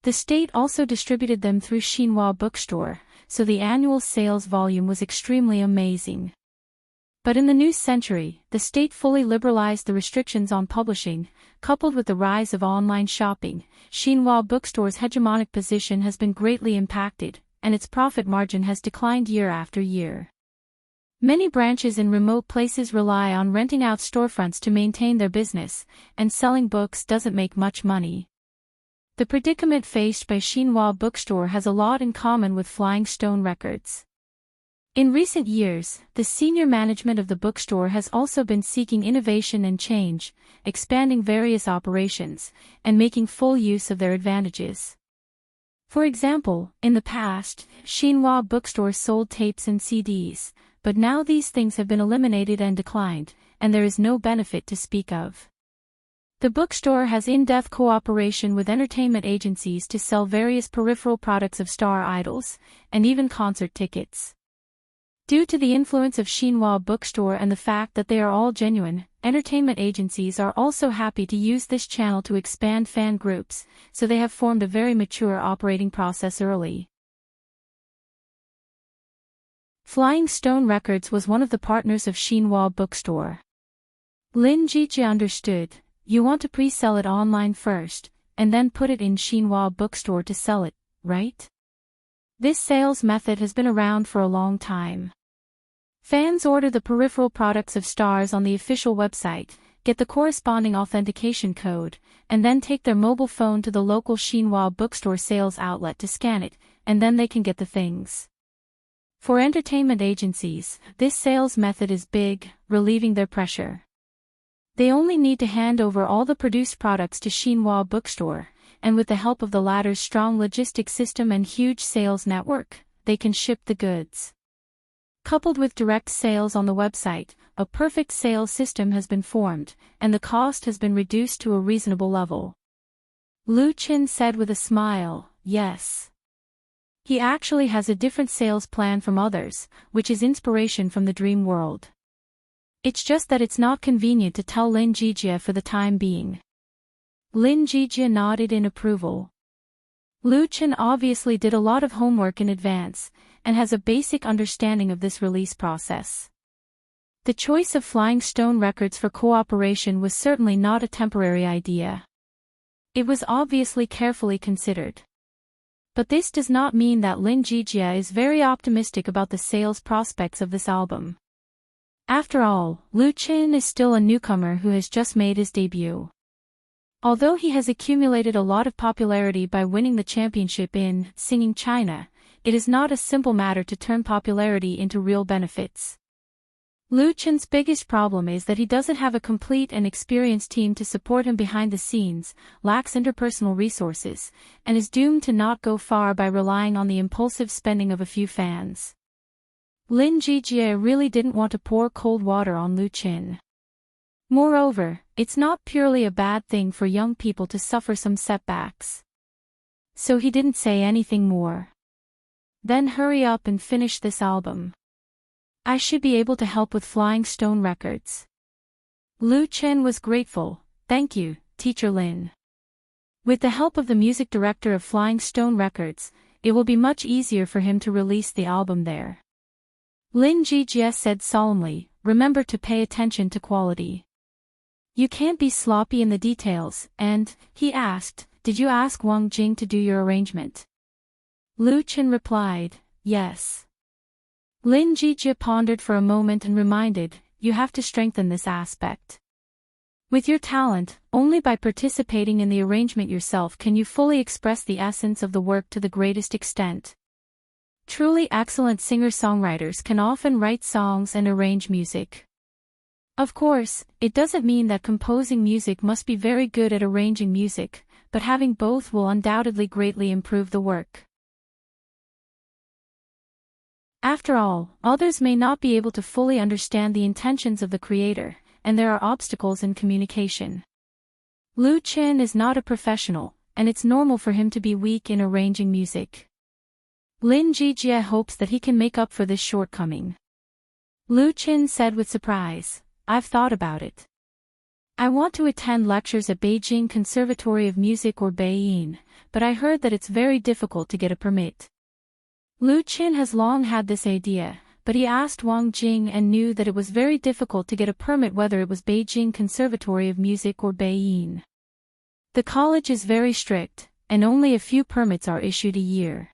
The state also distributed them through Xinhua Bookstore, so the annual sales volume was extremely amazing. But in the new century, the state fully liberalized the restrictions on publishing, coupled with the rise of online shopping. Xinhua Bookstore's hegemonic position has been greatly impacted, and its profit margin has declined year after year. Many branches in remote places rely on renting out storefronts to maintain their business, and selling books doesn't make much money. The predicament faced by Xinhua Bookstore has a lot in common with Flying Stone Records. In recent years, the senior management of the bookstore has also been seeking innovation and change, expanding various operations, and making full use of their advantages. For example, in the past, Xinhua Bookstore sold tapes and CDs, but now these things have been eliminated and declined, and there is no benefit to speak of. The bookstore has in-depth cooperation with entertainment agencies to sell various peripheral products of star idols, and even concert tickets. Due to the influence of Xinhua Bookstore and the fact that they are all genuine, entertainment agencies are also happy to use this channel to expand fan groups, so they have formed a very mature operating process early. Flying Stone Records was one of the partners of Xinhua Bookstore. Lin Jijie understood, you want to pre-sell it online first, and then put it in Xinhua Bookstore to sell it, right? This sales method has been around for a long time. Fans order the peripheral products of stars on the official website, get the corresponding authentication code, and then take their mobile phone to the local Xinhua Bookstore sales outlet to scan it, and then they can get the things. For entertainment agencies, this sales method is big, relieving their pressure. They only need to hand over all the produced products to Xinhua Bookstore, and with the help of the latter's strong logistics system and huge sales network, they can ship the goods. Coupled with direct sales on the website, a perfect sales system has been formed, and the cost has been reduced to a reasonable level. Lu Qin said with a smile, yes. He actually has a different sales plan from others, which is inspiration from the dream world. It's just that it's not convenient to tell Lin Jijie for the time being. Lin Jijie nodded in approval. Lu Qin obviously did a lot of homework in advance, and has a basic understanding of this release process. The choice of Flying Stone Records for cooperation was certainly not a temporary idea. It was obviously carefully considered. But this does not mean that Lin Jijie is very optimistic about the sales prospects of this album. After all, Lu Qin is still a newcomer who has just made his debut. Although he has accumulated a lot of popularity by winning the championship in Singing China, it is not a simple matter to turn popularity into real benefits. Lu Qin's biggest problem is that he doesn't have a complete and experienced team to support him behind the scenes, lacks interpersonal resources, and is doomed to not go far by relying on the impulsive spending of a few fans. Lin Jijie really didn't want to pour cold water on Lu Qin. Moreover, it's not purely a bad thing for young people to suffer some setbacks. So he didn't say anything more. Then hurry up and finish this album. I should be able to help with Flying Stone Records. Lu Qin was grateful. Thank you, Teacher Lin. With the help of the music director of Flying Stone Records, it will be much easier for him to release the album there. Lin Jijie said solemnly, remember to pay attention to quality. You can't be sloppy in the details, and, he asked, did you ask Wang Jing to do your arrangement? Lu Qin replied, yes. Lin Jijie pondered for a moment and reminded, you have to strengthen this aspect. With your talent, only by participating in the arrangement yourself can you fully express the essence of the work to the greatest extent. Truly excellent singer-songwriters can often write songs and arrange music. Of course, it doesn't mean that composing music must be very good at arranging music, but having both will undoubtedly greatly improve the work. After all, others may not be able to fully understand the intentions of the creator, and there are obstacles in communication. Lu Qin is not a professional, and it's normal for him to be weak in arranging music. Lin Jijie hopes that he can make up for this shortcoming. Lu Qin said with surprise, I've thought about it. I want to attend lectures at Beijing Conservatory of Music or Beiying, but I heard that it's very difficult to get a permit. Lu Qin has long had this idea, but he asked Wang Jing and knew that it was very difficult to get a permit whether it was Beijing Conservatory of Music or Beiying. The college is very strict, and only a few permits are issued a year.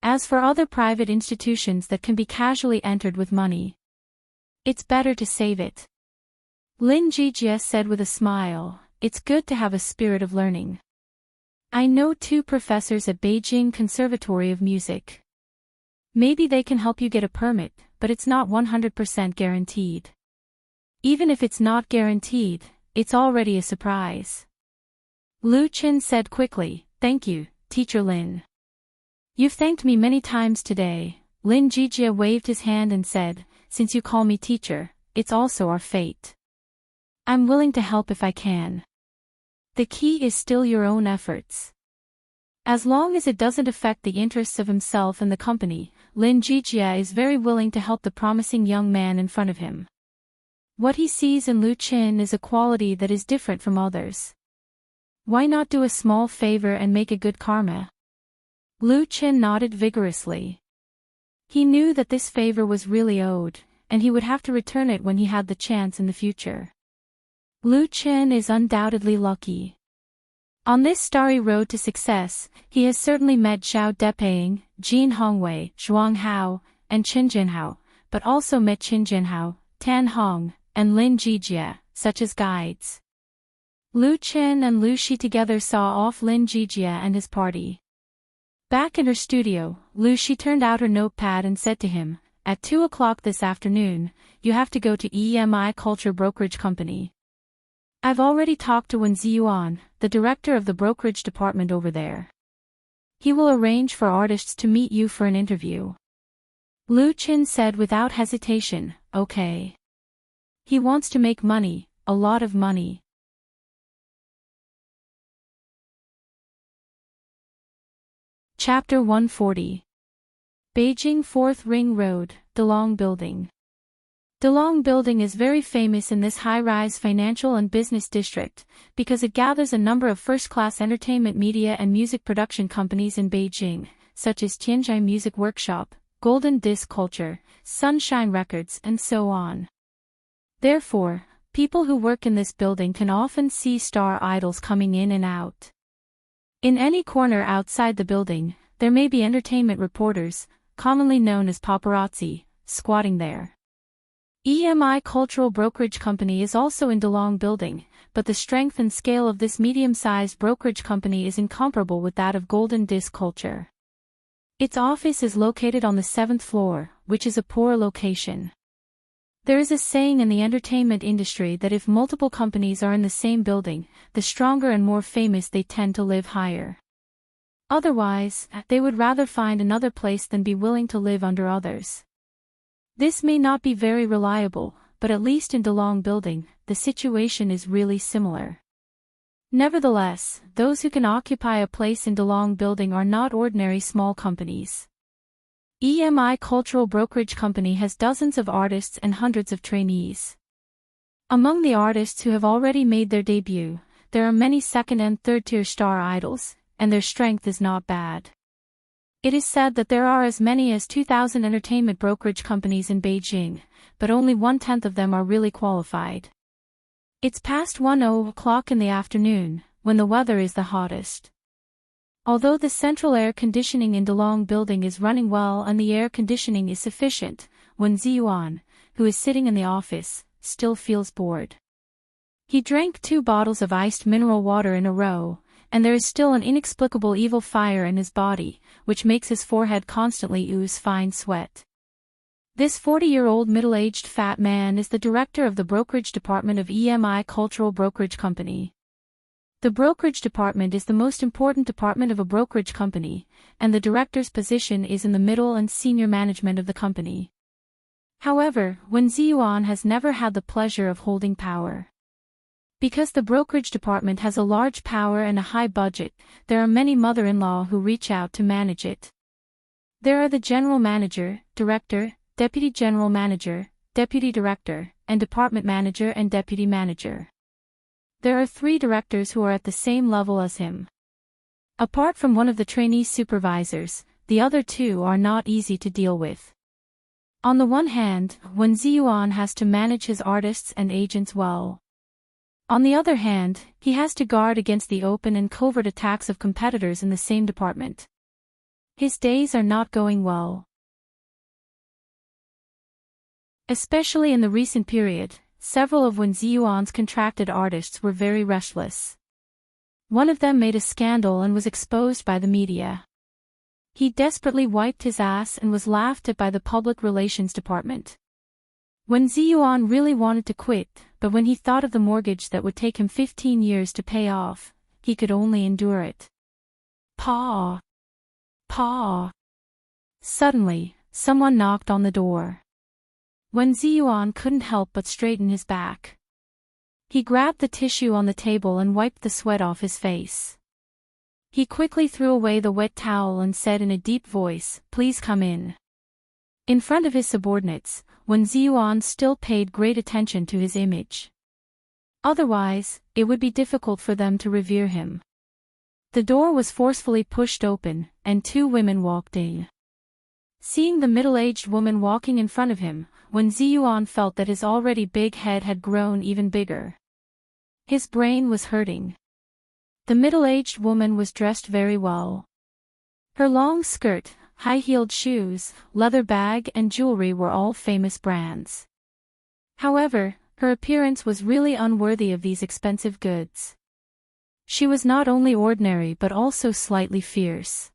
As for other private institutions that can be casually entered with money, it's better to save it. Lin Jijie said with a smile, it's good to have a spirit of learning. I know 2 professors at Beijing Conservatory of Music. Maybe they can help you get a permit, but it's not 100% guaranteed. Even if it's not guaranteed, it's already a surprise. Lu Qin said quickly, thank you, Teacher Lin. You've thanked me many times today. Lin Jijie waved his hand and said, since you call me teacher, it's also our fate. I'm willing to help if I can. The key is still your own efforts. As long as it doesn't affect the interests of himself and the company, Lin Jijie is very willing to help the promising young man in front of him. What he sees in Lu Qin is a quality that is different from others. Why not do a small favor and make a good karma? Lu Qin nodded vigorously. He knew that this favor was really owed, and he would have to return it when he had the chance in the future. Lu Qin is undoubtedly lucky. On this starry road to success, he has certainly met Zhao Depaying, Jin Hongwei, Zhuang Hao, and Qin Jinhao, but also met Qin Jinhao, Tan Hong, and Lin Jijie, such as guides. Lu Qin and Lu Shi together saw off Lin Jijie and his party. Back in her studio, Lu Shi turned out her notepad and said to him, at 2 o'clock this afternoon, you have to go to EMI Culture Brokerage Company. I've already talked to Wen Ziyuan, the director of the brokerage department over there. He will arrange for artists to meet you for an interview. Lu Qin said without hesitation, okay. He wants to make money, a lot of money. Chapter 140. Beijing 4th Ring Road, Delong Building. Delong Building is very famous in this high-rise financial and business district, because it gathers a number of first-class entertainment media and music production companies in Beijing, such as Tianjin Music Workshop, Golden Disc Culture, Sunshine Records, and so on. Therefore, people who work in this building can often see star idols coming in and out. In any corner outside the building, there may be entertainment reporters, commonly known as paparazzi, squatting there. EMI Cultural Brokerage Company is also in Delong Building, but the strength and scale of this medium-sized brokerage company is incomparable with that of Golden Disc Culture. Its office is located on the 7th floor, which is a poor location. There is a saying in the entertainment industry that if multiple companies are in the same building, the stronger and more famous they tend to live higher. Otherwise, they would rather find another place than be willing to live under others. This may not be very reliable, but at least in Delong Building, the situation is really similar. Nevertheless, those who can occupy a place in Delong Building are not ordinary small companies. EMI Cultural Brokerage Company has dozens of artists and hundreds of trainees. Among the artists who have already made their debut, there are many second and third-tier star idols, and their strength is not bad. It is said that there are as many as 2,000 entertainment brokerage companies in Beijing, but only 1/10 of them are really qualified. It's past 1:00 in the afternoon, when the weather is the hottest. Although the central air conditioning in Delong Building is running well and the air conditioning is sufficient, Wen Ziyuan, who is sitting in the office, still feels bored. He drank 2 bottles of iced mineral water in a row, and there is still an inexplicable evil fire in his body, which makes his forehead constantly ooze fine sweat. This 40-year-old middle-aged fat man is the director of the brokerage department of EMI Cultural Brokerage Company. The brokerage department is the most important department of a brokerage company, and the director's position is in the middle and senior management of the company. However, Wen Ziyuan has never had the pleasure of holding power. Because the brokerage department has a large power and a high budget, there are many mother-in-law who reach out to manage it. There are the general manager, director, deputy general manager, deputy director, and department manager and deputy manager. There are 3 directors who are at the same level as him. Apart from one of the trainee supervisors, the other 2 are not easy to deal with. On the one hand, Wen Ziyuan has to manage his artists and agents well. On the other hand, he has to guard against the open and covert attacks of competitors in the same department. His days are not going well. Especially in the recent period, several of Wen Ziyuan's contracted artists were very restless. One of them made a scandal and was exposed by the media. He desperately wiped his ass and was laughed at by the public relations department. Wen Ziyuan really wanted to quit, but when he thought of the mortgage that would take him 15 years to pay off, he could only endure it. Pa! Pa! Suddenly, someone knocked on the door. Wen Ziyuan couldn't help but straighten his back. He grabbed the tissue on the table and wiped the sweat off his face. He quickly threw away the wet towel and said in a deep voice, "Please come in." In front of his subordinates, Wen Ziyuan still paid great attention to his image. Otherwise, it would be difficult for them to revere him. The door was forcefully pushed open, and 2 women walked in. Seeing the middle-aged woman walking in front of him, Wen Ziyuan felt that his already big head had grown even bigger. His brain was hurting. The middle-aged woman was dressed very well. Her long skirt, high-heeled shoes, leather bag and jewelry were all famous brands. However, her appearance was really unworthy of these expensive goods. She was not only ordinary but also slightly fierce.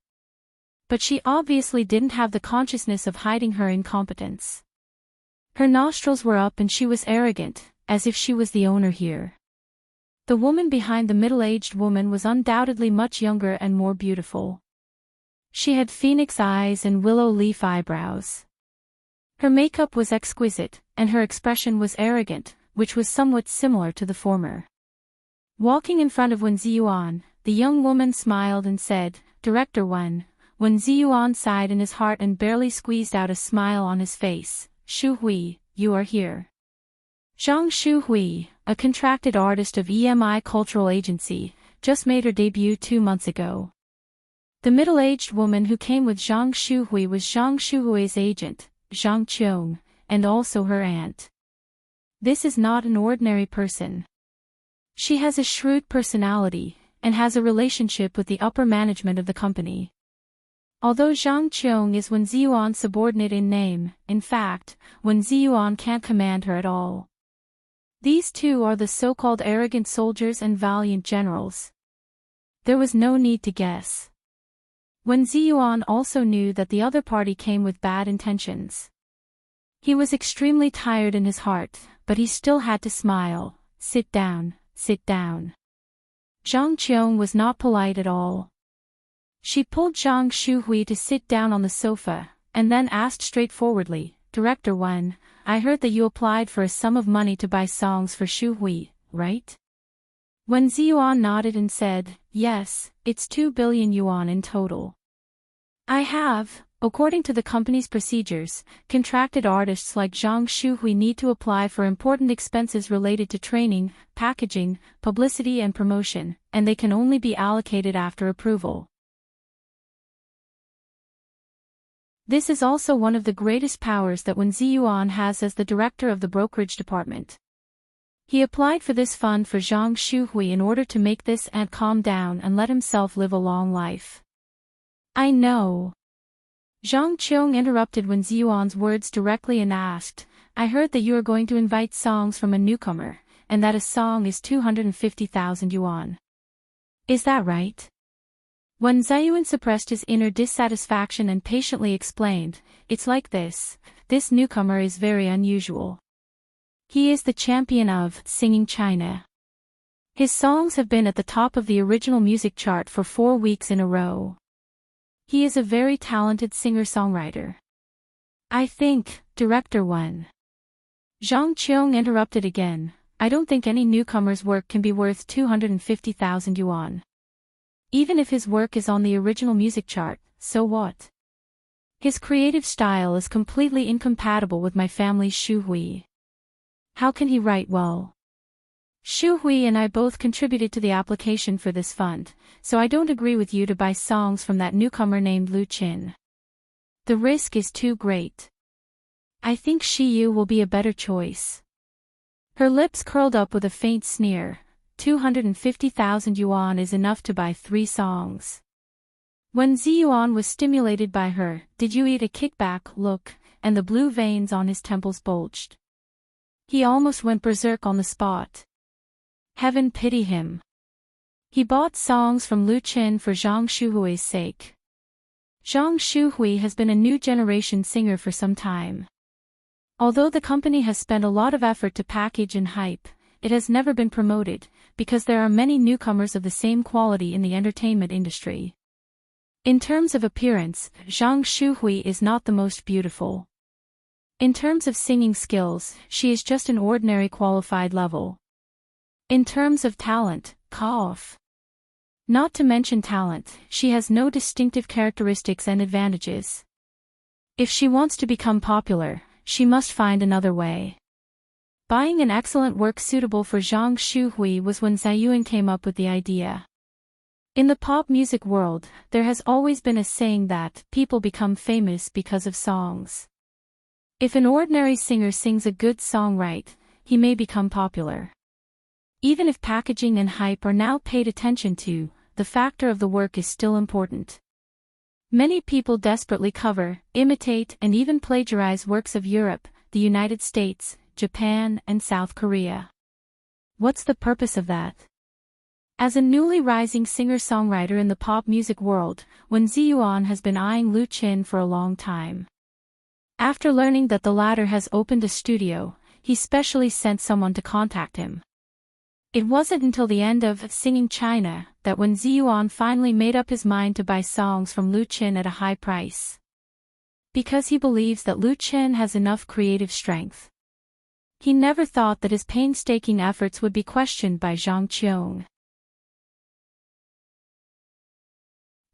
But she obviously didn't have the consciousness of hiding her incompetence. Her nostrils were up and she was arrogant, as if she was the owner here. The woman behind the middle-aged woman was undoubtedly much younger and more beautiful. She had phoenix eyes and willow leaf eyebrows. Her makeup was exquisite, and her expression was arrogant, which was somewhat similar to the former. Walking in front of Wen Ziyuan, the young woman smiled and said, "Director Wen." Wen Ziyuan sighed in his heart and barely squeezed out a smile on his face. "Shu Hui, you are here." Zhang Shu Hui, a contracted artist of EMI Cultural Agency, just made her debut 2 months ago. The middle-aged woman who came with Zhang Shu Hui was Zhang Shu Hui's agent, Zhang Qiong, and also her aunt. This is not an ordinary person. She has a shrewd personality, and has a relationship with the upper management of the company. Although Zhang Qiong is Wen Ziyuan's subordinate in name, in fact, Wen Ziyuan can't command her at all. These two are the so-called arrogant soldiers and valiant generals. There was no need to guess. Wen Ziyuan also knew that the other party came with bad intentions. He was extremely tired in his heart, but he still had to smile. "Sit down, sit down." Zhang Qiong was not polite at all. She pulled Zhang Shu Hui to sit down on the sofa, and then asked straightforwardly, "Director Wen, I heard that you applied for a sum of money to buy songs for Shu Hui, right?" Wen Ziyuan nodded and said, "Yes, it's 2 billion yuan in total. I have." According to the company's procedures, contracted artists like Zhang Shu Hui need to apply for important expenses related to training, packaging, publicity and promotion, and they can only be allocated after approval. This is also one of the greatest powers that Wen Ziyuan has as the director of the brokerage department. He applied for this fund for Zhang Shu Hui in order to make this aunt calm down and let himself live a long life. "I know." Zhang Qiong interrupted Wen Ziyuan's words directly and asked, "I heard that you are going to invite songs from a newcomer, and that a song is 250,000 yuan. Is that right?" Wen Ziyuan suppressed his inner dissatisfaction and patiently explained, "It's like this newcomer is very unusual. He is the champion of singing China. His songs have been at the top of the original music chart for 4 weeks in a row. He is a very talented singer-songwriter. I think, Director Wen." Zhang Qiong interrupted again, "I don't think any newcomer's work can be worth 250,000 yuan. Even if his work is on the original music chart, so what? His creative style is completely incompatible with my family's Shu Hui. How can he write well? Shu Hui and I both contributed to the application for this fund, so I don't agree with you to buy songs from that newcomer named Lu Qin. The risk is too great. I think Shi Yu will be a better choice." Her lips curled up with a faint sneer. 250,000 yuan is enough to buy 3 songs. Wen Ziyuan was stimulated by her "did you eat a kickback" look, and the blue veins on his temples bulged. He almost went berserk on the spot. Heaven pity him. He bought songs from Lu Qin for Zhang Shu Hui's sake. Zhang Shu Hui has been a new generation singer for some time. Although the company has spent a lot of effort to package and hype, it has never been promoted, because there are many newcomers of the same quality in the entertainment industry. In terms of appearance, Zhang Shu Hui is not the most beautiful. In terms of singing skills, she is just an ordinary qualified level. In terms of talent, cough. Not to mention talent, she has no distinctive characteristics and advantages. If she wants to become popular, she must find another way. Buying an excellent work suitable for Zhang Shu Hui was when Ziyuan came up with the idea. In the pop music world, there has always been a saying that people become famous because of songs. If an ordinary singer sings a good song right, he may become popular. Even if packaging and hype are now paid attention to, the factor of the work is still important. Many people desperately cover, imitate, and even plagiarize works of Europe, the United States, Japan, and South Korea. What's the purpose of that? As a newly rising singer-songwriter in the pop music world, Wen Ziyuan has been eyeing Lu Qin for a long time. After learning that the latter has opened a studio, he specially sent someone to contact him. It wasn't until the end of Singing China that when Ziyuan finally made up his mind to buy songs from Lu Qin at a high price. Because he believes that Lu Qin has enough creative strength. He never thought that his painstaking efforts would be questioned by Zhang Qiong.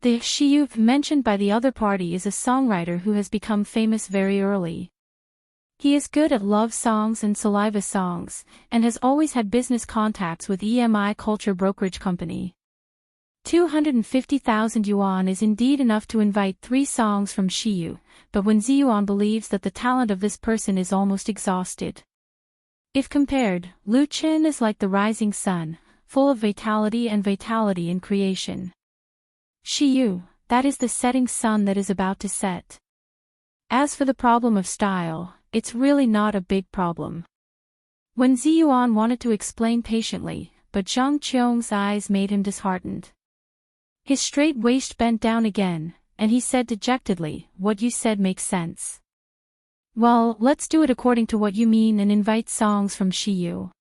The Shiyu mentioned by the other party is a songwriter who has become famous very early. He is good at love songs and saliva songs, and has always had business contacts with EMI Culture Brokerage Company. 250,000 yuan is indeed enough to invite 3 songs from Shiyu, but when Ziyuan believes that the talent of this person is almost exhausted. If compared, Lu Qin is like the rising sun, full of vitality and vitality in creation. Shiyu, that is the setting sun that is about to set. As for the problem of style, it's really not a big problem. When Ziyuan wanted to explain patiently, but Zhang Qiong's eyes made him disheartened. His straight waist bent down again, and he said dejectedly, "What you said makes sense. Well, let's do it according to what you mean and invite songs from Shiyu."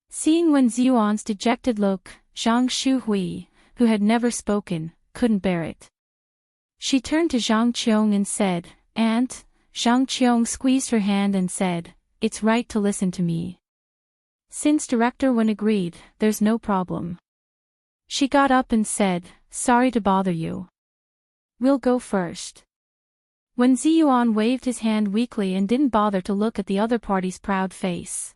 Seeing Wen Ziyuan's dejected look, Zhang Shuhui, who had never spoken, couldn't bear it. She turned to Zhang Qiong and said, "Aunt." Zhang Qiong squeezed her hand and said, "It's right to listen to me." Since Director Wen agreed, there's no problem. She got up and said, "Sorry to bother you. We'll go first." When Ziyuan waved his hand weakly and didn't bother to look at the other party's proud face.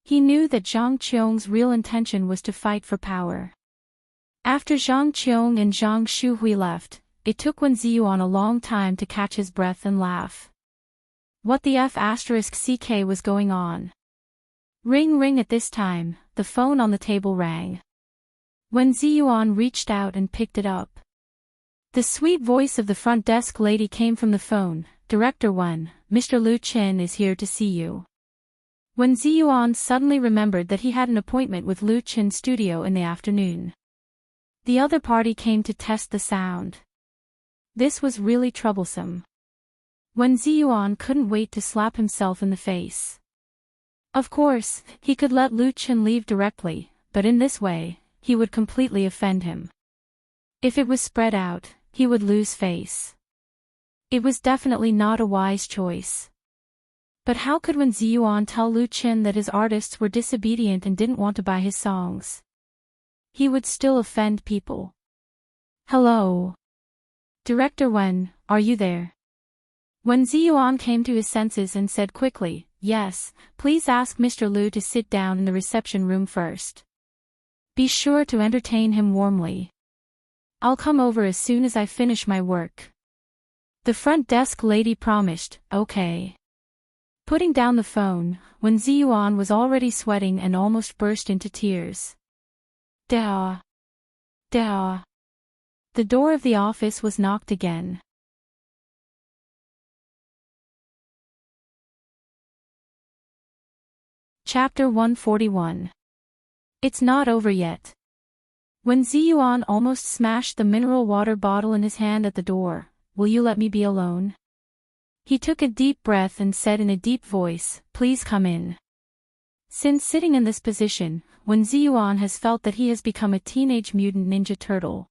He knew that Zhang Qiong's real intention was to fight for power. After Zhang Qiong and Zhang Shuhui left, it took Wen Ziyuan a long time to catch his breath and laugh. What the F***ck was going on? Ring ring at this time, the phone on the table rang. Wen Ziyuan reached out and picked it up. The sweet voice of the front desk lady came from the phone. "Director Wen, Mr. Lu Qin is here to see you." Wen Ziyuan suddenly remembered that he had an appointment with Lu Qin's studio in the afternoon. The other party came to test the sound. This was really troublesome. Wen Ziyuan couldn't wait to slap himself in the face. Of course, he could let Lu Qin leave directly, but in this way, he would completely offend him. If it was spread out, he would lose face. It was definitely not a wise choice. But how could Wen Ziyuan tell Lu Qin that his artists were disobedient and didn't want to buy his songs? He would still offend people. "Hello? Director Wen, are you there?" Wen Ziyuan came to his senses and said quickly, "Yes, please ask Mr. Lu to sit down in the reception room first. Be sure to entertain him warmly. I'll come over as soon as I finish my work." The front desk lady promised, "Okay." Putting down the phone, Wen Ziyuan was already sweating and almost burst into tears. Da. Da. The door of the office was knocked again. Chapter 141. It's not over yet. When Ziyuan almost smashed the mineral water bottle in his hand at the door, "Will you let me be alone?" He took a deep breath and said in a deep voice, "Please come in." Since sitting in this position, Wen Ziyuan has felt that he has become a teenage mutant ninja turtle.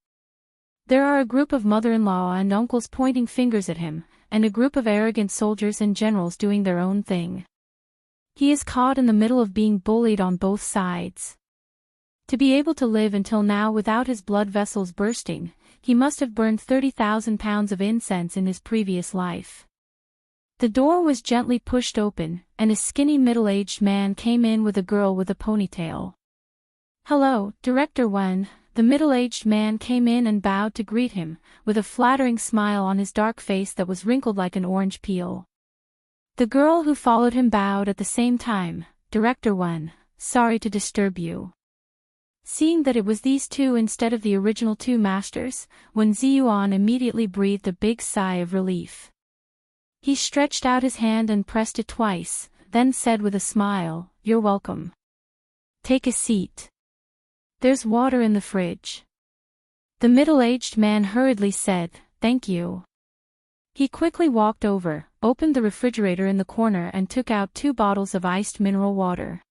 There are a group of mother-in-law and uncles pointing fingers at him, and a group of arrogant soldiers and generals doing their own thing. He is caught in the middle of being bullied on both sides. To be able to live until now without his blood vessels bursting, he must have burned 30,000 pounds of incense in his previous life. The door was gently pushed open, and a skinny middle-aged man came in with a girl with a ponytail. "Hello, Director Wen." The middle-aged man came in and bowed to greet him, with a flattering smile on his dark face that was wrinkled like an orange peel. The girl who followed him bowed at the same time. "Director Wen, sorry to disturb you." Seeing that it was these two instead of the original 2 masters, Wen Ziyuan immediately breathed a big sigh of relief. He stretched out his hand and pressed it twice, then said with a smile, "You're welcome. Take a seat. There's water in the fridge." The middle-aged man hurriedly said, "Thank you." He quickly walked over, opened the refrigerator in the corner and took out 2 bottles of iced mineral water.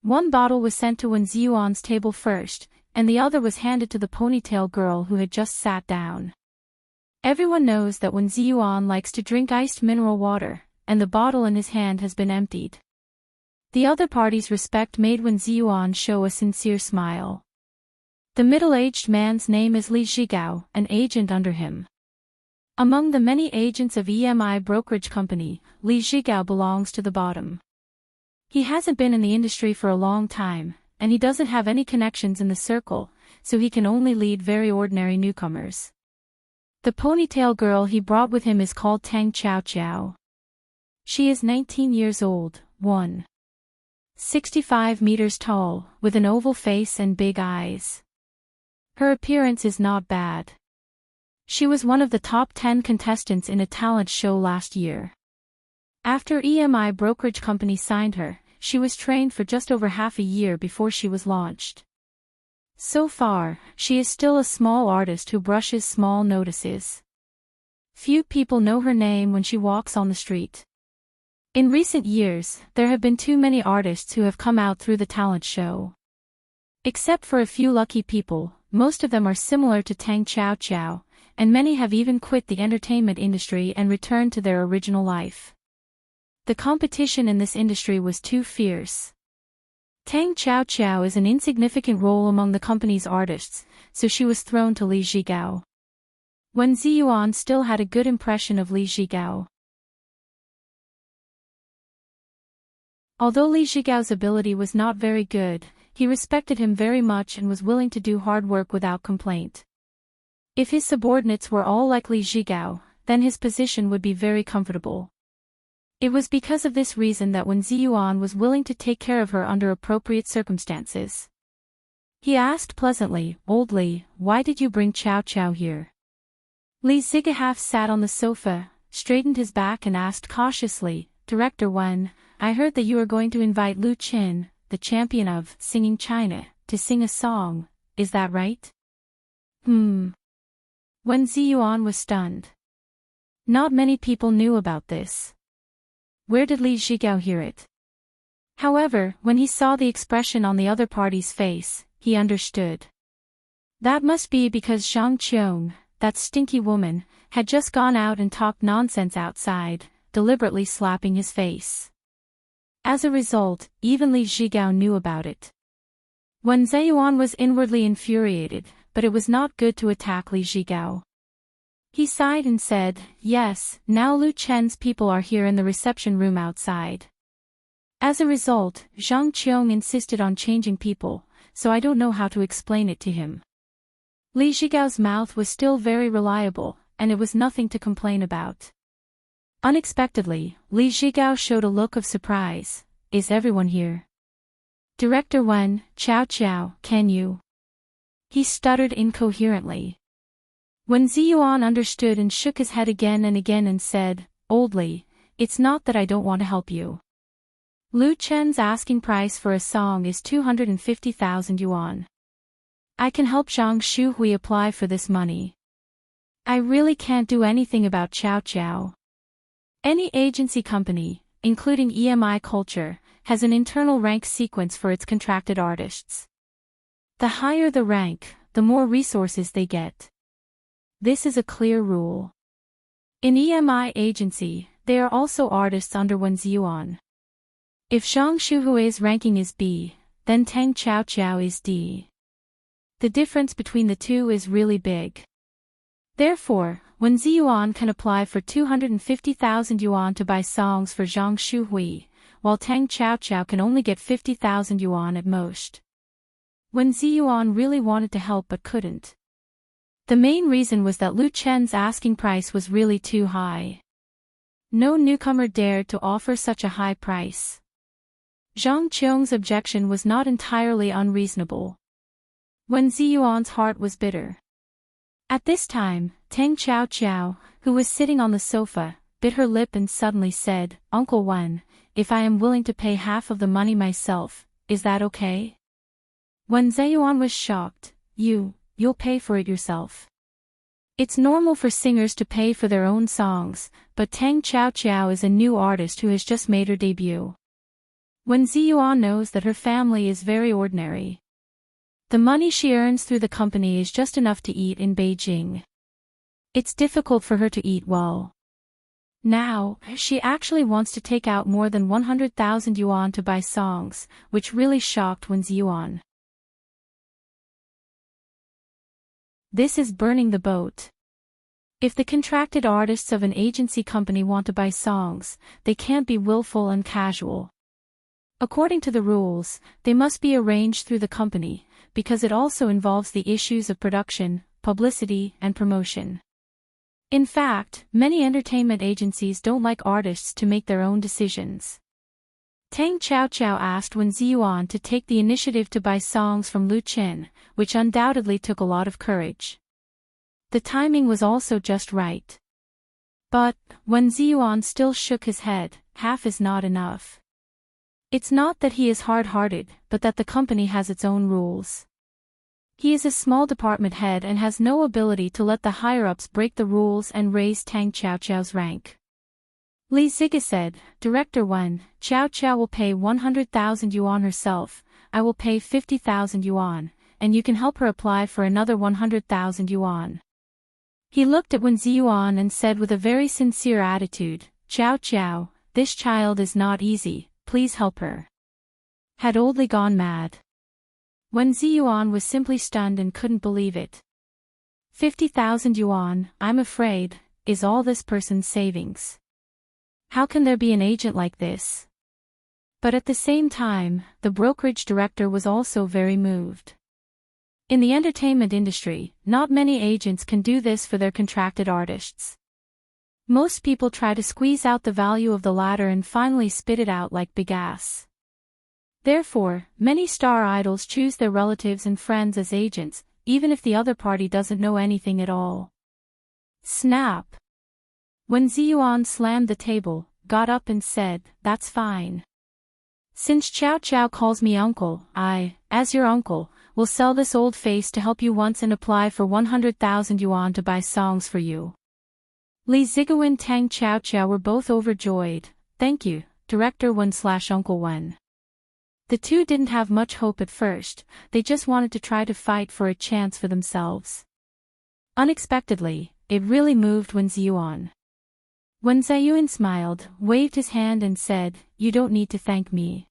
One bottle was sent to Wen Ziyuan's table first, and the other was handed to the ponytail girl who had just sat down. Everyone knows that Wen Ziyuan likes to drink iced mineral water, and the bottle in his hand has been emptied. The other party's respect made Wen Ziyuan show a sincere smile. The middle-aged man's name is Li Zhigao, an agent under him. Among the many agents of EMI brokerage company, Li Zhigao belongs to the bottom. He hasn't been in the industry for a long time, and he doesn't have any connections in the circle, so he can only lead very ordinary newcomers. The ponytail girl he brought with him is called Tang Chao Chao. She is 19 years old, 1.65 meters tall, with an oval face and big eyes. Her appearance is not bad. She was one of the top 10 contestants in a talent show last year. After EMI brokerage company signed her, she was trained for just over half a year before she was launched. So far, she is still a small artist who brushes small notices. Few people know her name when she walks on the street. In recent years, there have been too many artists who have come out through the talent show. Except for a few lucky people, most of them are similar to Tang Chao Chao, and many have even quit the entertainment industry and returned to their original life. The competition in this industry was too fierce. Tang Chao Chao is an insignificant role among the company's artists, so she was thrown to Li Zhigao. Wen Ziyuan still had a good impression of Li Zhigao. Although Li Zhigao's ability was not very good, he respected him very much and was willing to do hard work without complaint. If his subordinates were all like Li Zhigao, then his position would be very comfortable. It was because of this reason that Wen Ziyuan was willing to take care of her under appropriate circumstances. He asked pleasantly, "Old Li, why did you bring Chao Chao here?" Li Zhigao sat on the sofa, straightened his back and asked cautiously, "Director Wen, I heard that you are going to invite Lu Qin, the champion of singing China, to sing a song, is that right?" Wen Ziyuan was stunned. Not many people knew about this. Where did Li Zhigao hear it? However, when he saw the expression on the other party's face, he understood. That must be because Zhang Qiong, that stinky woman, had just gone out and talked nonsense outside, deliberately slapping his face. As a result, even Li Zhigao knew about it. Wen Ziyuan was inwardly infuriated, but it was not good to attack Li Zhigao. He sighed and said, "Yes, now Lu Chen's people are here in the reception room outside." As a result, Zhang Qiong insisted on changing people, so I don't know how to explain it to him. Li Zhigao's mouth was still very reliable, and it was nothing to complain about. Unexpectedly, Li Zhigao showed a look of surprise. "Is everyone here?" "Director Wen, Chao Chao, can you?" He stuttered incoherently. Wen Ziyuan understood and shook his head again and said, "Old Li, it's not that I don't want to help you. Lu Chen's asking price for a song is 250,000 yuan. I can help Zhang Shuhui apply for this money. I really can't do anything about Chao Chao. Any agency company, including EMI Culture, has an internal rank sequence for its contracted artists. The higher the rank, the more resources they get. This is a clear rule. In EMI agency, they are also artists under Wen Ziyuan. If Zhang Shuhui's ranking is B, then Tang Chao Chao is D. The difference between the two is really big. Therefore, Wen Ziyuan can apply for 250,000 yuan to buy songs for Zhang Shuhui, while Tang Chao Chao can only get 50,000 yuan at most. Wen Ziyuan really wanted to help but couldn't. The main reason was that Lu Chen's asking price was really too high. No newcomer dared to offer such a high price. Zhang Qiong's objection was not entirely unreasonable. Wen Ziyuan's heart was bitter. At this time, Tang Chao Chao, who was sitting on the sofa, bit her lip and suddenly said, "Uncle Wen, if I am willing to pay half of the money myself, is that okay?" Wen Ziyuan was shocked. You'll pay for it yourself. It's normal for singers to pay for their own songs, but Tang Chao Chao is a new artist who has just made her debut. Wen Ziyuan knows that her family is very ordinary. The money she earns through the company is just enough to eat in Beijing. It's difficult for her to eat well. Now, she actually wants to take out more than 100,000 yuan to buy songs, which really shocked Wen Ziyuan. This is burning the boat. If the contracted artists of an agency company want to buy songs, they can't be willful and casual. According to the rules, they must be arranged through the company, because it also involves the issues of production, publicity, and promotion. In fact, many entertainment agencies don't like artists to make their own decisions. Tang Qiaoqiao asked Wen Ziyuan to take the initiative to buy songs from Lu Qin, which undoubtedly took a lot of courage. The timing was also just right. But, Wen Ziyuan still shook his head, half is not enough. It's not that he is hard-hearted, but that the company has its own rules. He is a small department head and has no ability to let the higher-ups break the rules and raise Tang Qiaoqiao's rank. Li Ziga said, "Director Wen, Qiaoqiao will pay 100,000 yuan herself, I will pay 50,000 yuan, and you can help her apply for another 100,000 yuan." He looked at Wen Ziyuan and said with a very sincere attitude, "Qiaoqiao, this child is not easy, please help her." Had Oldly gone mad? Wen Ziyuan was simply stunned and couldn't believe it. 50,000 yuan, I'm afraid, is all this person's savings. How can there be an agent like this? But at the same time, the brokerage director was also very moved. In the entertainment industry, not many agents can do this for their contracted artists. Most people try to squeeze out the value of the latter and finally spit it out like bagasse. Therefore, many star idols choose their relatives and friends as agents, even if the other party doesn't know anything at all. Snap! Wen Ziyuan slammed the table, got up and said, "That's fine. Since Qiaoqiao calls me uncle, I, as your uncle, will sell this old face to help you once and apply for 100,000 yuan to buy songs for you." Li Ziga and Tang Qiaoqiao were both overjoyed. "Thank you, Director Wen/Uncle Wen." The two didn't have much hope at first, they just wanted to try to fight for a chance for themselves. Unexpectedly, it really moved Wen Ziyuan. Wen Ziyuan smiled, waved his hand and said, "You don't need to thank me.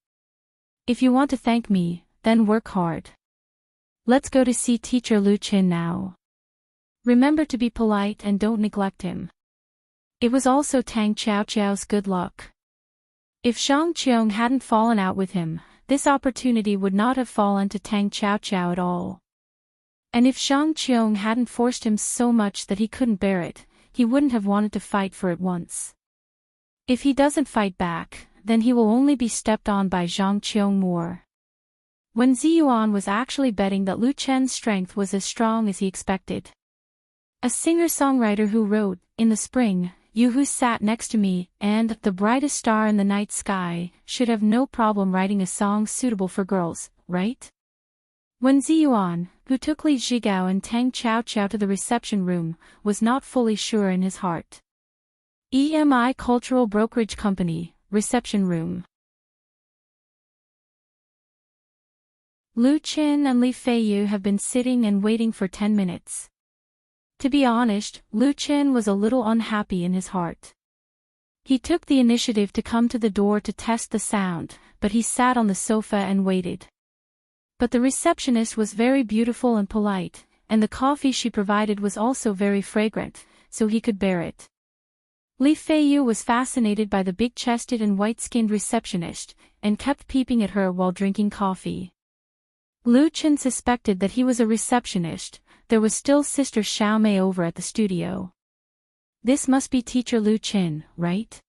If you want to thank me, then work hard. Let's go to see teacher Lu Qin now. Remember to be polite and don't neglect him." It was also Tang Qiaoqiao's good luck. If Zhang Qiong hadn't fallen out with him, this opportunity would not have fallen to Tang Qiaoqiao at all. And if Zhang Qiong hadn't forced him so much that he couldn't bear it, he wouldn't have wanted to fight for it once. If he doesn't fight back, then he will only be stepped on by Zhang Qiong more. Wen Ziyuan was actually betting that Lu Chen's strength was as strong as he expected. A singer-songwriter who wrote, "In the Spring, You Who Sat Next to Me," and "The Brightest Star in the Night Sky," should have no problem writing a song suitable for girls, right? Wen Ziyuan, who took Li Zhigao and Tang Qiaoqiao to the reception room, was not fully sure in his heart. EMI Cultural Brokerage Company, reception room. Lu Qin and Li Feiyu have been sitting and waiting for 10 minutes. To be honest, Lu Qin was a little unhappy in his heart. He took the initiative to come to the door to test the sound, but he sat on the sofa and waited. But the receptionist was very beautiful and polite, and the coffee she provided was also very fragrant, so he could bear it. Li Feiyu was fascinated by the big-chested and white-skinned receptionist, and kept peeping at her while drinking coffee. Lu Qin suspected that he was a receptionist. There was still Sister Xiaomei over at the studio. This must be teacher Lu Qin, right?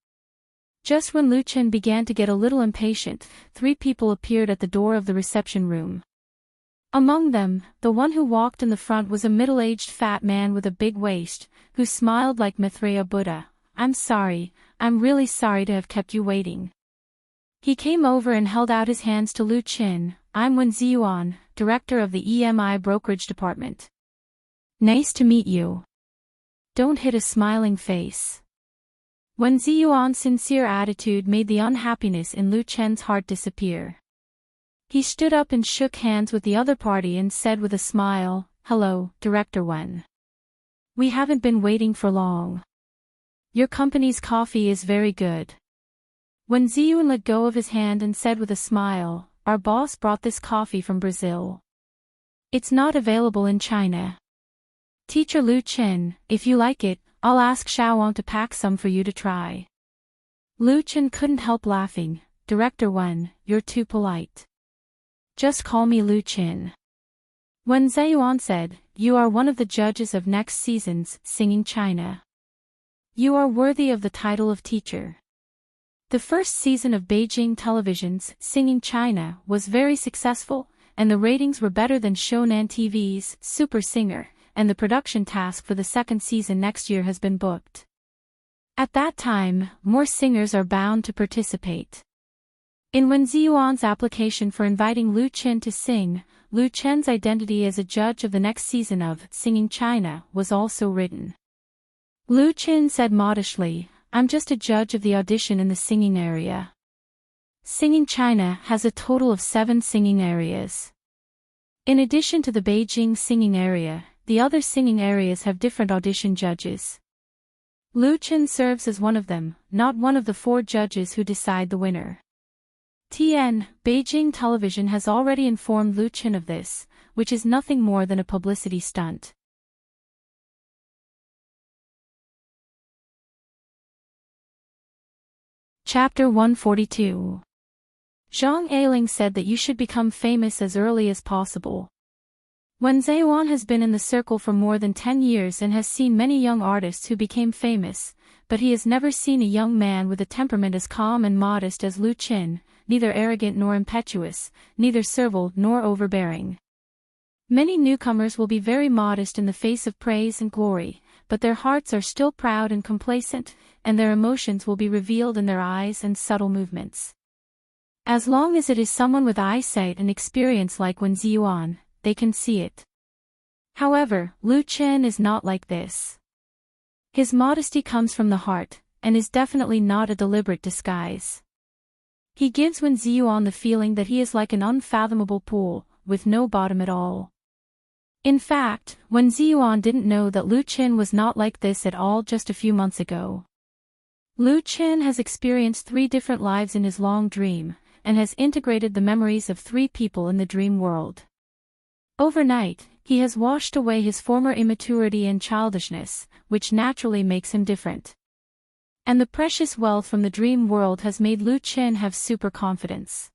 Just when Lu Qin began to get a little impatient, 3 people appeared at the door of the reception room. Among them, the one who walked in the front was a middle-aged fat man with a big waist, who smiled like Maitreya Buddha. "I'm sorry, I'm really sorry to have kept you waiting." He came over and held out his hands to Lu Qin. "I'm Wen Ziyuan, director of the EMI brokerage department. Nice to meet you." "Don't hit a smiling face." Wen Ziyuan's sincere attitude made the unhappiness in Lu Chen's heart disappear. He stood up and shook hands with the other party and said with a smile, "Hello, Director Wen. We haven't been waiting for long. Your company's coffee is very good." Wen Ziyuan let go of his hand and said with a smile, "Our boss brought this coffee from Brazil. It's not available in China. Teacher Lu Chen, if you like it, I'll ask Xiaowang to pack some for you to try." Lu Chen couldn't help laughing. "Director Wen, you're too polite. Just call me Lu Chen." Wen Ziyuan said, "You are one of the judges of next season's Singing China. You are worthy of the title of teacher." The first season of Beijing Television's Singing China was very successful, and the ratings were better than Shonan TV's Super Singer, and the production task for the second season next year has been booked. At that time, more singers are bound to participate. In Wen Ziyuan's application for inviting Lu Chen to sing, Lu Chen's identity as a judge of the next season of Singing China was also written. Lu Chen said modestly, "I'm just a judge of the audition in the singing area. Singing China has a total of 7 singing areas. In addition to the Beijing singing area, the other singing areas have different audition judges. Lu Chen serves as one of them, not one of the 4 judges who decide the winner." Beijing Television has already informed Lu Chen of this, which is nothing more than a publicity stunt. Chapter 142. Zhang Ailing said that you should become famous as early as possible. Wen Ziyuan has been in the circle for more than 10 years and has seen many young artists who became famous, but he has never seen a young man with a temperament as calm and modest as Lu Chen, neither arrogant nor impetuous, neither servile nor overbearing. Many newcomers will be very modest in the face of praise and glory, but their hearts are still proud and complacent, and their emotions will be revealed in their eyes and subtle movements. As long as it is someone with eyesight and experience like Wen Ziyuan, they can see it. However, Lu Chen is not like this. His modesty comes from the heart, and is definitely not a deliberate disguise. He gives Wen Ziyuan the feeling that he is like an unfathomable pool, with no bottom at all. In fact, Wen Ziyuan didn't know that Lu Chen was not like this at all just a few months ago. Lu Chen has experienced 3 different lives in his long dream, and has integrated the memories of 3 people in the dream world. Overnight, he has washed away his former immaturity and childishness, which naturally makes him different. And the precious wealth from the dream world has made Lu Chen have super confidence.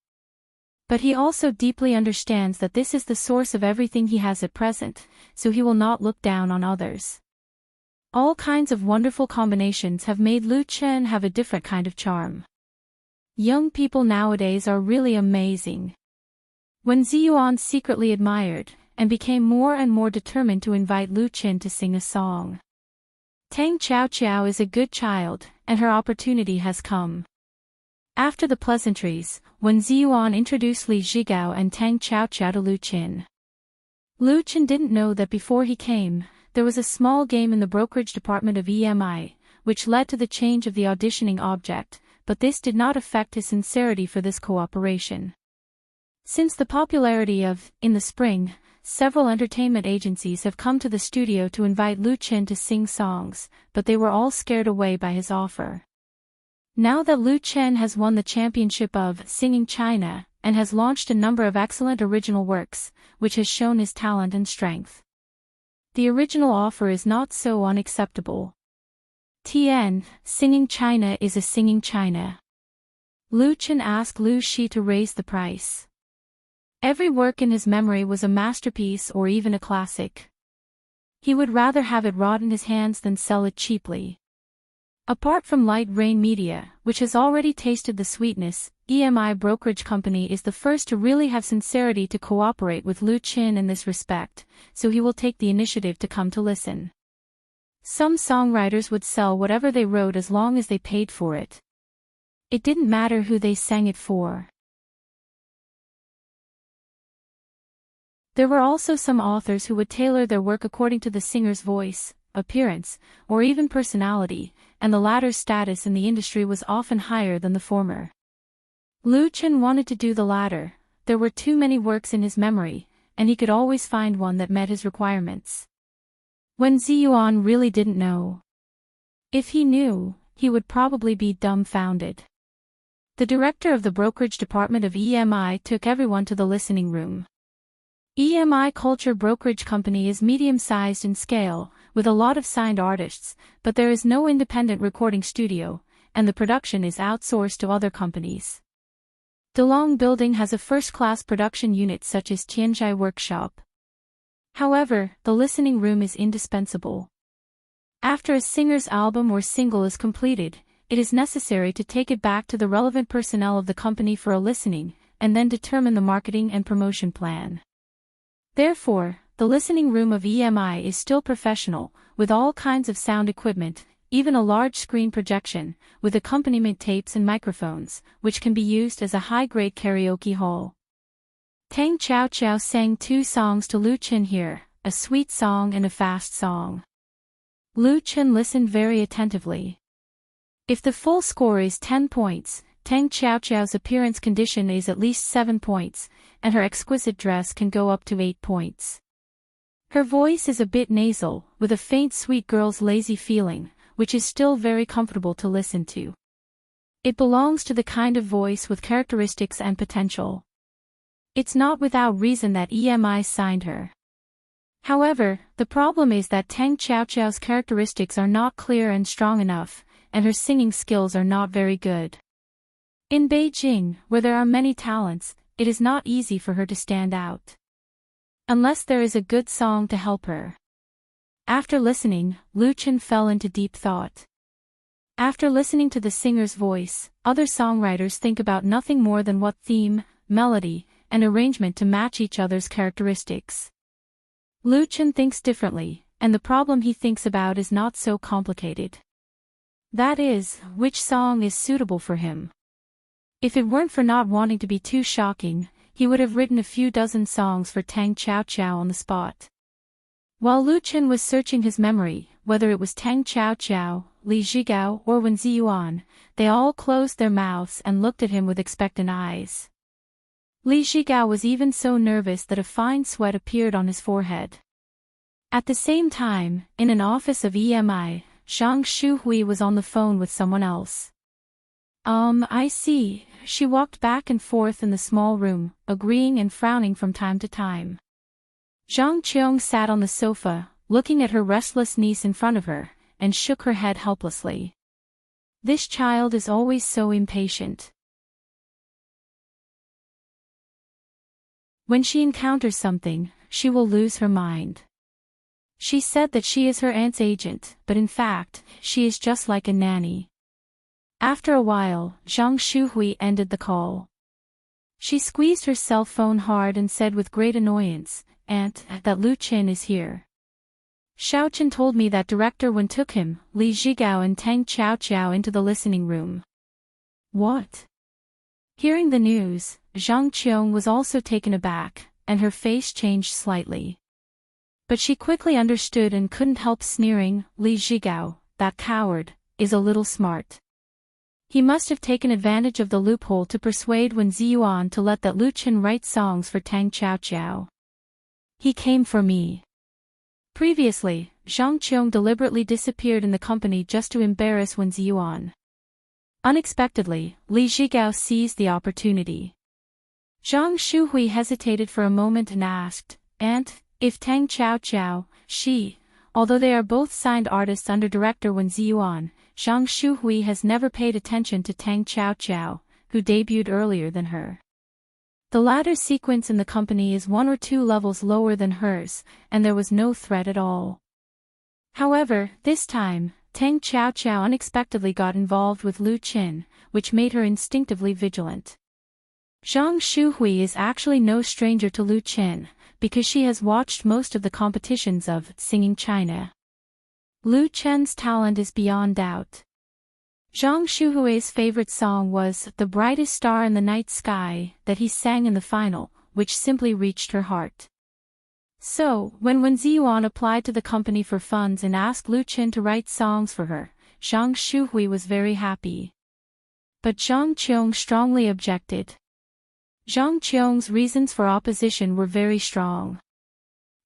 But he also deeply understands that this is the source of everything he has at present, so he will not look down on others. All kinds of wonderful combinations have made Lu Chen have a different kind of charm. Young people nowadays are really amazing. Wen Ziyuan secretly admired, and became more and more determined to invite Lu Chen to sing a song. Tang Qiao is a good child, and her opportunity has come. After the pleasantries, Wen Ziyuan introduced Li Zhigao and Tang Qiao to Lu Chen. Lu Chen didn't know that before he came, there was a small game in the brokerage department of EMI, which led to the change of the auditioning object, but this did not affect his sincerity for this cooperation. Since the popularity of In the Spring, several entertainment agencies have come to the studio to invite Lu Chen to sing songs, but they were all scared away by his offer. Now that Lu Chen has won the championship of Singing China, and has launched a number of excellent original works, which has shown his talent and strength, the original offer is not so unacceptable. Singing China is a Singing China. Lu Chen asked Lu Shi to raise the price. Every work in his memory was a masterpiece or even a classic. He would rather have it rot in his hands than sell it cheaply. Apart from Light Rain Media, which has already tasted the sweetness, EMI Brokerage Company is the first to really have sincerity to cooperate with Lu Chen in this respect, so he will take the initiative to come to listen. Some songwriters would sell whatever they wrote as long as they paid for it. It didn't matter who they sang it for. There were also some authors who would tailor their work according to the singer's voice, appearance, or even personality, and the latter's status in the industry was often higher than the former. Lu Chen wanted to do the latter. There were too many works in his memory, and he could always find one that met his requirements. Wen Ziyuan really didn't know. If he knew, he would probably be dumbfounded. The director of the brokerage department of EMI took everyone to the listening room. EMI Culture Brokerage Company is medium-sized in scale, with a lot of signed artists, but there is no independent recording studio, and the production is outsourced to other companies. Delong Building has a first-class production unit such as Tianzhai Workshop. However, the listening room is indispensable. After a singer's album or single is completed, it is necessary to take it back to the relevant personnel of the company for a listening, and then determine the marketing and promotion plan. Therefore, the listening room of EMI is still professional, with all kinds of sound equipment, even a large screen projection, with accompaniment tapes and microphones, which can be used as a high-grade karaoke hall. Tang Qiao sang 2 songs to Lu Chen here, a sweet song and a fast song. Lu Chen listened very attentively. If the full score is 10 points, Tang Qiao's appearance condition is at least 7 points, and her exquisite dress can go up to 8 points. Her voice is a bit nasal, with a faint sweet girl's lazy feeling, which is still very comfortable to listen to. It belongs to the kind of voice with characteristics and potential. It's not without reason that EMI signed her. However, the problem is that Tang Qiao's characteristics are not clear and strong enough, and her singing skills are not very good. In Beijing, where there are many talents, it is not easy for her to stand out. Unless there is a good song to help her. After listening, Lu Chen fell into deep thought. After listening to the singer's voice, other songwriters think about nothing more than what theme, melody, and arrangement to match each other's characteristics. Lu Chen thinks differently, and the problem he thinks about is not so complicated. That is, which song is suitable for him. If it weren't for not wanting to be too shocking, he would have written a few dozen songs for Tang Qiao on the spot. While Lu Chen was searching his memory, whether it was Tang Qiao, Li Zhigao, or Wen Ziyuan, they all closed their mouths and looked at him with expectant eyes. Li Zhigao was even so nervous that a fine sweat appeared on his forehead. At the same time, in an office of EMI, Zhang Shuhui was on the phone with someone else. I see, she walked back and forth in the small room, agreeing and frowning from time to time. Zhang Qiong sat on the sofa, looking at her restless niece in front of her, and shook her head helplessly. This child is always so impatient. When she encounters something, she will lose her mind. She said that she is her aunt's agent, but in fact, she is just like a nanny. After a while, Zhang Shuhui ended the call. She squeezed her cell phone hard and said with great annoyance, "Aunt, that Lu Chen is here. Xiaochen told me that Director Wen took him, Li Zhigao and Tang Qiao into the listening room." What? Hearing the news, Zhang Qiong was also taken aback, and her face changed slightly. But she quickly understood and couldn't help sneering. Li Zhigao, that coward, is a little smart. He must have taken advantage of the loophole to persuade Wen Ziyuan to let that Lu Chen write songs for Tang Qiao. He came for me. Previously, Zhang Qiong deliberately disappeared in the company just to embarrass Wen Ziyuan. Unexpectedly, Li Zhigao seized the opportunity. Zhang Shuhui hesitated for a moment and asked, "Aunt, if Tang Qiao, she..." Although they are both signed artists under director Wen Ziyuan, Zhang Shuhui has never paid attention to Tang Qiao, who debuted earlier than her. The latter's sequence in the company is 1 or 2 levels lower than hers, and there was no threat at all. However, this time, Tang Qiao unexpectedly got involved with Lu Chen, which made her instinctively vigilant. Zhang Shuhui is actually no stranger to Lu Chen, because she has watched most of the competitions of Singing China. Lu Chen's talent is beyond doubt. Zhang Shuhui's favorite song was "The Brightest Star in the Night Sky" that he sang in the final, which simply reached her heart. So, when Wen Ziyuan applied to the company for funds and asked Lu Chen to write songs for her, Zhang Shuhui was very happy. But Zhang Qiong strongly objected. Zhang Qiong's reasons for opposition were very strong.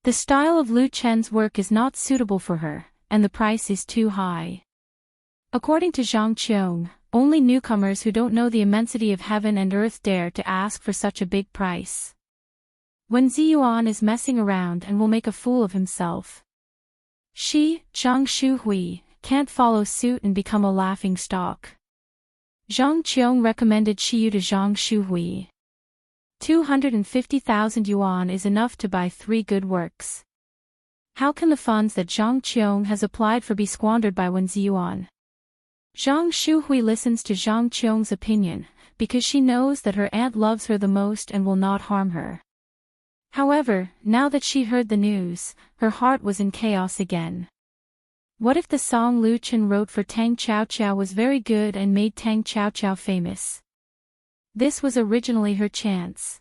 The style of Lu Chen's work is not suitable for her, and the price is too high. According to Zhang Qiong, only newcomers who don't know the immensity of heaven and earth dare to ask for such a big price. Wen Ziyuan is messing around and will make a fool of himself. She, Zhang Shuhui, can't follow suit and become a laughing stock. Zhang Qiong recommended Shiyu to Zhang Shuhui. 250,000 yuan is enough to buy 3 good works. How can the funds that Zhang Qiong has applied for be squandered by Wen Ziyuan? Zhang Shuhui listens to Zhang Qiong's opinion, because she knows that her aunt loves her the most and will not harm her. However, now that she heard the news, her heart was in chaos again. What if the song Lu Chen wrote for Tang Qiao was very good and made Tang Qiao famous? This was originally her chance.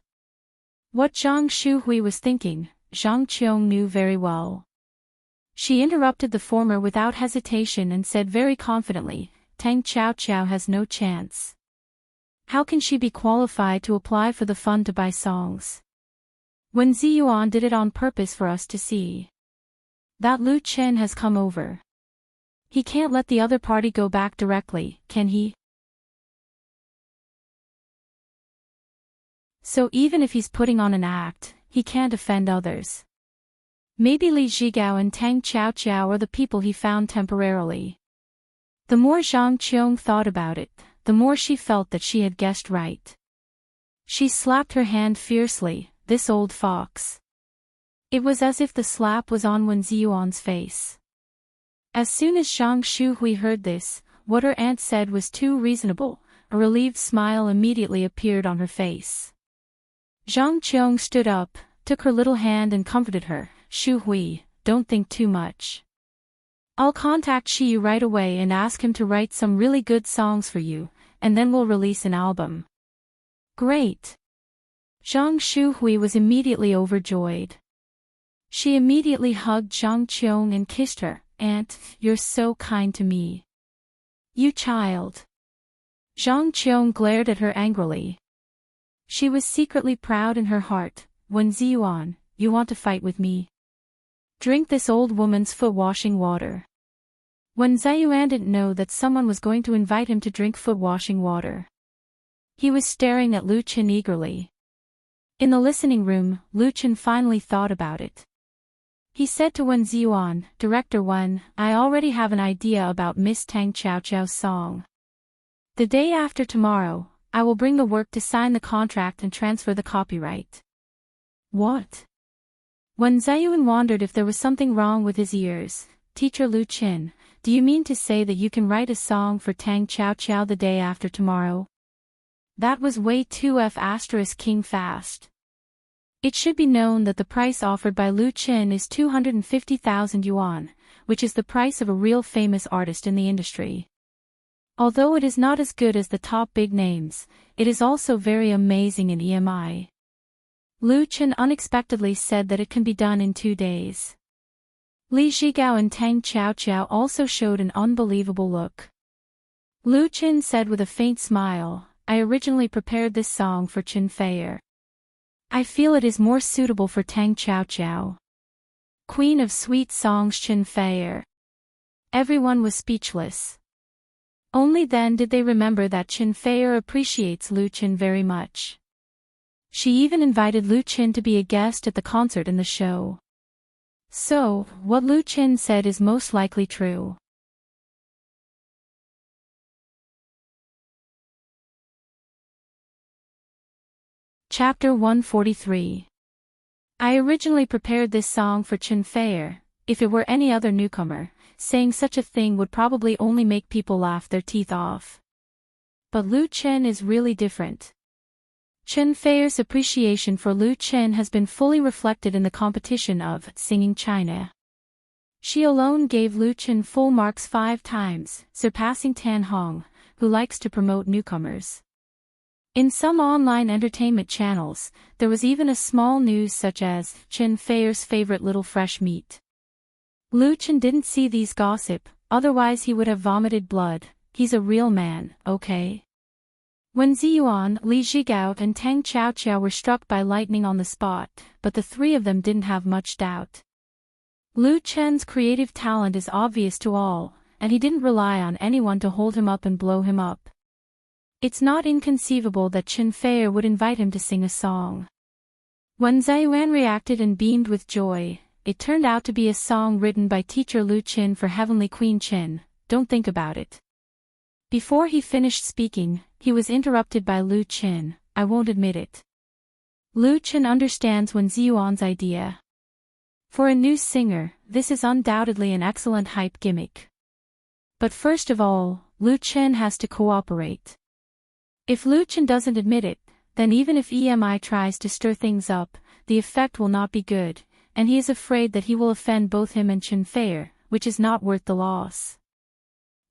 What Zhang Shuhui was thinking, Zhang Qiong knew very well. She interrupted the former without hesitation and said very confidently, Tang Qiao has no chance. How can she be qualified to apply for the fund to buy songs? Wen Ziyuan did it on purpose for us to see. That Lu Chen has come over. He can't let the other party go back directly, can he? So even if he's putting on an act, he can't offend others. Maybe Li Zhigao and Tang Qiao are the people he found temporarily. The more Zhang Qiong thought about it, the more she felt that she had guessed right. She slapped her hand fiercely, this old fox. It was as if the slap was on Wen Ziyuan's face. As soon as Zhang Shuhui heard this, what her aunt said was too reasonable, a relieved smile immediately appeared on her face. Zhang Qiong stood up, took her little hand and comforted her, Shuhui, don't think too much. I'll contact Shiyu right away and ask him to write some really good songs for you, and then we'll release an album. Great! Zhang Shuhui was immediately overjoyed. She immediately hugged Zhang Qiong and kissed her. Aunt, you're so kind to me. You child. Zhang Qiong glared at her angrily. She was secretly proud in her heart. Wen Ziyuan, you want to fight with me? Drink this old woman's foot-washing water. Wen Ziyuan didn't know that someone was going to invite him to drink foot-washing water. He was staring at Lu Chen eagerly. In the listening room, Lu Chen finally thought about it. He said to Wen Ziyuan, Director Wen, I already have an idea about Miss Tang Qiao's song. The day after tomorrow, I will bring the work to sign the contract and transfer the copyright. What? Wen Ziyuan wondered if there was something wrong with his ears. Teacher Lu Chen, do you mean to say that you can write a song for Tang Qiao the day after tomorrow? That was way too king fast. It should be known that the price offered by Lu Chen is 250,000 yuan, which is the price of a real famous artist in the industry. Although it is not as good as the top big names, it is also very amazing in EMI. Lu Chen unexpectedly said that it can be done in 2 days. Li Zhigao and Tang Qiao also showed an unbelievable look. Lu Chen said with a faint smile, I originally prepared this song for Chen Feier. I feel it is more suitable for Tang Qiao. Queen of sweet songs Chen Feier. Everyone was speechless. Only then did they remember that Chen Feier appreciates Lu Chen very much. She even invited Lu Chen to be a guest at the concert in the show. So, what Lu Chen said is most likely true. Chapter 143. I originally prepared this song for Chen Feier. If it were any other newcomer, saying such a thing would probably only make people laugh their teeth off. But Lu Chen is really different. Chen Feier's appreciation for Lu Chen has been fully reflected in the competition of Singing China. She alone gave Lu Chen full marks 5 times, surpassing Tan Hong, who likes to promote newcomers. In some online entertainment channels, there was even a small news such as Chen Feier's favorite little fresh meat. Lu Chen didn't see these gossip, otherwise he would have vomited blood. He's a real man, okay? Wen Ziyuan, Li Zhigao and Tang Qiaoqiao were struck by lightning on the spot, but the three of them didn't have much doubt. Lu Chen's creative talent is obvious to all, and he didn't rely on anyone to hold him up and blow him up. It's not inconceivable that Chen Feier would invite him to sing a song. When Ziyuan reacted and beamed with joy, it turned out to be a song written by teacher Lu Qin for Heavenly Queen Qin. Don't think about it. Before he finished speaking, he was interrupted by Lu Qin. I won't admit it. Lu Qin understands Wen Ziyuan's idea. For a new singer, this is undoubtedly an excellent hype gimmick. But first of all, Lu Qin has to cooperate. If Lu Qin doesn't admit it, then even if EMI tries to stir things up, the effect will not be good, and he is afraid that he will offend both him and Chen Feier, which is not worth the loss.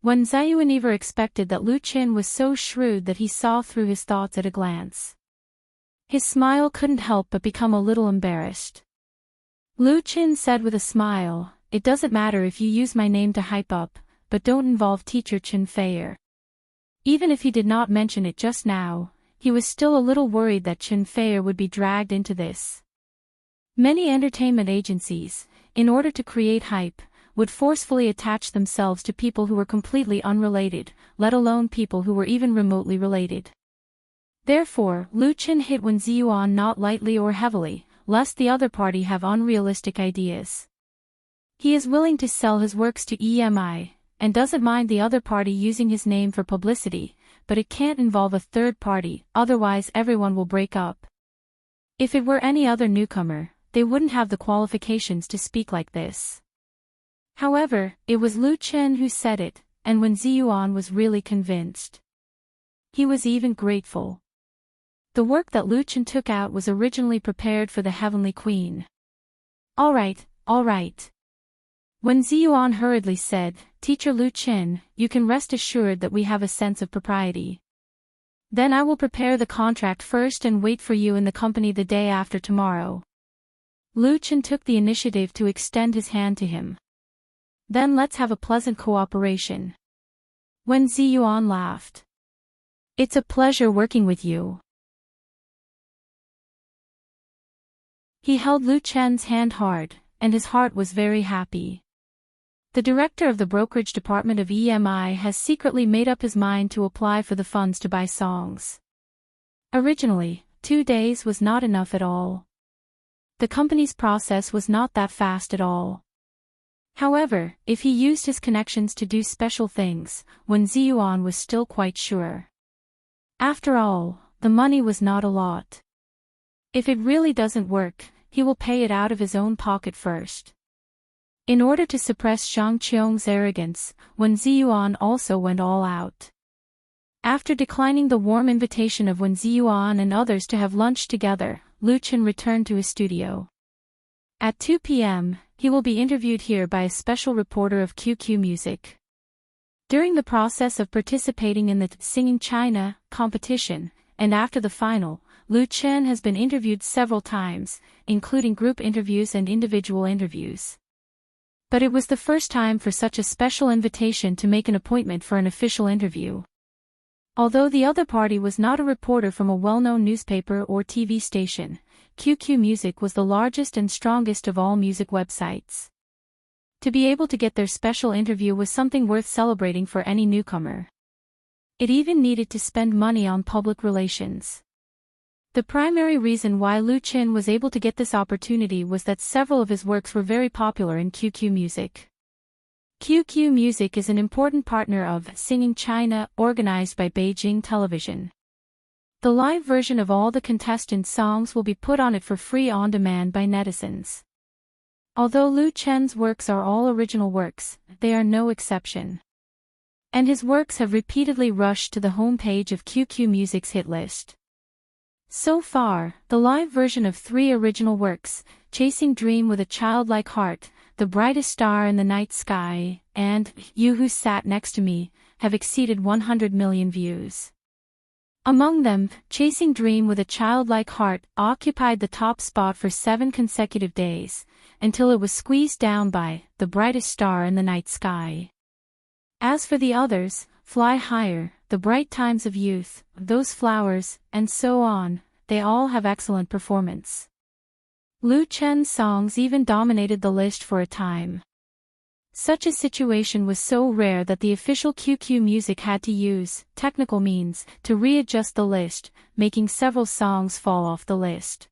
When Ziyuan never expected that Lu Qin was so shrewd that he saw through his thoughts at a glance. His smile couldn't help but become a little embarrassed. Lu Qin said with a smile, "It doesn't matter if you use my name to hype up, but don't involve teacher Chen Feier." Even if he did not mention it just now, he was still a little worried that Chen Feier would be dragged into this. Many entertainment agencies, in order to create hype, would forcefully attach themselves to people who were completely unrelated, let alone people who were even remotely related. Therefore, Lu Qin hit Wen Ziyuan not lightly or heavily, lest the other party have unrealistic ideas. He is willing to sell his works to EMI, and doesn't mind the other party using his name for publicity, but it can't involve a third party, otherwise everyone will break up. If it were any other newcomer, they wouldn't have the qualifications to speak like this. However, it was Lu Qin who said it, and Wen Ziyuan was really convinced. He was even grateful. The work that Lu Qin took out was originally prepared for the Heavenly Queen. All right. Wen Ziyuan hurriedly said, "Teacher Lu Qin, you can rest assured that we have a sense of propriety. Then I will prepare the contract first and wait for you in the company the day after tomorrow." Lu Qin took the initiative to extend his hand to him. "Then let's have a pleasant cooperation." Wen Ziyuan laughed. "It's a pleasure working with you." He held Lu Chen's hand hard, and his heart was very happy. The director of the brokerage department of EMI has secretly made up his mind to apply for the funds to buy songs. Originally, 2 days was not enough at all. The company's process was not that fast at all. However, if he used his connections to do special things, Wen Ziyuan was still quite sure. After all, the money was not a lot. If it really doesn't work, he will pay it out of his own pocket first. In order to suppress Zhang Qiong's arrogance, Wen Ziyuan also went all out. After declining the warm invitation of Wen Ziyuan and others to have lunch together, Lu Qin returned to his studio. At 2 p.m., he will be interviewed here by a special reporter of QQ Music. During the process of participating in the Singing China competition, and after the final, Lu Qin has been interviewed several times, including group interviews and individual interviews. But it was the first time for such a special invitation to make an appointment for an official interview. Although the other party was not a reporter from a well-known newspaper or TV station, QQ Music was the largest and strongest of all music websites. To be able to get their special interview was something worth celebrating for any newcomer. It even needed to spend money on public relations. The primary reason why Lu Qin was able to get this opportunity was that several of his works were very popular in QQ Music. QQ Music is an important partner of Singing China, organized by Beijing Television. The live version of all the contestants' songs will be put on it for free on demand by netizens. Although Lu Chen's works are all original works, they are no exception. And his works have repeatedly rushed to the homepage of QQ Music's hit list. So far, the live version of 3 original works, Chasing Dream with a Childlike Heart, The Brightest Star in the Night Sky, and You Who Sat Next to Me, have exceeded 100 million views. Among them, Chasing Dream with a Childlike Heart occupied the top spot for 7 consecutive days, until it was squeezed down by The Brightest Star in the Night Sky. As for the others, Fly Higher, The Bright Times of Youth, Those Flowers, and so on, they all have excellent performance. Lu Chen's songs even dominated the list for a time. Such a situation was so rare that the official QQ Music had to use technical means to readjust the list, making several songs fall off the list.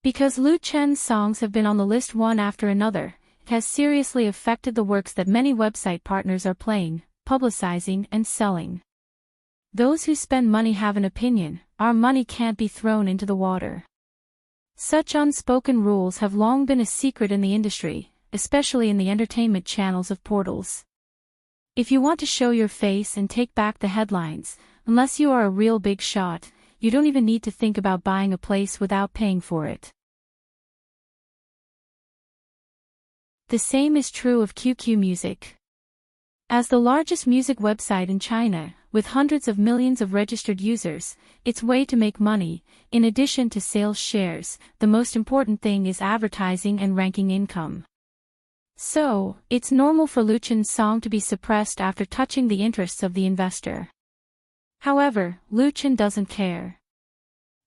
Because Lu Chen's songs have been on the list one after another, it has seriously affected the works that many website partners are playing, publicizing, and selling. Those who spend money have an opinion. Our money can't be thrown into the water. Such unspoken rules have long been a secret in the industry, especially in the entertainment channels of portals. If you want to show your face and take back the headlines, unless you are a real big shot, you don't even need to think about buying a place without paying for it. The same is true of QQ Music. As the largest music website in China, with hundreds of millions of registered users, its way to make money, in addition to sales shares, the most important thing is advertising and ranking income. So, it's normal for Lu Chen's song to be suppressed after touching the interests of the investor. However, Lu Chen doesn't care.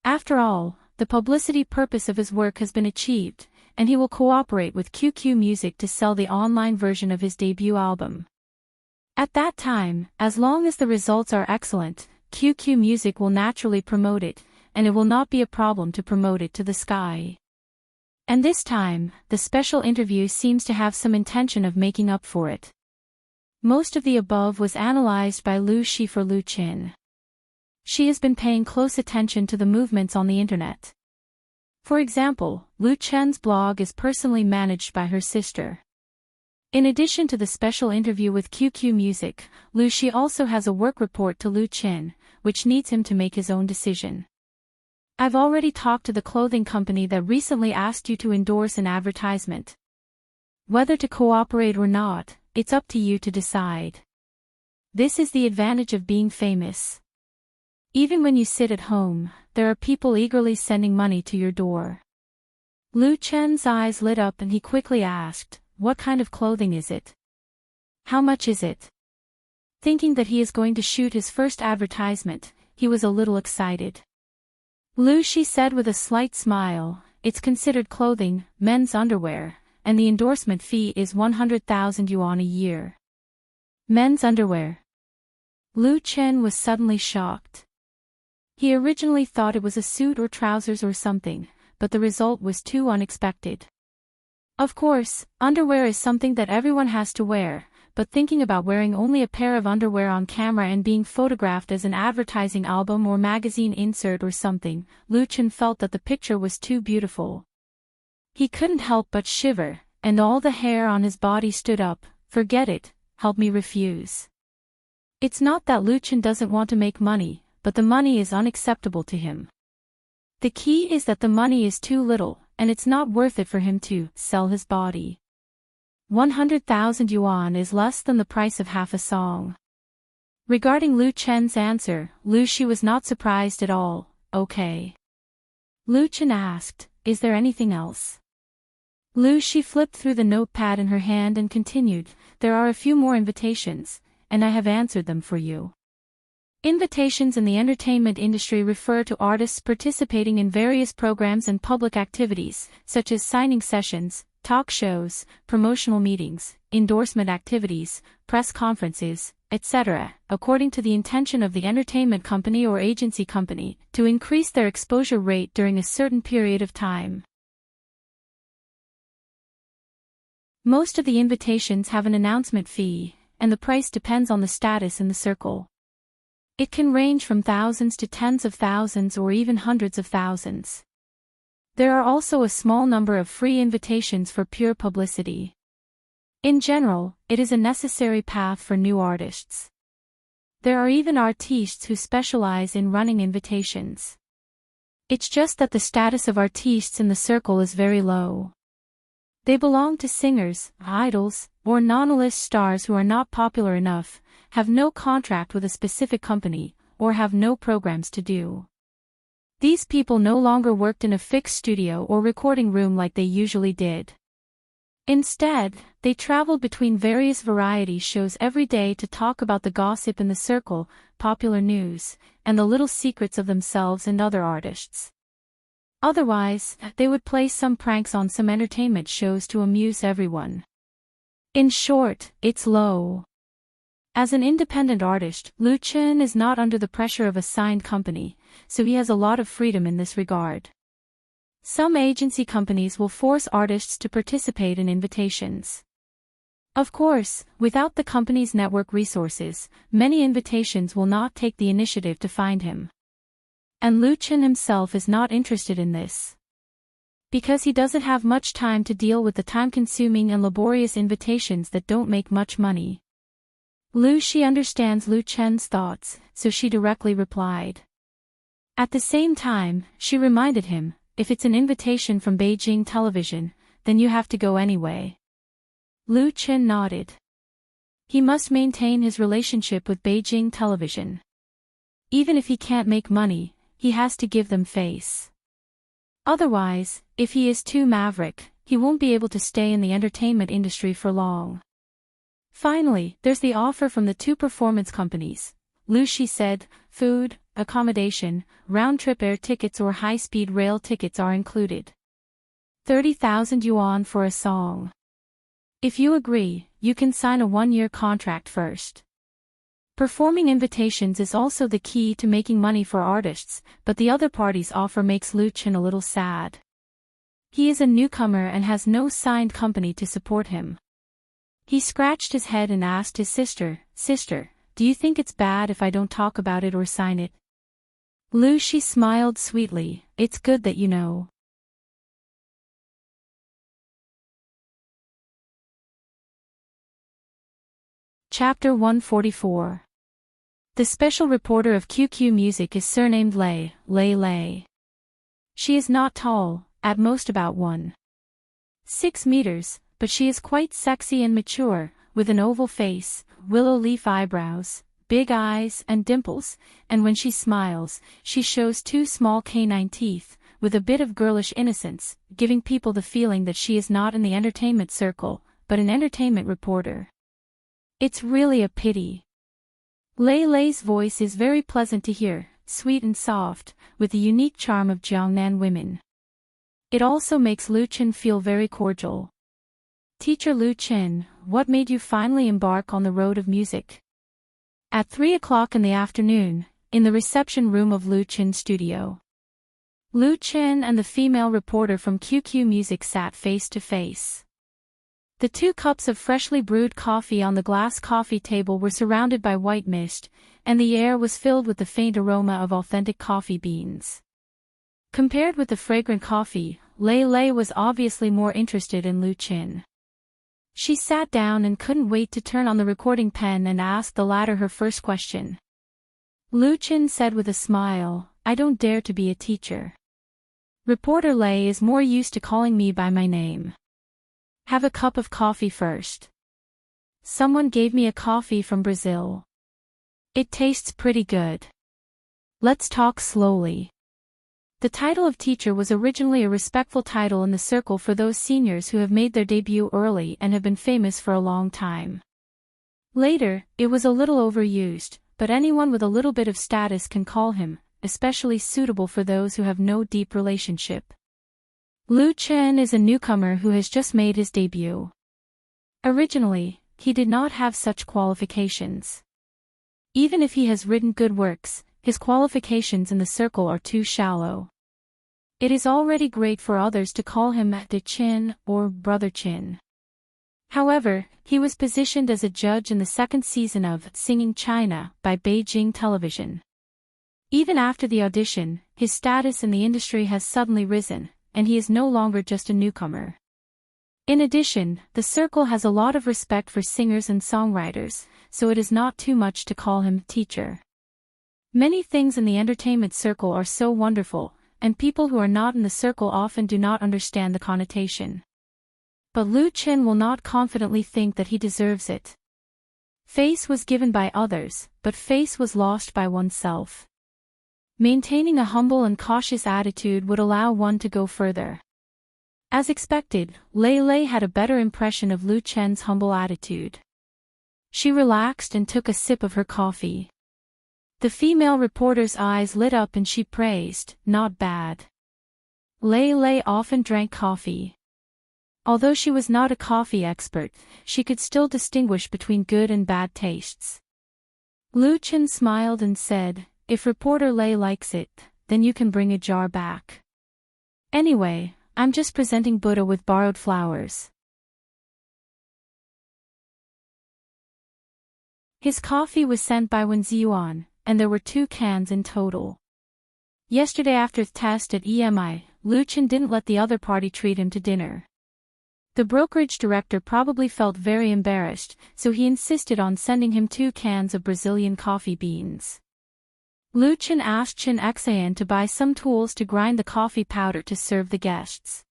After all, the publicity purpose of his work has been achieved, and he will cooperate with QQ Music to sell the online version of his debut album. At that time, as long as the results are excellent, QQ Music will naturally promote it, and it will not be a problem to promote it to the sky. And this time, the special interview seems to have some intention of making up for it. Most of the above was analyzed by Lu Shi for Lu Chen. She has been paying close attention to the movements on the internet. For example, Lu Chen's blog is personally managed by her sister. In addition to the special interview with QQ Music, Lu Shi also has a work report to Lu Chen, which needs him to make his own decision. I've already talked to the clothing company that recently asked you to endorse an advertisement. Whether to cooperate or not, it's up to you to decide. This is the advantage of being famous. Even when you sit at home, there are people eagerly sending money to your door. Lu Chen's eyes lit up and he quickly asked, "What kind of clothing is it? How much is it?" Thinking that he is going to shoot his first advertisement, he was a little excited. Lu Shi said with a slight smile, "It's considered clothing, men's underwear, and the endorsement fee is 100,000 yuan a year." Men's underwear. Lu Chen was suddenly shocked. He originally thought it was a suit or trousers or something, but the result was too unexpected. Of course, underwear is something that everyone has to wear, but thinking about wearing only a pair of underwear on camera and being photographed as an advertising album or magazine insert or something, Lu Chen felt that the picture was too beautiful. He couldn't help but shiver, and all the hair on his body stood up. "Forget it, help me refuse." It's not that Lu Chen doesn't want to make money, but the money is unacceptable to him. The key is that the money is too little, and it's not worth it for him to sell his body. 100,000 yuan is less than the price of half a song. Regarding Lu Chen's answer, Lu Shi was not surprised at all. "Okay." Lu Chen asked, "Is there anything else?" Lu Shi flipped through the notepad in her hand and continued, "There are a few more invitations, and I have answered them for you." Invitations in the entertainment industry refer to artists participating in various programs and public activities, such as signing sessions, talk shows, promotional meetings, endorsement activities, press conferences, etc., according to the intention of the entertainment company or agency company, to increase their exposure rate during a certain period of time. Most of the invitations have an announcement fee, and the price depends on the status in the circle. It can range from thousands to tens of thousands or even hundreds of thousands. There are also a small number of free invitations for pure publicity. In general, it is a necessary path for new artists. There are even artistes who specialize in running invitations. It's just that the status of artistes in the circle is very low. They belong to singers, idols, or non-A-list stars who are not popular enough, have no contract with a specific company, or have no programs to do. These people no longer worked in a fixed studio or recording room like they usually did. Instead, they traveled between various variety shows every day to talk about the gossip in the circle, popular news, and the little secrets of themselves and other artists. Otherwise, they would play some pranks on some entertainment shows to amuse everyone. In short, it's low. As an independent artist, Lu Chen is not under the pressure of a signed company, so he has a lot of freedom in this regard. Some agency companies will force artists to participate in invitations. Of course, without the company's network resources, many invitations will not take the initiative to find him. And Lu Chen himself is not interested in this. Because he doesn't have much time to deal with the time-consuming and laborious invitations that don't make much money. She understands Lu Chen's thoughts, so she directly replied. At the same time, she reminded him, if it's an invitation from Beijing television, then you have to go anyway. Lu Chen nodded. He must maintain his relationship with Beijing television. Even if he can't make money, he has to give them face. Otherwise, if he is too maverick, he won't be able to stay in the entertainment industry for long. Finally, there's the offer from the two performance companies. Shi said, food, accommodation, round-trip air tickets or high-speed rail tickets are included. 30,000 yuan for a song. If you agree, you can sign a 1-year contract first. Performing invitations is also the key to making money for artists, but the other party's offer makes Lu Chen a little sad. He is a newcomer and has no signed company to support him. He scratched his head and asked his sister, "Sister, do you think it's bad if I don't talk about it or sign it?" She smiled sweetly, "It's good that you know." Chapter 144. The special reporter of QQ Music is surnamed Lei. She is not tall, at most about 1.6 meters, but she is quite sexy and mature, with an oval face, willow leaf eyebrows, big eyes and dimples, and when she smiles, she shows 2 small canine teeth, with a bit of girlish innocence, giving people the feeling that she is not in the entertainment circle, but an entertainment reporter. It's really a pity. Lei's voice is very pleasant to hear, sweet and soft, with the unique charm of Jiangnan women. It also makes Lu Chen feel very cordial. Teacher Lu Chen, what made you finally embark on the road of music? At 3 o'clock in the afternoon, in the reception room of Lu Chen's studio. Lu Chen and the female reporter from QQ Music sat face to face. The 2 cups of freshly brewed coffee on the glass coffee table were surrounded by white mist, and the air was filled with the faint aroma of authentic coffee beans. Compared with the fragrant coffee, Lei was obviously more interested in Lu Chen. She sat down and couldn't wait to turn on the recording pen and ask the latter her first question. Lu Chen said with a smile, "I don't dare to be a teacher. Reporter Lei is more used to calling me by my name. Have a cup of coffee first. Someone gave me a coffee from Brazil. It tastes pretty good. Let's talk slowly." The title of teacher was originally a respectful title in the circle for those seniors who have made their debut early and have been famous for a long time. Later, it was a little overused, but anyone with a little bit of status can call him, especially suitable for those who have no deep relationship. Lu Chen is a newcomer who has just made his debut. Originally, he did not have such qualifications. Even if he has written good works, his qualifications in the circle are too shallow. It is already great for others to call him De Chin or Brother Chin. However, he was positioned as a judge in the 2nd season of Singing China by Beijing television. Even after the audition, his status in the industry has suddenly risen, and he is no longer just a newcomer. In addition, the circle has a lot of respect for singers and songwriters, so it is not too much to call him teacher. Many things in the entertainment circle are so wonderful, and people who are not in the circle often do not understand the connotation. But Lu Chen will not confidently think that he deserves it. Face was given by others, but face was lost by oneself. Maintaining a humble and cautious attitude would allow one to go further. As expected, Lei Lei had a better impression of Lu Chen's humble attitude. She relaxed and took a sip of her coffee. The female reporter's eyes lit up and she praised, "Not bad." Lei Lei often drank coffee. Although she was not a coffee expert, she could still distinguish between good and bad tastes. Lu Chen smiled and said, "If reporter Lei likes it, then you can bring a jar back. Anyway, I'm just presenting Buddha with borrowed flowers." His coffee was sent by Wen Ziyuan, and there were 2 cans in total. Yesterday after the test at EMI, Lu Chen didn't let the other party treat him to dinner. The brokerage director probably felt very embarrassed, so he insisted on sending him 2 cans of Brazilian coffee beans. Lu Chen asked Chen Xian to buy some tools to grind the coffee powder to serve the guests.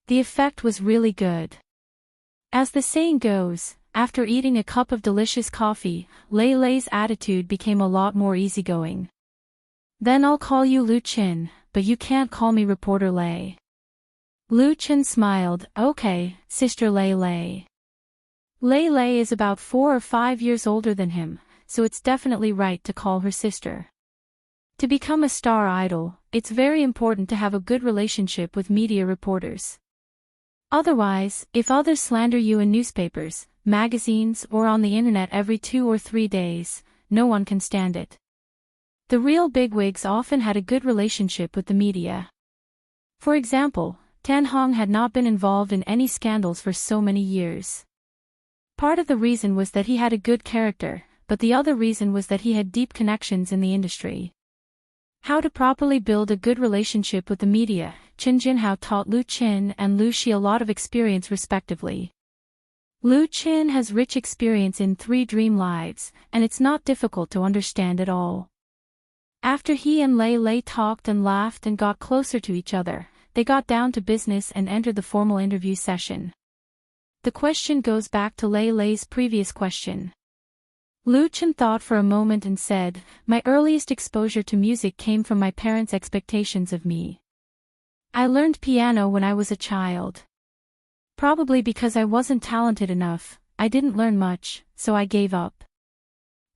The effect was really good. As the saying goes, after eating a cup of delicious coffee, Lei Lei's attitude became a lot more easygoing. "Then I'll call you Lu Chen, but you can't call me reporter Lei." Lu Chen smiled, "Okay, Sister Lei Lei." Lei Lei is about 4 or 5 years older than him, so it's definitely right to call her sister. To become a star idol, it's very important to have a good relationship with media reporters. Otherwise, if others slander you in newspapers, magazines, or on the internet every 2 or 3 days, no one can stand it. The real bigwigs often had a good relationship with the media. For example, Tan Hong had not been involved in any scandals for so many years. Part of the reason was that he had a good character, but the other reason was that he had deep connections in the industry. How to properly build a good relationship with the media, Chen Jinhao taught Lu Chen and Lu Xi a lot of experience respectively. Lu Chen has rich experience in 3 dream lives, and it's not difficult to understand at all. After he and Lei Lei talked and laughed and got closer to each other, they got down to business and entered the formal interview session. The question goes back to Lei Lei's previous question. Lu Chen thought for a moment and said, "My earliest exposure to music came from my parents' expectations of me. I learned piano when I was a child. Probably because I wasn't talented enough, I didn't learn much, so I gave up.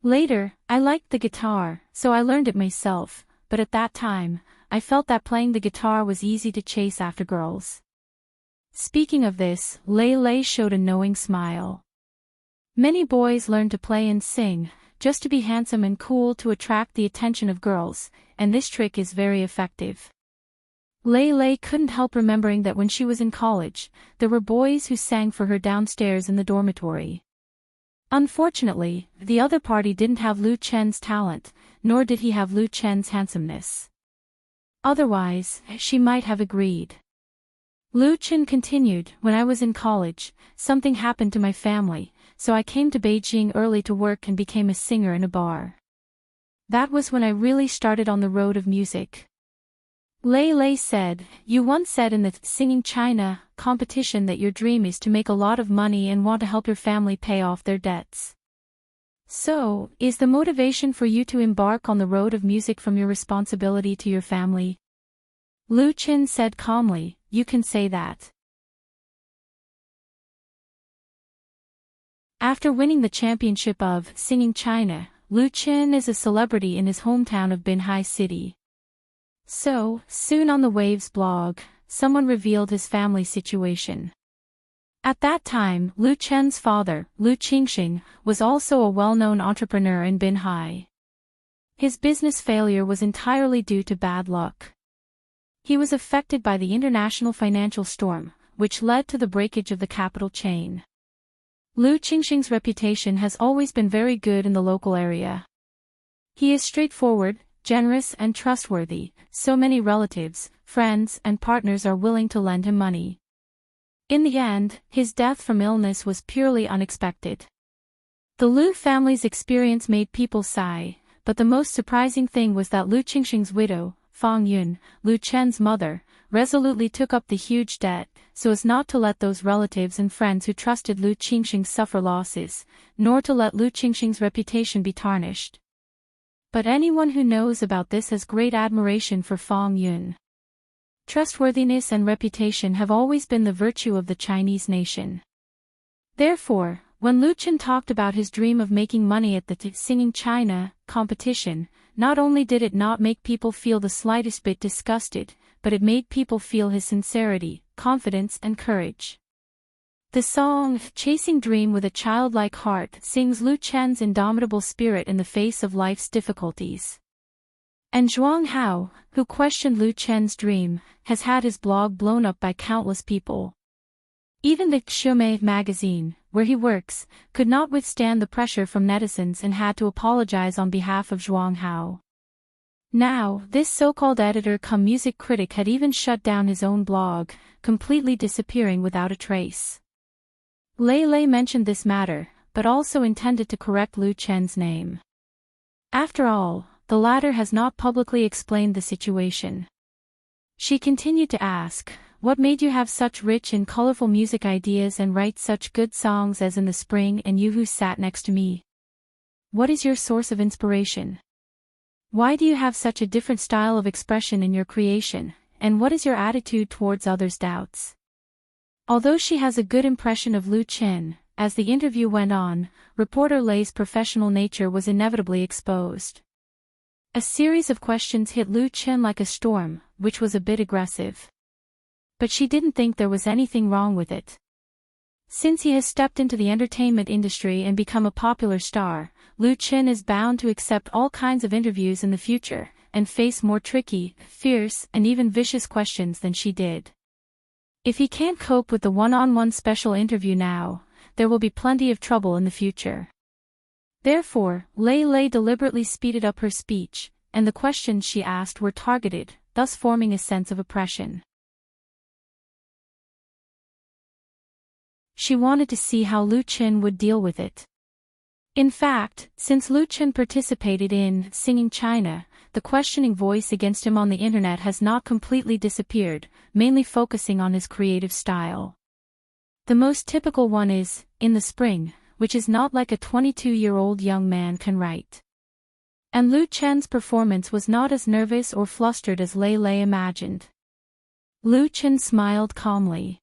Later, I liked the guitar, so I learned it myself, but at that time, I felt that playing the guitar was easy to chase after girls." Speaking of this, Lei Lei showed a knowing smile. Many boys learn to play and sing, just to be handsome and cool to attract the attention of girls, and this trick is very effective. Lei Lei couldn't help remembering that when she was in college, there were boys who sang for her downstairs in the dormitory. Unfortunately, the other party didn't have Lu Chen's talent, nor did he have Lu Chen's handsomeness. Otherwise, she might have agreed. Lu Chen continued, "When I was in college, something happened to my family, so I came to Beijing early to work and became a singer in a bar. That was when I really started on the road of music." Lei Lei said, "You once said in the Singing China competition that your dream is to make a lot of money and want to help your family pay off their debts. So, is the motivation for you to embark on the road of music from your responsibility to your family?" Lu Chen said calmly, "You can say that." After winning the championship of Singing China, Lu Chen is a celebrity in his hometown of Binhai City. So, soon on the Waves blog, someone revealed his family situation. At that time, Lu Chen's father, Lu Qingxing, was also a well-known entrepreneur in Binhai. His business failure was entirely due to bad luck. He was affected by the international financial storm, which led to the breakage of the capital chain. Lu Qingxing's reputation has always been very good in the local area. He is straightforward, generous and trustworthy, so many relatives, friends and partners are willing to lend him money. In the end, his death from illness was purely unexpected. The Lu family's experience made people sigh, but the most surprising thing was that Lu Qingxing's widow, Fang Yun, Lu Chen's mother, resolutely took up the huge debt, so as not to let those relatives and friends who trusted Lu Qingxing suffer losses, nor to let Lu Qingxing's reputation be tarnished. But anyone who knows about this has great admiration for Fang Yun. Trustworthiness and reputation have always been the virtue of the Chinese nation. Therefore, when Lu Chen talked about his dream of making money at the Singing China competition, not only did it not make people feel the slightest bit disgusted, but it made people feel his sincerity, confidence and courage. The song, Chasing Dream with a Childlike Heart, sings Lu Chen's indomitable spirit in the face of life's difficulties. And Zhuang Hao, who questioned Lu Chen's dream, has had his blog blown up by countless people. Even the Shumei magazine, where he works, could not withstand the pressure from netizens and had to apologize on behalf of Zhuang Hao. Now, this so-called editor-cum-music critic had even shut down his own blog, completely disappearing without a trace. Lei Lei mentioned this matter, but also intended to correct Lu Chen's name. After all, the latter has not publicly explained the situation. She continued to ask, "What made you have such rich and colorful music ideas and write such good songs as In the Spring and You Who Sat Next to Me? What is your source of inspiration? Why do you have such a different style of expression in your creation, and what is your attitude towards others' doubts?" Although she has a good impression of Lu Chen, as the interview went on, reporter Lei's professional nature was inevitably exposed. A series of questions hit Lu Chen like a storm, which was a bit aggressive. But she didn't think there was anything wrong with it. Since he has stepped into the entertainment industry and become a popular star, Lu Chen is bound to accept all kinds of interviews in the future, and face more tricky, fierce, and even vicious questions than she did. If he can't cope with the one-on-one special interview now, there will be plenty of trouble in the future. Therefore, Lei Lei deliberately speeded up her speech, and the questions she asked were targeted, thus forming a sense of oppression. She wanted to see how Lu Chen would deal with it. In fact, since Lu Chen participated in Singing China, the questioning voice against him on the internet has not completely disappeared, mainly focusing on his creative style. The most typical one is, In the Spring, which is not like a 22-year-old young man can write. And Lu Chen's performance was not as nervous or flustered as Lei Lei imagined. Lu Chen smiled calmly.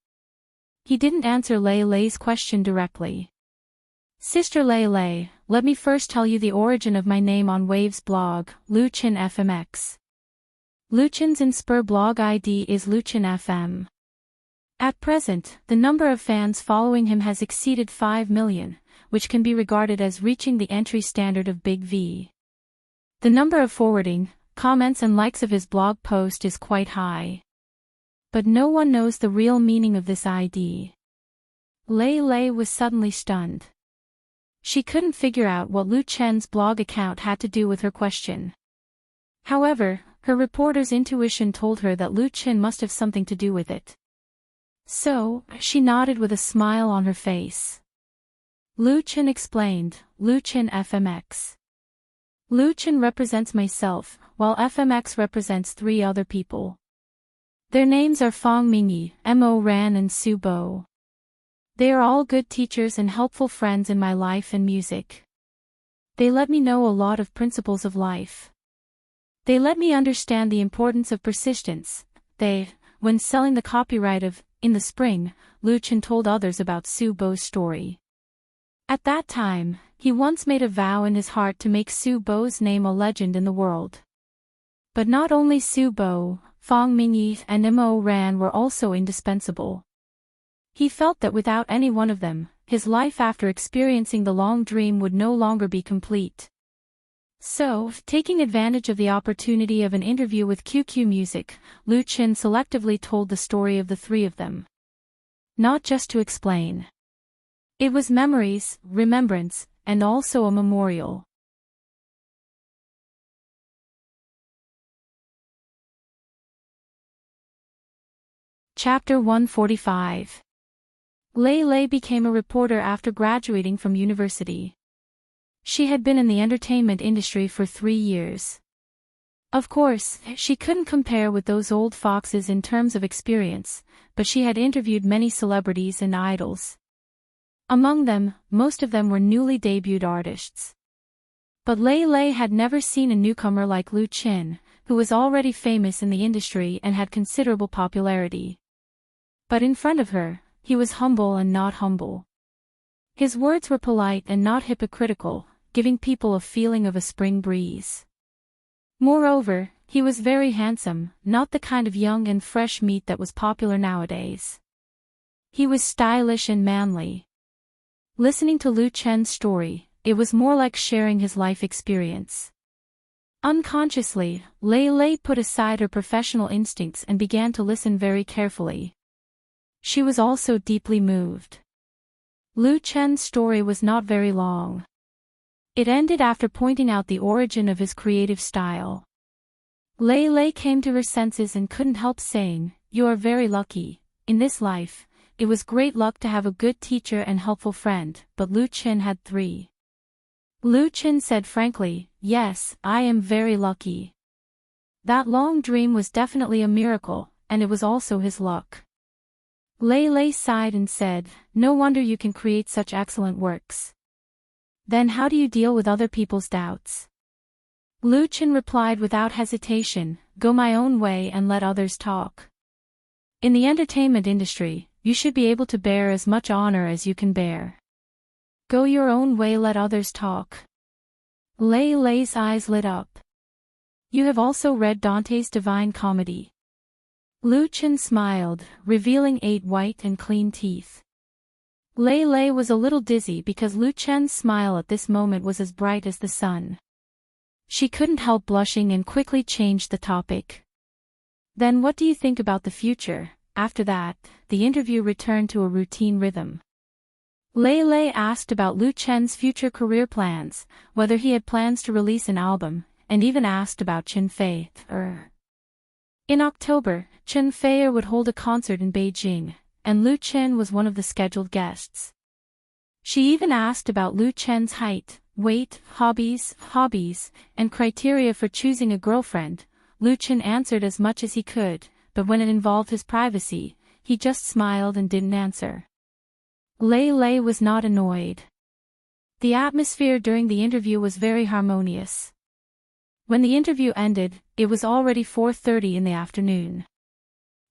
He didn't answer Lei Lei's question directly. "Sister Lei Lei, let me first tell you the origin of my name on Wave's blog, Lu Chen FMX. Lu Chen's Inspire blog ID is Lu Chen FM. At present, the number of fans following him has exceeded 5 million, which can be regarded as reaching the entry standard of Big V. The number of forwarding, comments and likes of his blog post is quite high. But no one knows the real meaning of this ID." Lei Lei was suddenly stunned. She couldn't figure out what Lu Chen's blog account had to do with her question. However, her reporter's intuition told her that Lu Chen must have something to do with it. So, she nodded with a smile on her face. Lu Chen explained, "Lu Chen FMX. Lu Chen represents myself, while FMX represents 3 other people. Their names are Fang Mingyi, Mo Ran and Su Bo. They are all good teachers and helpful friends in my life and music. They let me know a lot of principles of life. They let me understand the importance of persistence." When selling the copyright of In the Spring, Lu Chen told others about Su Bo's story. At that time, he once made a vow in his heart to make Su Bo's name a legend in the world. But not only Su Bo, Fang Mingyi and Mo Ran were also indispensable. He felt that without any one of them, his life after experiencing the long dream would no longer be complete. So, taking advantage of the opportunity of an interview with QQ Music, Lu Chen selectively told the story of the 3 of them. Not just to explain. It was memories, remembrance, and also a memorial. Chapter 145. Lei Lei became a reporter after graduating from university. She had been in the entertainment industry for 3 years. Of course, she couldn't compare with those old foxes in terms of experience, but she had interviewed many celebrities and idols. Among them, most of them were newly debuted artists. But Lei Lei had never seen a newcomer like Lu Chen, who was already famous in the industry and had considerable popularity. But in front of her, he was humble and not humble. His words were polite and not hypocritical, giving people a feeling of a spring breeze. Moreover, he was very handsome, not the kind of young and fresh meat that was popular nowadays. He was stylish and manly. Listening to Lu Chen's story, it was more like sharing his life experience. Unconsciously, Lei Lei put aside her professional instincts and began to listen very carefully. She was also deeply moved. Lu Chen's story was not very long. It ended after pointing out the origin of his creative style. Lei Lei came to her senses and couldn't help saying, "You are very lucky. In this life, it was great luck to have a good teacher and helpful friend, but Lu Chen had 3. Lu Chen said frankly, "Yes, I am very lucky." That long dream was definitely a miracle, and it was also his luck. Lei Lei sighed and said, "No wonder you can create such excellent works. Then how do you deal with other people's doubts?" Lu Chen replied without hesitation, "Go my own way and let others talk. In the entertainment industry, you should be able to bear as much honor as you can bear. Go your own way, let others talk." Lei Lei's eyes lit up. "You have also read Dante's Divine Comedy?" Lu Chen smiled, revealing 8 white and clean teeth. Lei Lei was a little dizzy because Lu Chen's smile at this moment was as bright as the sun. She couldn't help blushing and quickly changed the topic. "Then what do you think about the future?" After that, the interview returned to a routine rhythm. Lei Lei asked about Lu Chen's future career plans, whether he had plans to release an album, and even asked about Chen Fei. In October, Chen Fei would hold a concert in Beijing, and Lu Chen was one of the scheduled guests. She even asked about Lu Chen's height, weight, hobbies, and criteria for choosing a girlfriend. Lu Chen answered as much as he could, but when it involved his privacy, he just smiled and didn't answer. Lei Lei was not annoyed. The atmosphere during the interview was very harmonious. When the interview ended, it was already 4:30 in the afternoon.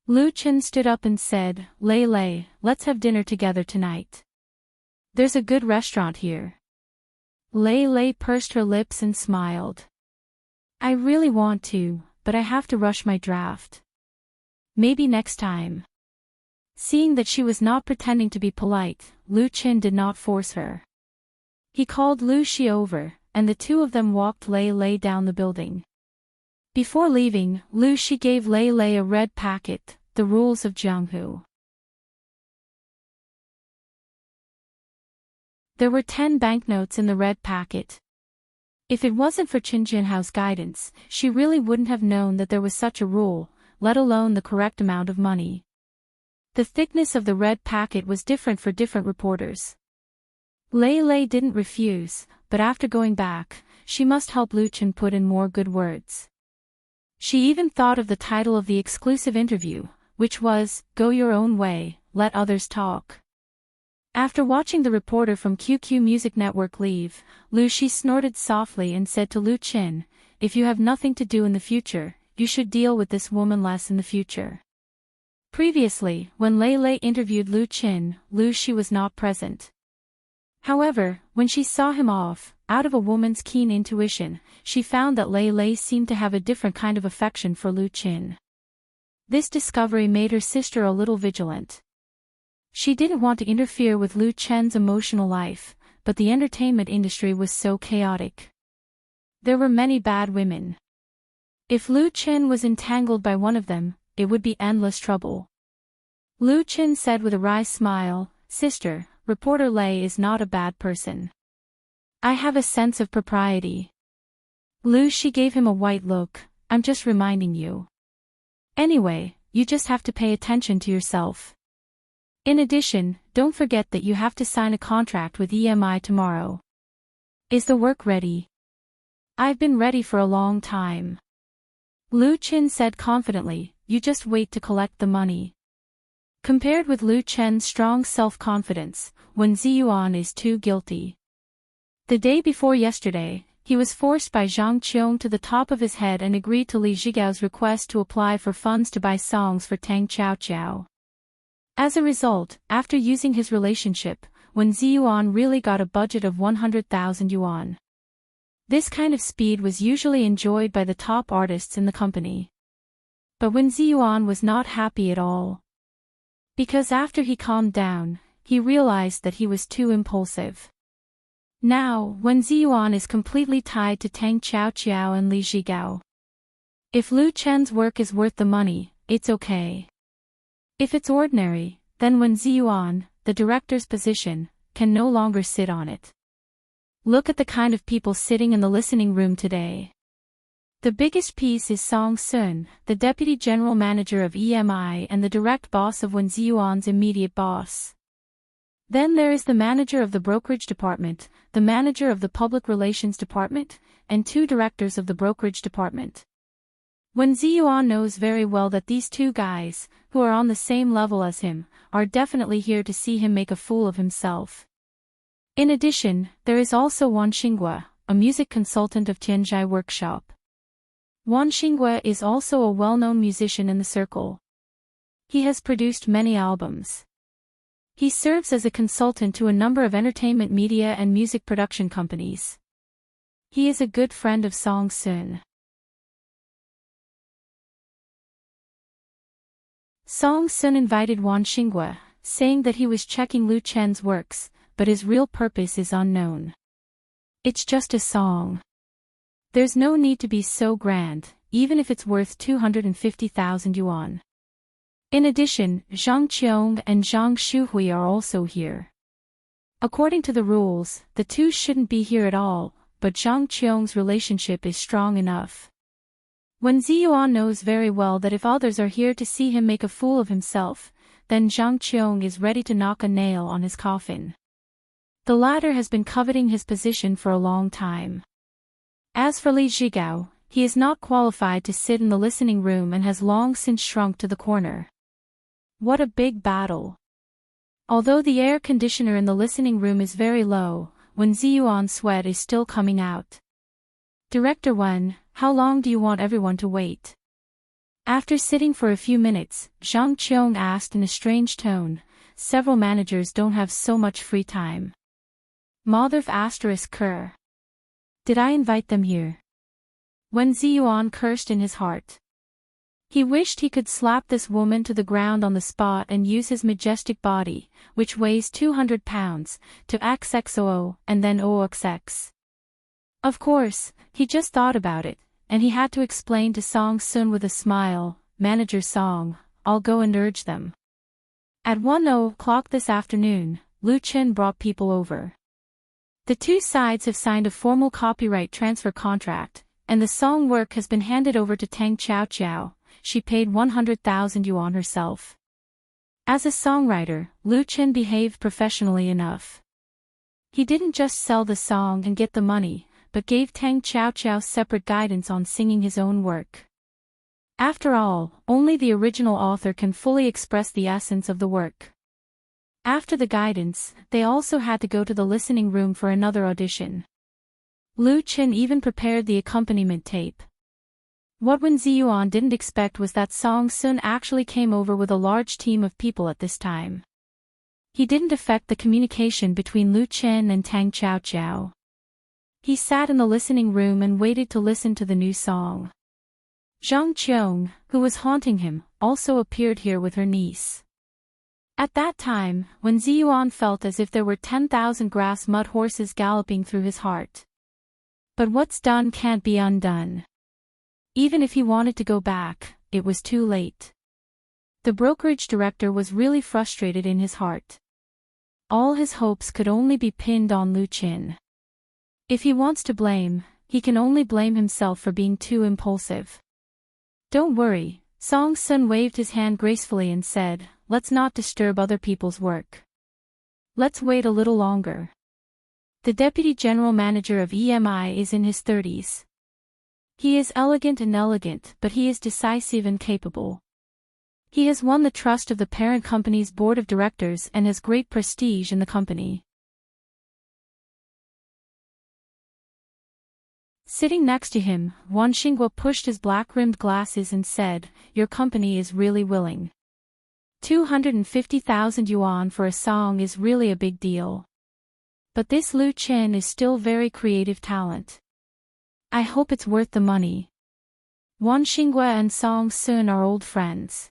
Lu Chen stood up and said, "Lei Lei, let's have dinner together tonight. There's a good restaurant here." Lei Lei pursed her lips and smiled. "I really want to, but I have to rush my draft. Maybe next time." Seeing that she was not pretending to be polite, Lu Chen did not force her. He called Lu Shi over, and the two of them walked Lei Lei down the building. Before leaving, Lu Shi gave Lei Lei a red packet, The Rules of Jianghu. There were 10 banknotes in the red packet. If it wasn't for Qin Jinhao's guidance, she really wouldn't have known that there was such a rule, let alone the correct amount of money. The thickness of the red packet was different for different reporters. Lei Lei didn't refuse, but after going back, she must help Lu Chen put in more good words. She even thought of the title of the exclusive interview, which was, "Go Your Own Way, Let Others Talk." After watching the reporter from QQ Music Network leave, Lu Shi snorted softly and said to Lu Chen, "If you have nothing to do in the future, you should deal with this woman less in the future." Previously, when Lei Lei interviewed Lu Chen, Lu Shi was not present. However, when she saw him off, out of a woman's keen intuition, she found that Lei Lei seemed to have a different kind of affection for Lu Chen. This discovery made her sister a little vigilant. She didn't want to interfere with Lu Chen's emotional life, but the entertainment industry was so chaotic. There were many bad women. If Lu Chen was entangled by one of them, it would be endless trouble. Lu Chen said with a wry smile, "Sister, Reporter Lei is not a bad person. I have a sense of propriety." Lu Shi gave him a white look, "I'm just reminding you. Anyway, you just have to pay attention to yourself. In addition, don't forget that you have to sign a contract with EMI tomorrow." "Is the work ready?" "I've been ready for a long time." Lu Chen said confidently, "You just wait to collect the money." Compared with Lu Chen's strong self-confidence, Wen Ziyuan is too guilty. The day before yesterday, he was forced by Zhang Qiong to the top of his head and agreed to Li Zhigao's request to apply for funds to buy songs for Tang Qiao. As a result, after using his relationship, Wen Ziyuan really got a budget of 100,000 yuan. This kind of speed was usually enjoyed by the top artists in the company. But Wen Ziyuan was not happy at all. Because after he calmed down, he realized that he was too impulsive. Now, Wen Ziyuan is completely tied to Tang Qiao and Li Zhigao. If Lu Chen's work is worth the money, it's okay. If it's ordinary, then Wen Ziyuan, the director's position, can no longer sit on it. Look at the kind of people sitting in the listening room today. The biggest piece is Song Sun, the deputy general manager of EMI and the direct boss of Wen Ziyuan's immediate boss. Then there is the manager of the brokerage department, the manager of the public relations department, and 2 directors of the brokerage department. Wen Ziyuan knows very well that these 2 guys, who are on the same level as him, are definitely here to see him make a fool of himself. In addition, there is also Wan Xinghua, a music consultant of Tianzhai Workshop. Wan Xinghua is also a well-known musician in the circle. He has produced many albums. He serves as a consultant to a number of entertainment media and music production companies. He is a good friend of Song Sun. Song Sun invited Wan Xinghua, saying that he was checking Lu Chen's works, but his real purpose is unknown. It's just a song. There's no need to be so grand, even if it's worth 250,000 yuan. In addition, Zhang Qiong and Zhang Shuhui are also here. According to the rules, the 2 shouldn't be here at all, but Zhang Qiong's relationship is strong enough. Wen Ziyuan knows very well that if others are here to see him make a fool of himself, then Zhang Qiong is ready to knock a nail on his coffin. The latter has been coveting his position for a long time. As for Li Zhigao, he is not qualified to sit in the listening room and has long since shrunk to the corner. What a big battle! Although the air conditioner in the listening room is very low, Wen Ziyuan's sweat is still coming out. Director Wen, how long do you want everyone to wait? After sitting for a few minutes, Zhang Qiong asked in a strange tone. Several managers don't have so much free time. Mother ***. Did I invite them here? Wen Ziyuan cursed in his heart. He wished he could slap this woman to the ground on the spot and use his majestic body, which weighs 200 pounds, to XXOO and then OXX. Of course, he just thought about it, and he had to explain to Song Sun with a smile, Manager Song, I'll go and urge them. At 1:00 this afternoon, Lu Chen brought people over. The 2 sides have signed a formal copyright transfer contract, and the song work has been handed over to Tang Qiao. She paid 100,000 yuan herself. As a songwriter, Lu Chen behaved professionally enough. He didn't just sell the song and get the money, but gave Tang Qiao separate guidance on singing his own work. After all, only the original author can fully express the essence of the work. After the guidance, they also had to go to the listening room for another audition. Lu Chen even prepared the accompaniment tape. What Wen Ziyuan didn't expect was that Song Sun actually came over with a large team of people at this time. He didn't affect the communication between Lu Chen and Tang Qiao. He sat in the listening room and waited to listen to the new song. Zhang Qiong, who was haunting him, also appeared here with her niece. At that time, Wen Ziyuan felt as if there were 10,000 grass mud horses galloping through his heart. But what's done can't be undone. Even if he wanted to go back, it was too late. The brokerage director was really frustrated in his heart. All his hopes could only be pinned on Lu Chen. If he wants to blame, he can only blame himself for being too impulsive. Don't worry, Song Sun waved his hand gracefully and said, let's not disturb other people's work. Let's wait a little longer. The deputy general manager of EMI is in his 30s. He is elegant and elegant, but he is decisive and capable. He has won the trust of the parent company's board of directors and has great prestige in the company. Sitting next to him, Wan Xinghua pushed his black-rimmed glasses and said, "Your company is really willing. 250,000 yuan for a song is really a big deal. But this Lu Chen is still very creative talent. I hope it's worth the money." Wan Xinghua and Song Sun are old friends.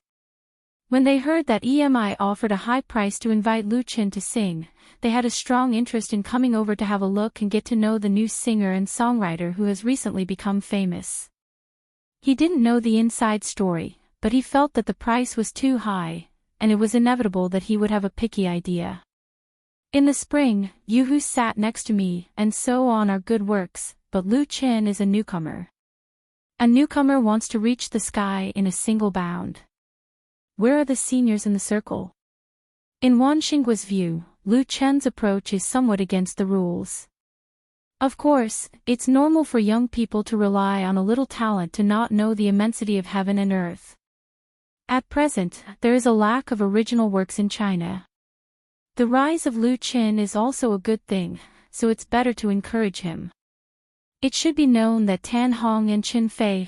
When they heard that EMI offered a high price to invite Lu Chen to sing, they had a strong interest in coming over to have a look and get to know the new singer and songwriter who has recently become famous. He didn't know the inside story, but he felt that the price was too high, and it was inevitable that he would have a picky idea. In the spring, you who sat next to me and so on are good works, but Lu Chen is a newcomer. A newcomer wants to reach the sky in a single bound. Where are the seniors in the circle? In Wan Xinghua's view, Lu Chen's approach is somewhat against the rules. Of course, it's normal for young people to rely on a little talent to not know the immensity of heaven and earth. At present, there is a lack of original works in China. The rise of Lu Chen is also a good thing, so it's better to encourage him. It should be known that Tan Hong and Qin Fei,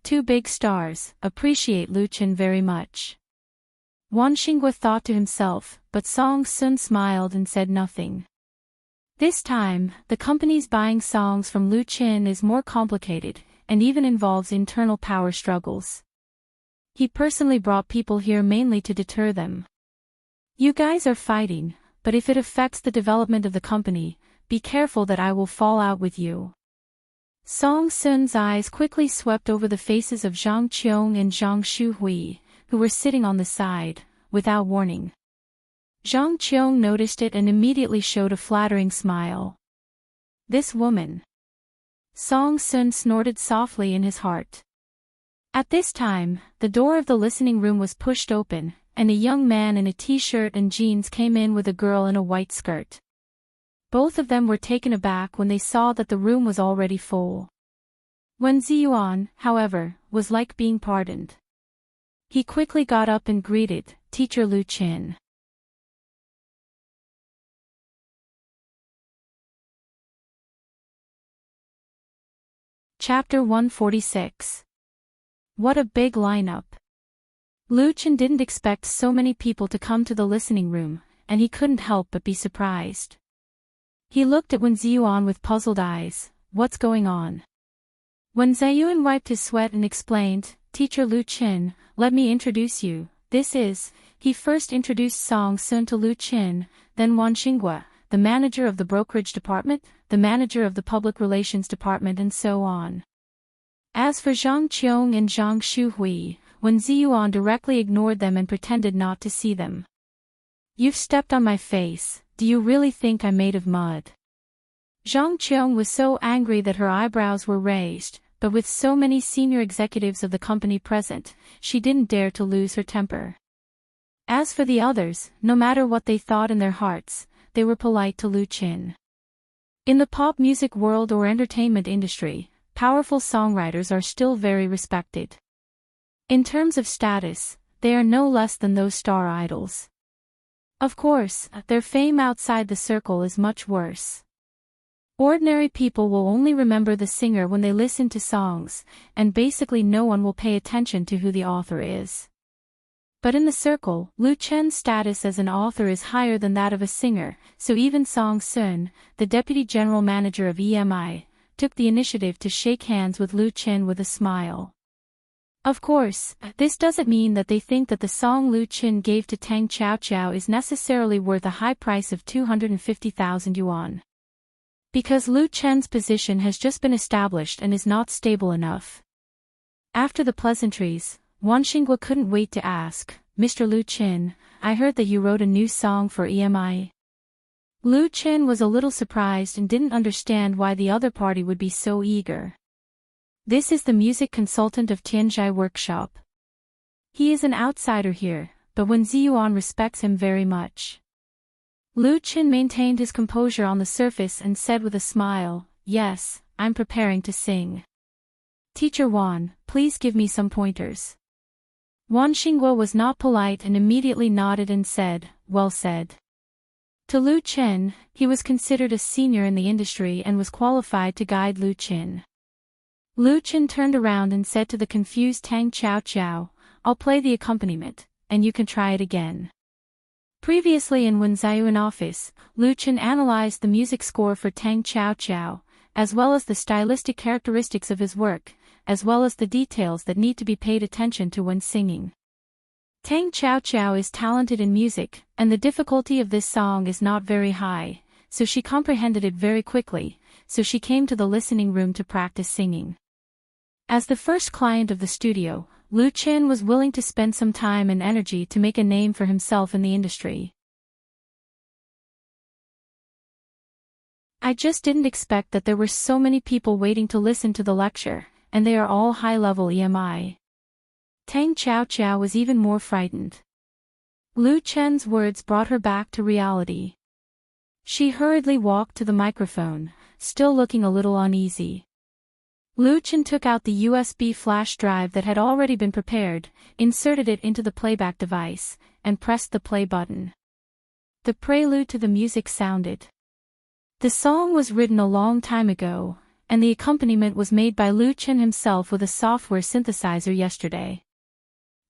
two big stars, appreciate Lu Chen very much. Wan Xinghua thought to himself, but Song Sun smiled and said nothing. This time, the company's buying songs from Lu Chen is more complicated, and even involves internal power struggles. He personally brought people here mainly to deter them. You guys are fighting, but if it affects the development of the company, be careful that I will fall out with you. Song Sun's eyes quickly swept over the faces of Zhang Qiong and Zhang Shuhui, who were sitting on the side, without warning. Zhang Qiong noticed it and immediately showed a flattering smile. This woman. Song Sun snorted softly in his heart. At this time, the door of the listening room was pushed open, and a young man in a t-shirt and jeans came in with a girl in a white skirt. Both of them were taken aback when they saw that the room was already full. Wen Ziyuan, however, was like being pardoned. He quickly got up and greeted, "Teacher Lu Chen." Chapter 146. What a big lineup. Lu Chen didn't expect so many people to come to the listening room, and he couldn't help but be surprised. He looked at Wen Ziyuan with puzzled eyes. "What's going on?" Wen Ziyuan wiped his sweat and explained, "Teacher Lu Chen, let me introduce you. This is..." He first introduced Song Sun to Lu Chen, then Wan Xinghua, the manager of the brokerage department, the manager of the public relations department and so on. As for Zhang Qiong and Zhang Shuhui, Wen Ziyuan directly ignored them and pretended not to see them. "You've stepped on my face. Do you really think I'm made of mud?" Zhang Qiong was so angry that her eyebrows were raised, but with so many senior executives of the company present, she didn't dare to lose her temper. As for the others, no matter what they thought in their hearts, they were polite to Lu Chen. In the pop music world or entertainment industry, powerful songwriters are still very respected. In terms of status, they are no less than those star idols. Of course, their fame outside the circle is much worse. Ordinary people will only remember the singer when they listen to songs, and basically no one will pay attention to who the author is. But in the circle, Lu Chen's status as an author is higher than that of a singer, so even Song Sun, the deputy general manager of EMI, took the initiative to shake hands with Lu Chen with a smile. Of course, this doesn't mean that they think that the song Lu Chen gave to Tang Qiao is necessarily worth a high price of 250,000 yuan. Because Lu Chen's position has just been established and is not stable enough. After the pleasantries, Wan Xinghua couldn't wait to ask, "Mr. Lu Chen, I heard that you wrote a new song for EMI." Lu Chen was a little surprised and didn't understand why the other party would be so eager. This is the music consultant of Tianzhai Workshop. He is an outsider here, but Wen Ziyuan respects him very much. Lu Chen maintained his composure on the surface and said with a smile, "Yes, I'm preparing to sing. Teacher Wan, please give me some pointers." Wan Xinghua was not polite and immediately nodded and said, "Well said." To Lu Chen, he was considered a senior in the industry and was qualified to guide Lu Chen. Lu Chen turned around and said to the confused Tang Chao Chao, "I'll play the accompaniment, and you can try it again." Previously in Wen Ziyuan office, Lu Chen analyzed the music score for Tang Chao Chao, as well as the stylistic characteristics of his work, as well as the details that need to be paid attention to when singing. Tang Chao Chao is talented in music, and the difficulty of this song is not very high, so she comprehended it very quickly, so she came to the listening room to practice singing. As the first client of the studio, Lu Chen was willing to spend some time and energy to make a name for himself in the industry. "I just didn't expect that there were so many people waiting to listen to the lecture, and they are all high-level EMI." Tang Chao Chao was even more frightened. Lu Chen's words brought her back to reality. She hurriedly walked to the microphone, still looking a little uneasy. Lu Chen took out the USB flash drive that had already been prepared, inserted it into the playback device, and pressed the play button. The prelude to the music sounded. The song was written a long time ago, and the accompaniment was made by Lu Chen himself with a software synthesizer yesterday.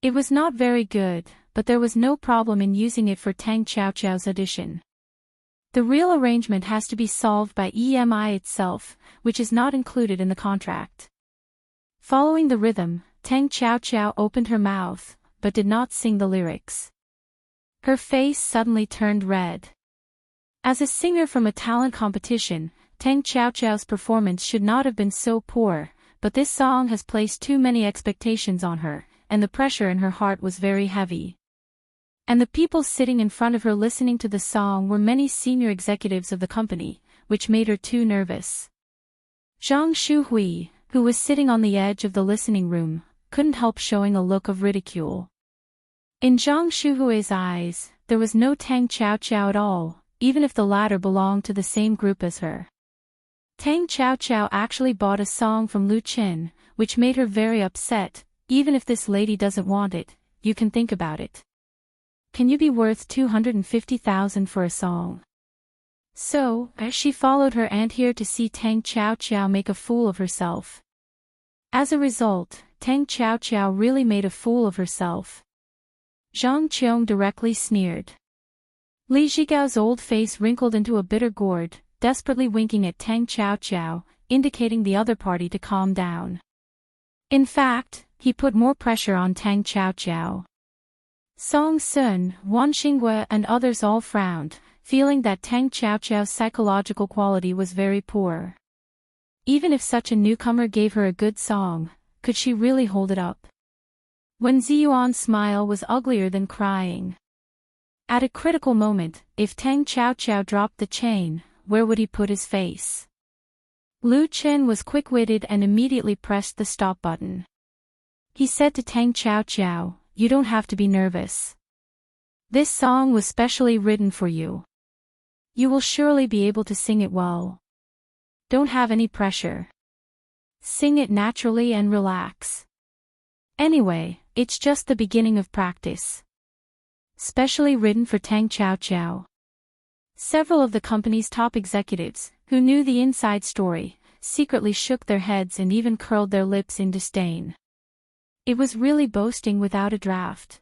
It was not very good, but there was no problem in using it for Tang Chao Chao's audition. The real arrangement has to be solved by EMI itself, which is not included in the contract. Following the rhythm, Tang Chao Chao opened her mouth, but did not sing the lyrics. Her face suddenly turned red. As a singer from a talent competition, Tang Chao Chao's performance should not have been so poor, but this song has placed too many expectations on her, and the pressure in her heart was very heavy. And the people sitting in front of her listening to the song were many senior executives of the company, which made her too nervous. Zhang Shuhui, who was sitting on the edge of the listening room, couldn't help showing a look of ridicule. In Zhang Shuhui's eyes, there was no Tang Chao Chao at all, even if the latter belonged to the same group as her. Tang Chao Chao actually bought a song from Lu Chen, which made her very upset. "Even if this lady doesn't want it, you can think about it. Can you be worth 250,000 for a song?" So, as she followed her aunt here to see Tang Chao Chao make a fool of herself. As a result, Tang Chao Chao really made a fool of herself. Zhang Qiong directly sneered. Li Zhigao's old face wrinkled into a bitter gourd, desperately winking at Tang Chao Chao, indicating the other party to calm down. In fact, he put more pressure on Tang Chao Chao. Song Sun, Wan Xinghua and others all frowned, feeling that Tang Chao Chao's psychological quality was very poor. Even if such a newcomer gave her a good song, could she really hold it up? Wen Ziyuan's smile was uglier than crying. At a critical moment, if Tang Chao Chao dropped the chain, where would he put his face? Lu Chen was quick-witted and immediately pressed the stop button. He said to Tang Chao Chao, "You don't have to be nervous. This song was specially written for you. You will surely be able to sing it well. Don't have any pressure. Sing it naturally and relax. Anyway, it's just the beginning of practice." Specially written for Tang Chao Chao. Several of the company's top executives, who knew the inside story, secretly shook their heads and even curled their lips in disdain. It was really boasting without a draft.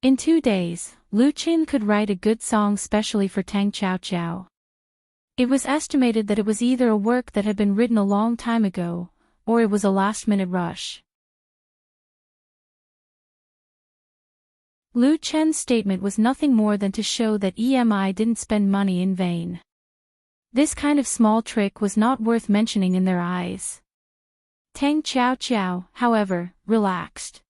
In 2 days, Lu Chen could write a good song specially for Tang Chao Chao. It was estimated that it was either a work that had been written a long time ago, or it was a last-minute rush. Lu Chen's statement was nothing more than to show that EMI didn't spend money in vain. This kind of small trick was not worth mentioning in their eyes. Tang Chao Chao, however, relaxed.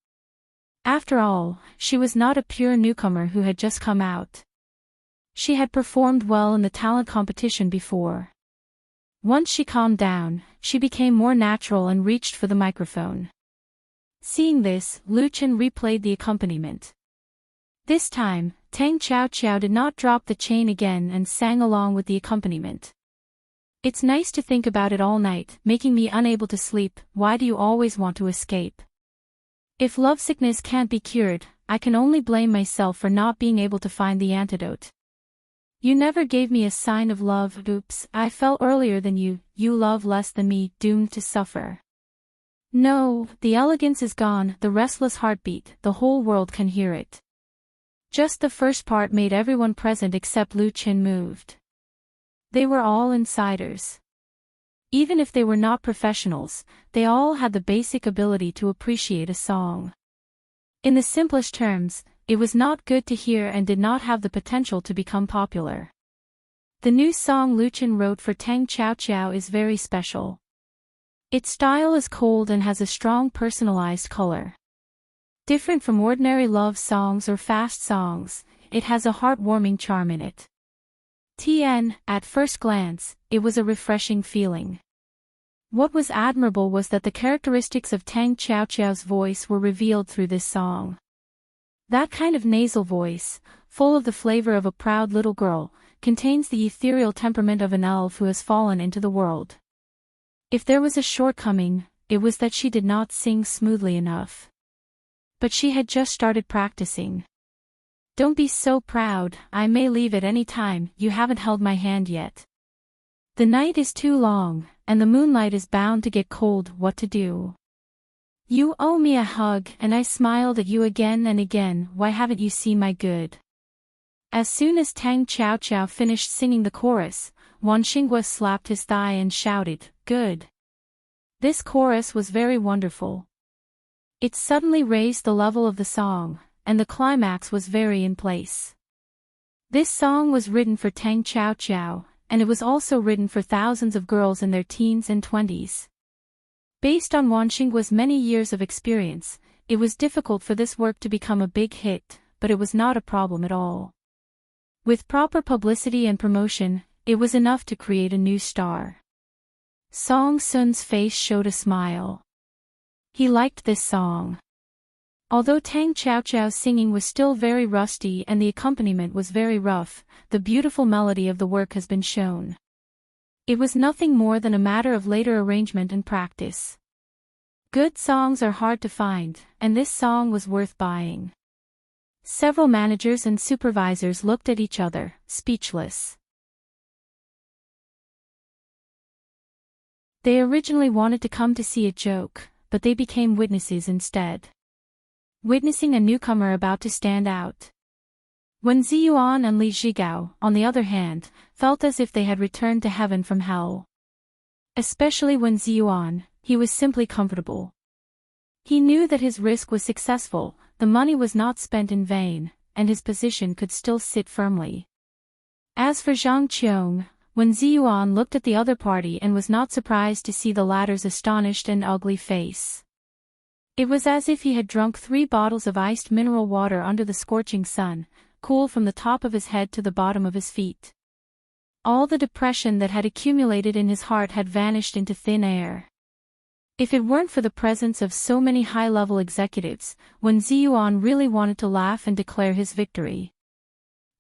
After all, she was not a pure newcomer who had just come out. She had performed well in the talent competition before. Once she calmed down, she became more natural and reached for the microphone. Seeing this, Lu Chen replayed the accompaniment. This time, Tang Chao Chao did not drop the chain again and sang along with the accompaniment. "It's nice to think about it all night, making me unable to sleep. Why do you always want to escape? If lovesickness can't be cured, I can only blame myself for not being able to find the antidote. You never gave me a sign of love. Oops, I fell earlier than you love less than me, doomed to suffer. No, the elegance is gone, the restless heartbeat, the whole world can hear it. Just the first part made everyone present except Lu Qin moved. They were all insiders. Even if they were not professionals, they all had the basic ability to appreciate a song. In the simplest terms, it was not good to hear and did not have the potential to become popular. The new song Lu Qin wrote for Tang Chao Chao is very special. Its style is cold and has a strong personalized color. Different from ordinary love songs or fast songs, it has a heartwarming charm in it. At first glance, it was a refreshing feeling. What was admirable was that the characteristics of Tang Chao Chao's voice were revealed through this song. That kind of nasal voice, full of the flavor of a proud little girl, contains the ethereal temperament of an elf who has fallen into the world. If there was a shortcoming, it was that she did not sing smoothly enough. But she had just started practicing. Don't be so proud, I may leave at any time, you haven't held my hand yet. The night is too long, and the moonlight is bound to get cold, what to do? You owe me a hug, and I smiled at you again and again, why haven't you seen my good? As soon as Tang Chao Chao finished singing the chorus, Wan Xinghua slapped his thigh and shouted, "Good!" This chorus was very wonderful. It suddenly raised the level of the song, and the climax was very in place. This song was written for Tang Chao Chao, and it was also written for thousands of girls in their teens and 20s. Based on Wan Xinghua's many years of experience, it was difficult for this work to become a big hit, but it was not a problem at all. With proper publicity and promotion, it was enough to create a new star. Song Sun's face showed a smile. He liked this song. Although Tang Chao Chao's singing was still very rusty and the accompaniment was very rough, the beautiful melody of the work has been shown. It was nothing more than a matter of later arrangement and practice. Good songs are hard to find, and this song was worth buying. Several managers and supervisors looked at each other, speechless. They originally wanted to come to see a joke, but they became witnesses instead. Witnessing a newcomer about to stand out. Wen Ziyuan and Li Zhigao, on the other hand, felt as if they had returned to heaven from hell. Especially Wen Ziyuan, he was simply comfortable. He knew that his risk was successful, the money was not spent in vain, and his position could still sit firmly. As for Zhang Qiong, Wen Ziyuan looked at the other party and was not surprised to see the latter's astonished and ugly face. It was as if he had drunk 3 bottles of iced mineral water under the scorching sun, cool from the top of his head to the bottom of his feet. All the depression that had accumulated in his heart had vanished into thin air. If it weren't for the presence of so many high-level executives, Wen Ziyuan really wanted to laugh and declare his victory.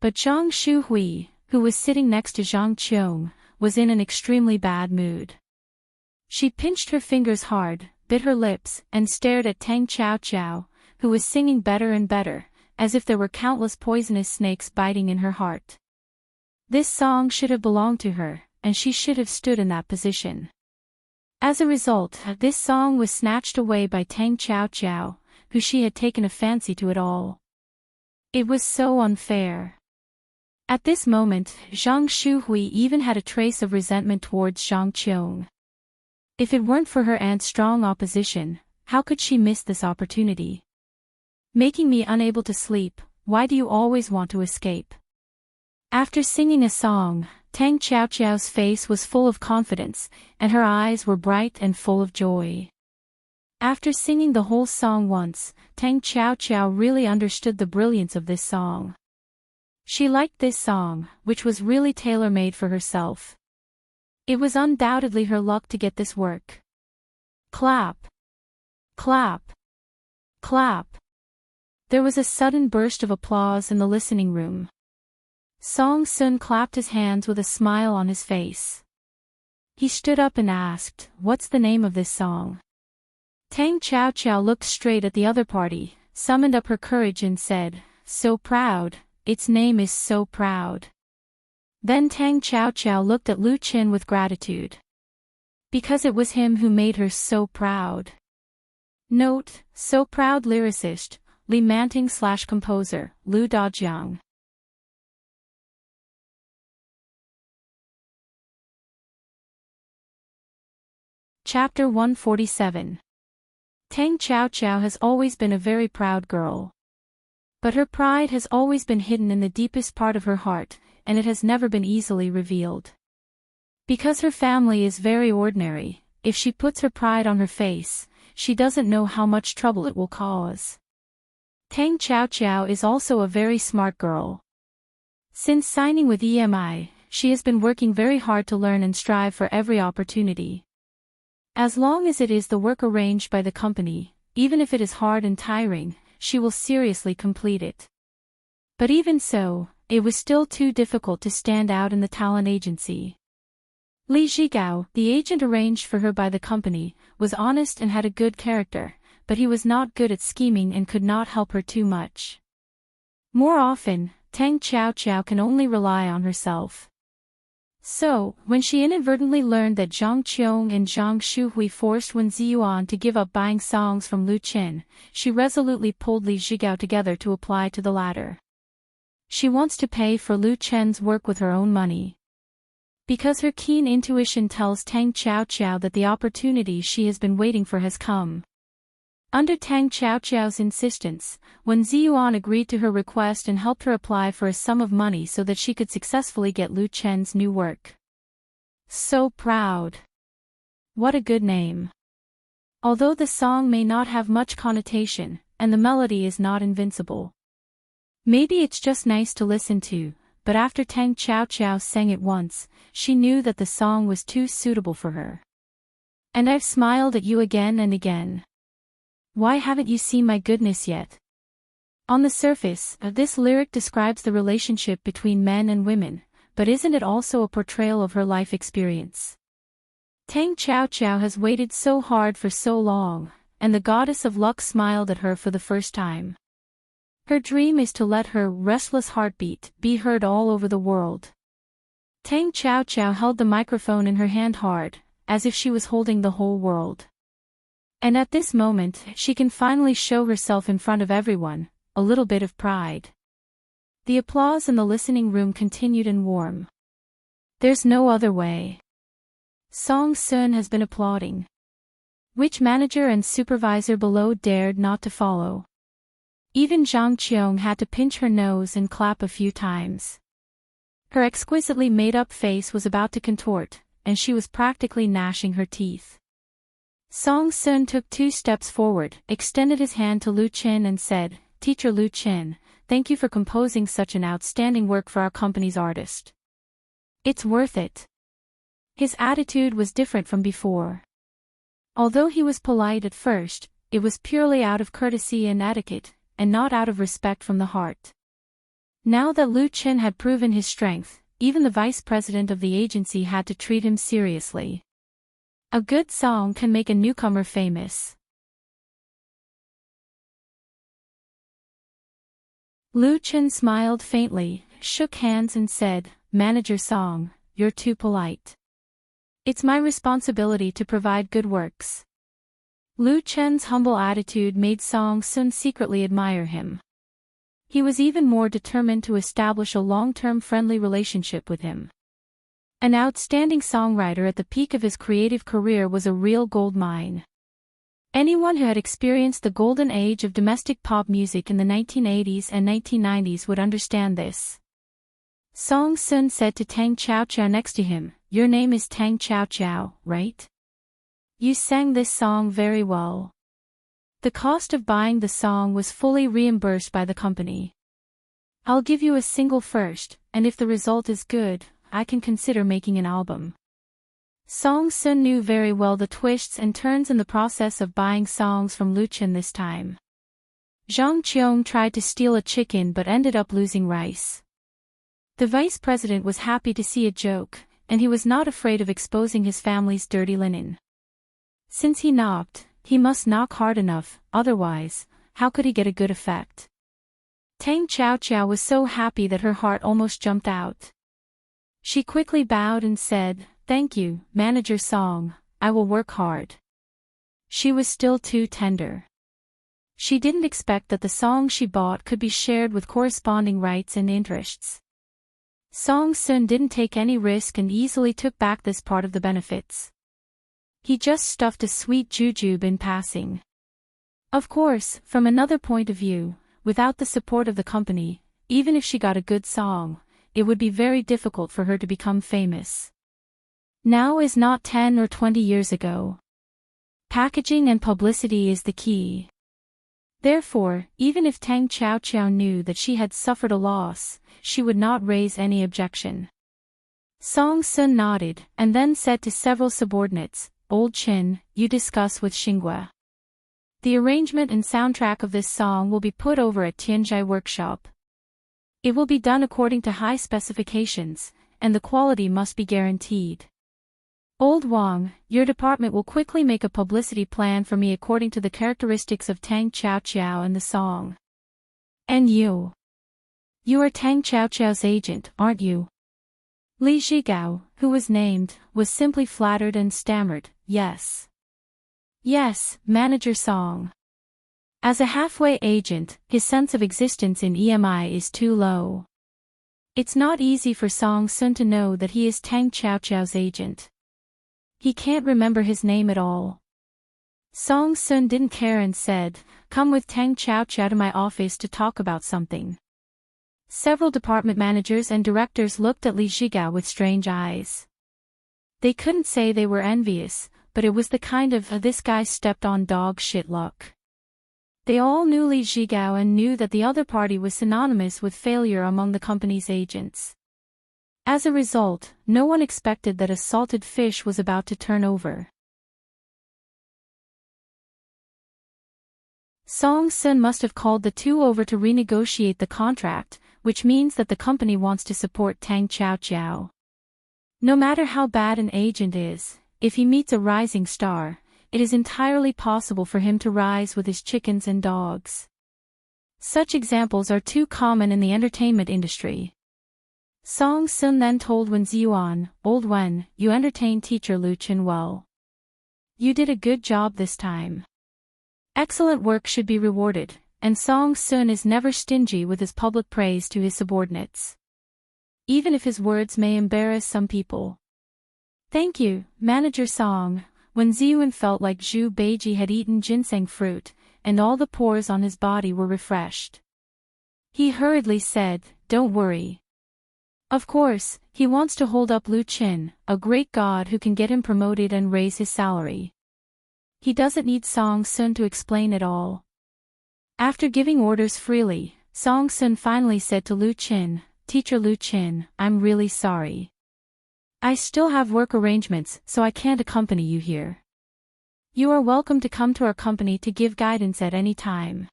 But Zhang Shuhui, who was sitting next to Zhang Qiong, was in an extremely bad mood. She pinched her fingers hard, bit her lips, and stared at Tang Chao Chao, who was singing better and better, as if there were countless poisonous snakes biting in her heart. This song should have belonged to her, and she should have stood in that position. As a result, this song was snatched away by Tang Chao Chao, who she had taken a fancy to it all. It was so unfair. At this moment, Zhang Shuhui even had a trace of resentment towards Zhang Qiong. If it weren't for her aunt's strong opposition, how could she miss this opportunity? Making me unable to sleep, why do you always want to escape? After singing a song, Tang Chao Chao's face was full of confidence, and her eyes were bright and full of joy. After singing the whole song once, Tang Chao Chao really understood the brilliance of this song. She liked this song, which was really tailor-made for herself. It was undoubtedly her luck to get this work. Clap! Clap! Clap! There was a sudden burst of applause in the listening room. Song Sun clapped his hands with a smile on his face. He stood up and asked, "What's the name of this song?" Tang Chao Chao looked straight at the other party, summoned up her courage and said, "So Proud, its name is So Proud." Then Tang Qiao looked at Lu Qin with gratitude. Because it was him who made her so proud. Note, so proud lyricist, Manting/composer, Lu Dajiang. Chapter 147. Tang Qiao has always been a very proud girl. But her pride has always been hidden in the deepest part of her heart, and it has never been easily revealed. Because her family is very ordinary, if she puts her pride on her face, she doesn't know how much trouble it will cause. Tang Qiao is also a very smart girl. Since signing with EMI, she has been working very hard to learn and strive for every opportunity. As long as it is the work arranged by the company, even if it is hard and tiring, she will seriously complete it. But even so, it was still too difficult to stand out in the talent agency. Li Zhigao, the agent arranged for her by the company, was honest and had a good character, but he was not good at scheming and could not help her too much. More often, Tang Qiao can only rely on herself. So, when she inadvertently learned that Zhang Qiong and Zhang Shuhui forced Wen Ziyuan to give up buying songs from Lu Qin, she resolutely pulled Li Zhigao together to apply to the latter. She wants to pay for Lu Chen's work with her own money. Because her keen intuition tells Tang Qiao that the opportunity she has been waiting for has come. Under Tang Qiao's insistence, Wen Ziyuan agreed to her request and helped her apply for a sum of money so that she could successfully get Lu Chen's new work. So proud. What a good name. Although the song may not have much connotation, and the melody is not invincible. Maybe it's just nice to listen to, but after Tang Qiao sang it once, she knew that the song was too suitable for her. And I've smiled at you again and again. Why haven't you seen my goodness yet? On the surface, this lyric describes the relationship between men and women, but isn't it also a portrayal of her life experience? Tang Qiao has waited so hard for so long, and the goddess of luck smiled at her for the first time. Her dream is to let her restless heartbeat be heard all over the world. Tang Qiao held the microphone in her hand hard, as if she was holding the whole world. And at this moment, she can finally show herself in front of everyone, a little bit of pride. The applause in the listening room continued and warm. There's no other way. Song Sun has been applauding. Which manager and supervisor below dared not to follow? Even Zhang Qiong had to pinch her nose and clap a few times. Her exquisitely made-up face was about to contort, and she was practically gnashing her teeth. Song Sun took 2 steps forward, extended his hand to Lu Qin and said, "Teacher Lu Qin, thank you for composing such an outstanding work for our company's artist. It's worth it." His attitude was different from before. Although he was polite at first, it was purely out of courtesy and etiquette, and not out of respect from the heart. Now that Lu Qin had proven his strength, even the vice president of the agency had to treat him seriously. A good song can make a newcomer famous. Lu Qin smiled faintly, shook hands and said, "Manager Song, you're too polite. It's my responsibility to provide good works." Lu Chen's humble attitude made Song Sun secretly admire him. He was even more determined to establish a long-term friendly relationship with him. An outstanding songwriter at the peak of his creative career was a real gold mine. Anyone who had experienced the golden age of domestic pop music in the 1980s and 1990s would understand this. Song Sun said to Tang Qiao next to him, "Your name is Tang Qiao, right? You sang this song very well." The cost of buying the song was fully reimbursed by the company. "I'll give you a single first, and if the result is good, I can consider making an album." Song Sun knew very well the twists and turns in the process of buying songs from Lu Qin this time. Zhang Qiong tried to steal a chicken but ended up losing rice. The vice president was happy to see a joke, and he was not afraid of exposing his family's dirty linen. Since he knocked, he must knock hard enough, otherwise, how could he get a good effect? Tang Qiao was so happy that her heart almost jumped out. She quickly bowed and said, "Thank you, Manager Song, I will work hard." She was still too tender. She didn't expect that the song she bought could be shared with corresponding rights and interests. Song Sun didn't take any risk and easily took back this part of the benefits. He just stuffed a sweet jujube in passing. Of course, from another point of view, without the support of the company, even if she got a good song, it would be very difficult for her to become famous. Now is not 10 or 20 years ago. Packaging and publicity is the key. Therefore, even if Tang Xiaoqiao knew that she had suffered a loss, she would not raise any objection. Song Sun nodded, and then said to several subordinates, "Old Chin, you discuss with Xinghua. The arrangement and soundtrack of this song will be put over at Tianzhai Workshop. It will be done according to high specifications, and the quality must be guaranteed. Old Wang, your department will quickly make a publicity plan for me according to the characteristics of Tang Xiaoqiao and the song. And you? You are Tang Xiaoqiao's agent, aren't you?" Li Zhigao, who was named, was simply flattered and stammered, "Yes. Yes, Manager Song." As a halfway agent, his sense of existence in EMI is too low. It's not easy for Song Sun to know that he is Tang Xiaoqiao's agent. He can't remember his name at all. Song Sun didn't care and said, "Come with Tang Xiaoqiao to my office to talk about something." Several department managers and directors looked at Li Zhigao with strange eyes. They couldn't say they were envious, but it was the kind of "this guy stepped on dog shit" look. They all knew Li Zhigao and knew that the other party was synonymous with failure among the company's agents. As a result, no one expected that a salted fish was about to turn over. Song Sun must have called the two over to renegotiate the contract, which means that the company wants to support Tang Xiaoqiao. No matter how bad an agent is, if he meets a rising star, it is entirely possible for him to rise with his chickens and dogs. Such examples are too common in the entertainment industry. Song Sun then told Wen Ziyuan, "Old Wen, you entertained teacher Lu Qin well. You did a good job this time. Excellent work should be rewarded, and Song Sun is never stingy with his public praise to his subordinates, even if his words may embarrass some people." "Thank you, Manager Song." When Ziyuan felt like Zhu Beiji had eaten ginseng fruit, and all the pores on his body were refreshed. He hurriedly said, "Don't worry. Of course, he wants to hold up Lu Qin, a great god who can get him promoted and raise his salary. He doesn't need Song Sun to explain it all." After giving orders freely, Song Sun finally said to Lu Qin, "Teacher Lu Qin, I'm really sorry. I still have work arrangements, so I can't accompany you here. You are welcome to come to our company to give guidance at any time."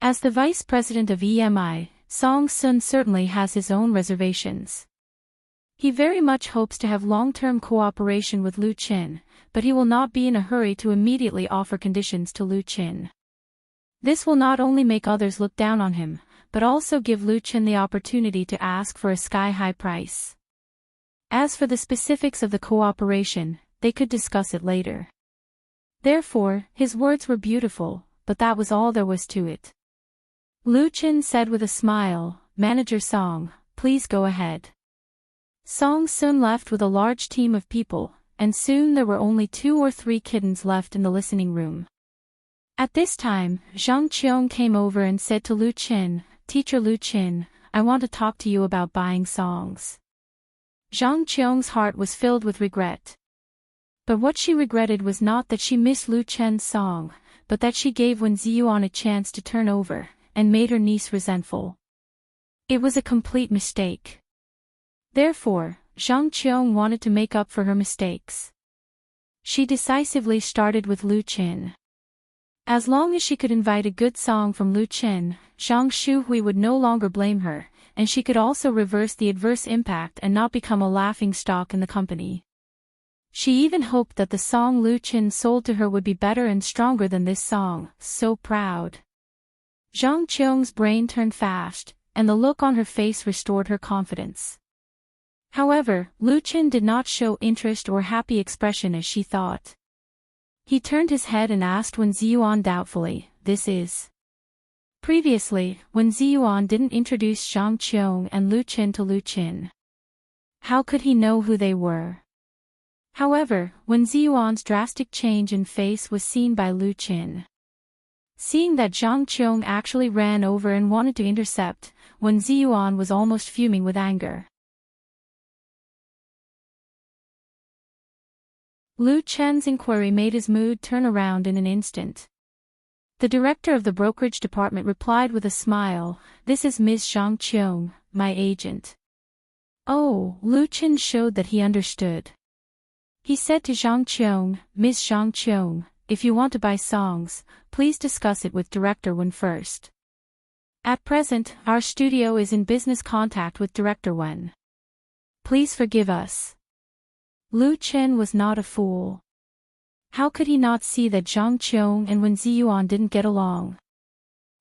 As the vice president of EMI, Song Sun certainly has his own reservations. He very much hopes to have long-term cooperation with Lu Qin, but he will not be in a hurry to immediately offer conditions to Lu Qin. This will not only make others look down on him, but also give Lu Qin the opportunity to ask for a sky-high price. As for the specifics of the cooperation, they could discuss it later. Therefore, his words were beautiful, but that was all there was to it. Lu Qin said with a smile, "Manager Song, please go ahead." Song Sun left with a large team of people, and soon there were only 2 or 3 kittens left in the listening room. At this time, Zhang Qiong came over and said to Lu Qin, "Teacher Lu Qin, I want to talk to you about buying songs." Zhang Qiong's heart was filled with regret. But what she regretted was not that she missed Lu Qin's song, but that she gave Wen Ziyuan a chance to turn over, and made her niece resentful. It was a complete mistake. Therefore, Zhang Qiong wanted to make up for her mistakes. She decisively started with Lu Qin. As long as she could invite a good song from Lu Qin, Zhang Shuhui would no longer blame her, and she could also reverse the adverse impact and not become a laughingstock in the company. She even hoped that the song Lu Qin sold to her would be better and stronger than this song, So Proud. Zhang Qiong's brain turned fast, and the look on her face restored her confidence. However, Lu Qin did not show interest or happy expression as she thought. He turned his head and asked Wen Ziyuan doubtfully, "This is?" Previously, Wen Ziyuan didn't introduce Zhang Qiong and Lu Qin to Lu Qin. How could he know who they were? However, Wen Ziyuan's drastic change in face was seen by Lu Qin. Seeing that Zhang Qiong actually ran over and wanted to intercept, Wen Ziyuan was almost fuming with anger. Lu Chen's inquiry made his mood turn around in an instant. The director of the brokerage department replied with a smile, "This is Ms. Zhang Qiong, my agent." Oh, Lu Qin showed that he understood. He said to Zhang Qiong, "Ms. Zhang Qiong, if you want to buy songs, please discuss it with Director Wen first. At present, our studio is in business contact with Director Wen. Please forgive us." Lu Qin was not a fool. How could he not see that Zhang Qiong and Wen Ziyuan didn't get along?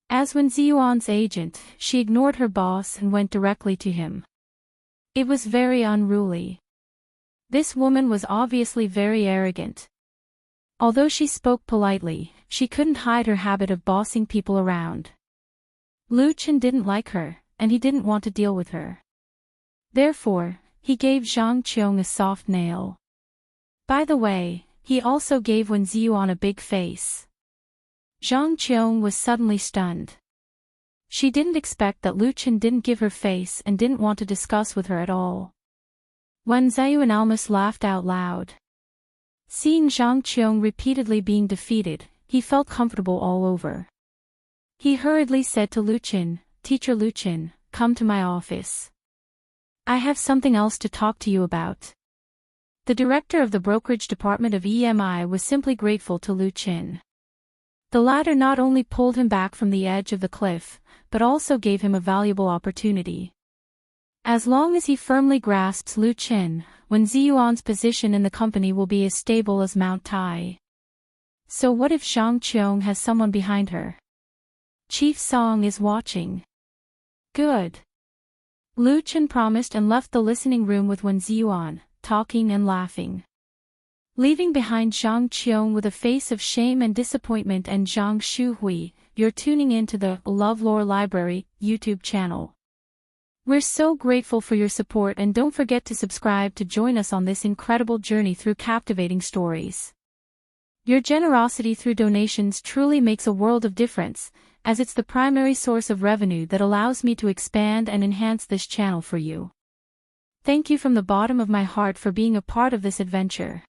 As Wen Ziyuan's agent, she ignored her boss and went directly to him. It was very unruly. This woman was obviously very arrogant. Although she spoke politely, she couldn't hide her habit of bossing people around. Lu Qin didn't like her, and he didn't want to deal with her. Therefore, he gave Zhang Qiong a soft nail. By the way, he also gave Wen Ziyuan a big face. Zhang Qiong was suddenly stunned. She didn't expect that Lu Qin didn't give her face and didn't want to discuss with her at all. Wen Ziyuan almost laughed out loud. Seeing Zhang Qiong repeatedly being defeated, he felt comfortable all over. He hurriedly said to Lu Qin, "Teacher Lu Qin, come to my office. I have something else to talk to you about." The director of the brokerage department of EMI was simply grateful to Lu Qin. The latter not only pulled him back from the edge of the cliff, but also gave him a valuable opportunity. As long as he firmly grasps Lu Qin, Wen Ziyuan's position in the company will be as stable as Mount Tai. So what if Zhang Qiong has someone behind her? Chief Song is watching. Good. Lu Qin promised and left the listening room with Wen Ziyuan, talking and laughing. Leaving behind Zhang Qiong with a face of shame and disappointment and Zhang Shuhui, you're tuning in to the LoveLore Library YouTube channel. We're so grateful for your support and don't forget to subscribe to join us on this incredible journey through captivating stories. Your generosity through donations truly makes a world of difference, as it's the primary source of revenue that allows me to expand and enhance this channel for you. Thank you from the bottom of my heart for being a part of this adventure.